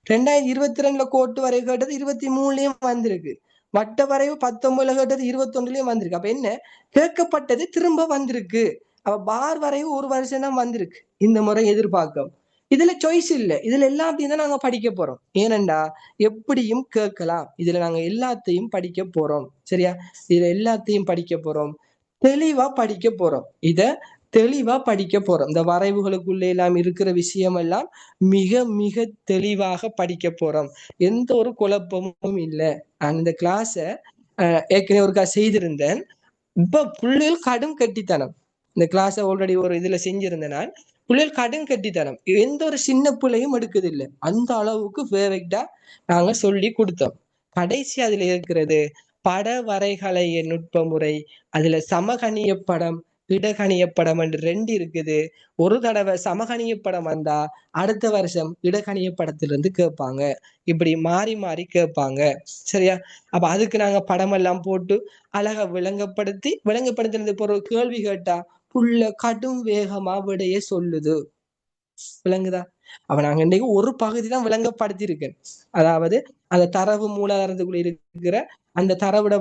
2022 கோட்டு வரைவு கேட்டது 23லயும் வந்திருக்கு. வட்ட வரைவு 19 கேட்டது 21லயும் வந்திருக்கு. அப்ப என்ன கேட்கப்பட்டது திரும்ப வந்திருக்கு. அப்ப பார் வரைவு ஒரு வருஷம் தான் வந்திருக்கு இந்த முறை எதிர்பார்க்கும். இதுல சாய்ஸ் இல்லை, இதுல எல்லாத்தையும் தான் நாங்க படிக்க போறோம். ஏனண்டா எப்படியும் கேட்கலாம், இதுல நாங்க எல்லாத்தையும் படிக்க போறோம். சரியா, இதுல எல்லாத்தையும் படிக்க போறோம், தெளிவா படிக்க போறோம். இத தெளிவா படிக்க போறோம். இந்த வரைவுகளுக்குள்ள எல்லாம் இருக்கிற விஷயம் எல்லாம் மிக மிக தெளிவாக படிக்க போறோம். எந்த ஒரு குழப்பமும் இல்லை. அந்த கிளாஸ ஏற்கனவே ஒருக்கா செய்திருந்தேன். இப்ப பிள்ளைகள் கடும் கட்டித்தனம். இந்த கிளாஸ ஆல்ரெடி ஒரு இதுல செஞ்சிருந்தேன் நான். பிள்ளைகள் கடும் கட்டித்தனம், எந்த ஒரு சின்ன பிள்ளையும் எடுக்குது இல்லை, அந்த அளவுக்கு பெர்ஃபெக்டா நாங்க சொல்லி கொடுத்தோம். கடைசி அதுல இருக்கிறது பட வரைகலைய நுட்ப முறை. அதுல சமகணிய படம், இடகணிய படம் என்று 2 இருக்குது. ஒரு தடவை சமகணிய படம் வந்தா அடுத்த வருஷம் இடகணிய படத்திலிருந்து கேட்பாங்க. இப்படி மாறி மாறி கேட்பாங்க. சரியா, அப்ப அதுக்கு நாங்க படம் எல்லாம் போட்டு அழகா விளங்கப்படுத்தினது ஒரு கேள்வி கேட்டா புள்ள கடும் வேகமா விடைய சொல்லுது. விளங்குதா? அப்ப நாங்க இன்னைக்கு ஒரு பகுதி தான் விளங்கப்படுத்தி இருக்கேன். அதாவது அந்த தரவு மூலாதாரத்துக்குள்ள இருக்கிற அந்த தரவிட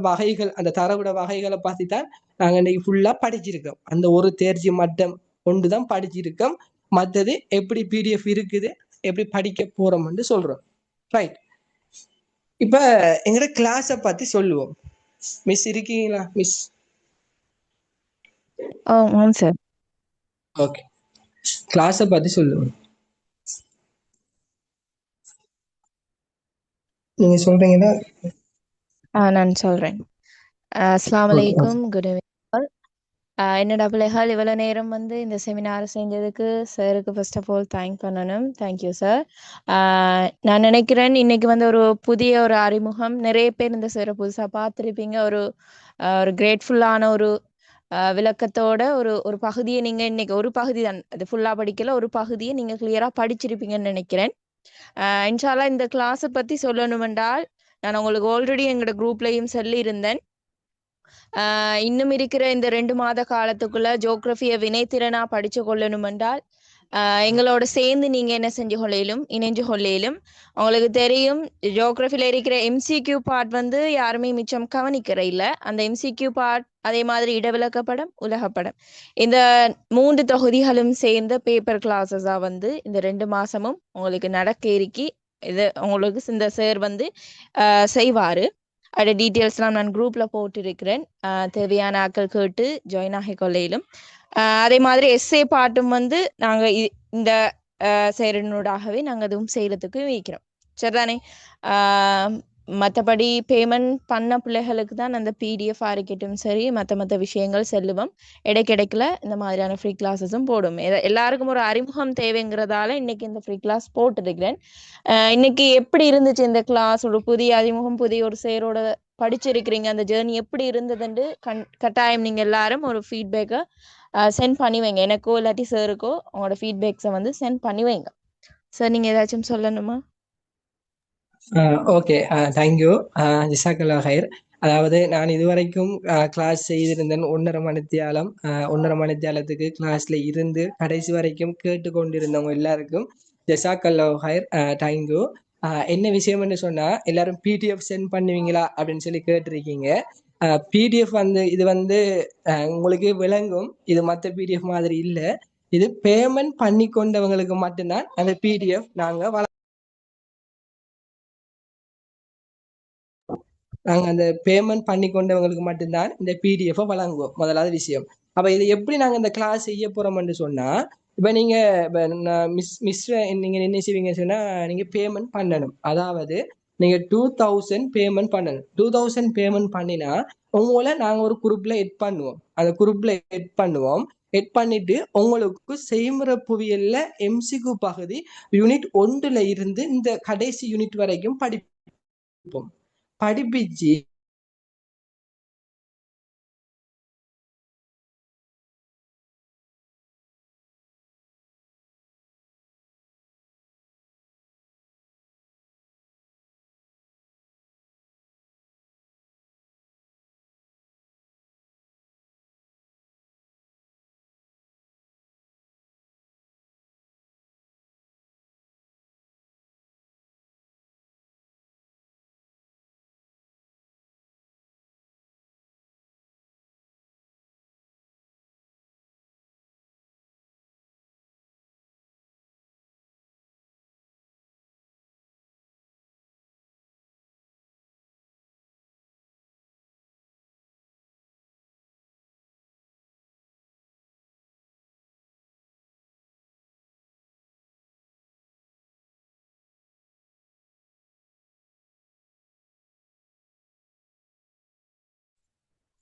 வகைகளை பத்தி தான் நாங்க இன்னைக்கு ஃபுல்லா படிச்சிருக்கோம். அந்த ஒரு தேர்ச்சி மட்டம் கொண்டுதான் படிச்சிருக்கோம். மற்றது எப்படி பிடிஎஃப் இருக்குது, எப்படி படிக்க போறோம்னு சொல்றோம். ரைட், இப்ப எங்கட கிளாஸ பத்தி சொல்லுவோம். மிஸ் இருக்கீங்களா மிஸ்? ஆமாம் சார். ஓகே, கிளாஸ பத்தி சொல்லுவோம். நீங்க சொல்றீங்கன்னா நான் சொல்றேன். அஸ்ஸலாமு ஓகே. அலைக்கும், குட் ஈவினிங். என்னோட பிள்ளைகள் இவ்வளோ நேரம் வந்து இந்த செமினார் செஞ்சதுக்கு சாருக்கு ஃபர்ஸ்ட் ஆஃப் ஆல் தேங்க் பண்ணணும். Thank you sir. நான் நினைக்கிறேன் இன்னைக்கு வந்து ஒரு புதிய ஒரு அறிமுகம், நிறைய பேர் இந்த சாரை புதுசாக பார்த்துருப்பீங்க. ஒரு கிரேட்ஃபுல்லான ஒரு விளக்கத்தோட ஒரு ஒரு பகுதியை நீங்கள் இன்னைக்கு ஒரு பகுதி தான், அது ஃபுல்லாக படிக்கல, ஒரு பகுதியை நீங்கள் கிளியராக படிச்சிருப்பீங்கன்னு நினைக்கிறேன். இன்ஷால்லா இந்த கிளாஸை பற்றி சொல்லணுமென்றால் நான் உங்களுக்கு ஆல்ரெடி எங்களோட குரூப்லையும் சொல்லியிருந்தேன். இன்னும் இருக்கிற இந்த 2 மாத காலத்துக்குள்ள ஜியோகிராஃபியை வினைத்திறனா படிச்சு கொள்ளணுமென்றால் எங்களோட சேர்ந்து நீங்க என்ன செஞ்சு கொள்ளையிலும் இணைஞ்சு கொள்ளையிலும். உங்களுக்கு தெரியும், ஜியோகிராஃபில இருக்கிற எம்சிக்யூ பார்ட் வந்து யாருமே மிச்சம் கவனிக்கிற இல்லை. அந்த எம்சிக்யூ பார்ட், அதே மாதிரி இடவிலக்கப்படம், உலகப்படம், இந்த 3 தொகுதிகளும் சேர்ந்த பேப்பர் கிளாஸஸா வந்து இந்த 2 மாசமும் உங்களுக்கு நடக்க இருக்கி. இது உங்களுக்கு இந்த சார் வந்து செய்வாரு. அதோட டீட்டெயில்ஸ்லாம் நான் குரூப்ல போட்டிருக்கிறேன். தேவையான ஆக்கள் கேட்டு ஜாயின் ஆகி கொள்ளையிலும். அதே மாதிரி எஸ்ஏ பாட்டும் வந்து நாங்க இந்த செயலினூடாகவே நாங்கள் அதுவும் செய்யறதுக்கு வைக்கிறோம். சரிதானே? மற்றபடி பேமெண்ட் பண்ண பிள்ளைகளுக்கு தான் அந்த பிடிஎஃப் இருக்கட்டும் சரி, மற்ற விஷயங்கள் செல்லுவோம். இடைக்கிடைக்கில் இந்த மாதிரியான ஃப்ரீ கிளாஸஸும் போடும். எல்லாருக்கும் ஒரு அறிமுகம் தேவைங்கிறதால இன்னைக்கு இந்த ஃப்ரீ கிளாஸ் போட்டிருக்கிறேன். இன்னைக்கு எப்படி இருந்துச்சு இந்த கிளாஸ்? ஒரு புதிய அறிமுகம், புதிய ஒரு சேரோட படிச்சிருக்கிறீங்க. அந்த ஜேர்னி எப்படி இருந்ததுன்னு கட்டாயம் நீங்க எல்லாரும் ஒரு ஃபீட்பேக்கை சென்ட் பண்ணி வைங்க. எனக்கோ இல்லாட்டி சாருக்கோ உங்களோட ஃபீட்பேக்ஸை வந்து சென்ட் பண்ணி வைங்க. சார், நீங்க ஏதாச்சும் சொல்லணுமா? Okay, thank you. ஜிசாக்கல்லா ஹைர். அதாவது நான் இதுவரைக்கும் கிளாஸ் செய்திருந்தேன் 1.5 மணித்தியாலத்துக்கு கிளாஸ்ல இருந்து கடைசி வரைக்கும் கேட்டுக்கொண்டிருந்தவங்க எல்லாருக்கும் ஜிசாக்கல்லா ஹைர், தேங்க்யூ. என்ன விஷயம்னு சொன்னா, எல்லாரும் பிடிஎஃப் சென்ட் பண்ணுவீங்களா அப்படின்னு சொல்லி கேட்டிருக்கீங்க. பிடிஎஃப் வந்து இது வந்து உங்களுக்கு விளங்கும், இது மற்ற பிடிஎஃப் மாதிரி இல்லை. இது பேமெண்ட் பண்ணி கொண்டவங்களுக்கு மட்டும்தான் அந்த பிடிஎஃப் நாங்க அந்த பேமெண்ட் பண்ணி கொண்டவங்களுக்கு மட்டும்தான் இந்த பிடிஎஃப் வழங்குவோம். முதலாவது விஷயம். அப்ப இது எப்படி நாங்க இந்த கிளாஸ் செய்ய போறோம்னு சொன்னா, இப்ப நீங்க மிஸ் நீங்க என்ன செய்வீங்கன்னு சொன்னா, நீங்க பேமெண்ட் பண்ணணும். அதாவது நீங்க 2000 பேமெண்ட் பண்ணணும். 2000 பேமெண்ட் பண்ணினா உங்களை நாங்க ஒரு குரூப்ல எட் பண்ணுவோம். அந்த குரூப்ல எட் பண்ணுவோம். எட் பண்ணிட்டு உங்களுக்கு செய்முறை புவியியல்ல எம்சிக்யூ பகுதி யூனிட் 1ல இருந்து இந்த கடைசி யூனிட் வரைக்கும் படிப்போம். படிப்பிச்சு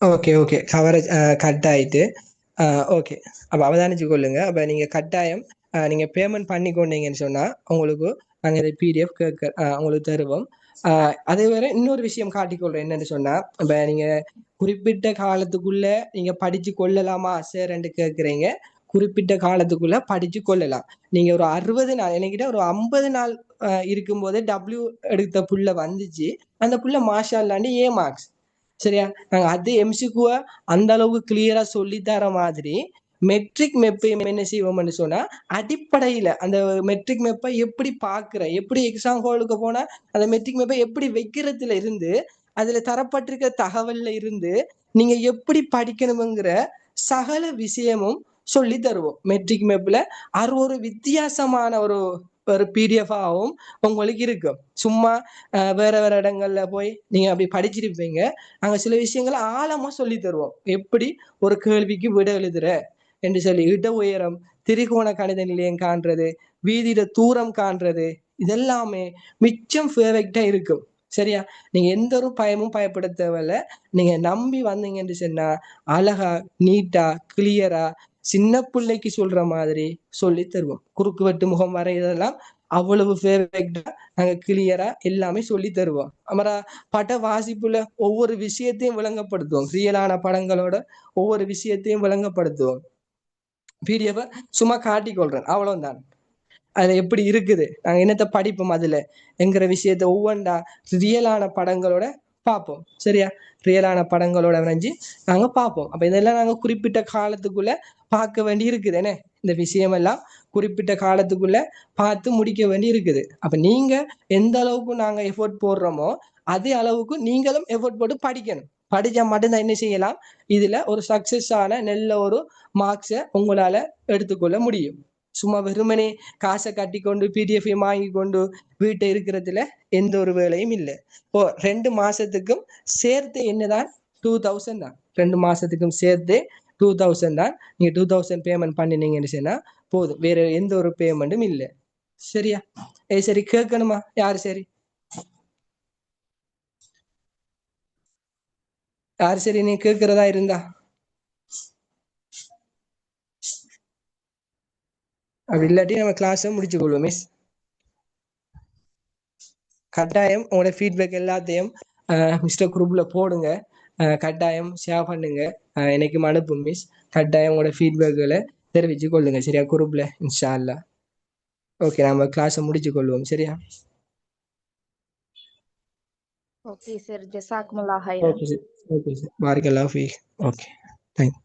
ஓகே ஓகே கவரேஜ் கட் ஆயிட்டு ஓகே. அப்போ அவதானிச்சு கொள்ளுங்க. அப்போ நீங்கள் கட்டாயம் நீங்கள் பேமெண்ட் பண்ணி கொண்டீங்கன்னு சொன்னால் உங்களுக்கு நாங்கள் இதை பிடிஎஃப் உங்களுக்கு தருவோம். அதே வேற இன்னொரு விஷயம் காட்டிக்கொள்றேன். என்னன்னு சொன்னால், இப்போ நீங்கள் குறிப்பிட்ட காலத்துக்குள்ள நீங்கள் படித்து கொள்ளலாமா சார் என்று கேட்குறீங்க. குறிப்பிட்ட காலத்துக்குள்ள படித்து கொள்ளலாம். நீங்கள் ஒரு 60 நாள் என்கிட்ட ஒரு 50 நாள் இருக்கும்போதே டபிள்யூ எடுத்த புள்ள வந்துச்சு. அந்த புள்ள மாஷா இல்லாண்டி ஏ மார்க்ஸ். சரியா, நாங்க அது எம்சிக்குவ அந்த அளவுக்கு கிளியரா சொல்லி தர மாதிரி மெட்ரிக் மெப்பையும் என்ன செய்வோம்னு சொன்னா, அடிப்படையில அந்த மெட்ரிக் மெப்பை எப்படி பாக்குற, எப்படி எக்ஸாம் ஹாலுக்கு போனா அந்த மெட்ரிக் மெப்பை எப்படி வைக்கிறதுல இருந்து, அதுல தரப்பட்டிருக்க தகவல்ல இருந்து நீங்க எப்படி படிக்கணுங்கிற சகல விஷயமும் சொல்லி தருவோம். மெட்ரிக் மேப்ல ஒரு வித்தியாசமான ஒரு ஒரு பிடிஎஃபாகவும் உங்களுக்கு இருக்கும். சும்மா வேற வேற இடங்கள்ல போய் நீங்க அப்படி படிச்சிருப்பீங்க. அங்க சில விஷயங்களை ஆழமா சொல்லி தருவோம். எப்படி ஒரு கேள்விக்கு விட எழுதுற என்று சொல்லி, இட உயரம், திரிகோண கணித நிலையம் காண்றது, வீதியில தூரம் காண்றது, இதெல்லாமே மிச்சம் பெர்ஃபெக்டா இருக்கும். சரியா, நீங்க எந்த ஒரு பயமும் பயப்பட தேவையில்ல. நீங்க நம்பி வந்தீங்கன்னு சொன்னா அழகா நீட்டா கிளியரா சின்ன பிள்ளைக்கு சொல்ற மாதிரி சொல்லி தருவோம். குறுக்கு வெட்டு முகம் வரையதெல்லாம் அவ்வளவு பெர்ஃபெக்டா நாங்க கிளியரா எல்லாமே சொல்லி தருவோம். அமரா பட வாசிப்புல ஒவ்வொரு விஷயத்தையும் விளங்கப்படுத்துவோம். ரியலான படங்களோட ஒவ்வொரு விஷயத்தையும் விளங்கப்படுத்துவோம். பிடிஎஃப் சும்மா காட்டிக்கொள்றேன், அவ்வளவுதான். அதுல எப்படி இருக்குது, நாங்க என்னத்தை படிப்போம் அதுல என்கிற விஷயத்த ஒவ்வொன்றா ரியலான படங்களோட பார்ப்போம். சரியா, ரியலான படங்களோட வரைஞ்சி நாங்க பார்ப்போம். அப்ப இதெல்லாம் நாங்க குறிப்பிட்ட காலத்துக்குள்ள பார்க்க வேண்டி இருக்குது. என்ன, இந்த விஷயமெல்லாம் குறிப்பிட்ட காலத்துக்குள்ள பார்த்து முடிக்க வேண்டி இருக்குது. அப்ப நீங்க எந்த அளவுக்கு நாங்க எஃபோர்ட் போடுறோமோ அதே அளவுக்கு நீங்களும் எஃபோர்ட் போட்டு படிக்கணும். படிச்சா மட்டும்தான் என்ன செய்யலாம், இதுல ஒரு சக்சஸ் ஆன நல்ல ஒரு மார்க்ஸை உங்களால எடுத்துக்கொள்ள முடியும். சும்மா வெறுமனே காசை கட்டி கொண்டு பிடிஎஃப் வாங்கி கொண்டு வீட்டை இருக்கிறதுல எந்த ஒரு வேலையும் இல்லை. ஓ, 2 மாசத்துக்கும் சேர்த்து என்னதான் 2000 தான். 2 மாசத்துக்கும் சேர்த்து 2000 தான். நீங்க 2000 பேமெண்ட் பண்ணினீங்கன்னு சொன்னா போதும், வேற எந்த ஒரு பேமெண்ட்டும் இல்லை. சரியா, சரி கேட்கணுமா யாரு? சரி யாரு? சரி, நீ கேட்கிறதா இருந்தா அப்படி இல்லாட்டி நம்ம கிளாஸை முடிச்சு கொள்வோம். மிஸ் கட்டாயம் உங்களோட ஃபீட்பேக் எல்லாத்தையும் மிஸ்டர் குரூப்ல போடுங்க. கட்டாயம் ஷேர் பண்ணுங்க. எனக்கும் அனுப்பும் மிஸ். கட்டாயம் உங்களோட ஃபீட்பேக்குகளை தெரிவிச்சு கொள்ளுங்க. சரியா, குரூப்ல இன்ஷா அல்லா. ஓகே, நம்ம கிளாஸை முடிச்சு கொள்வோம். சரியா, ஓகே சார், ஜஸாக்குமுல்லாஹ் ஹைரன். ஓகே சார், ஓகே சார், பாரக்கல்லாஹு ஃபீக். Okay, thank you.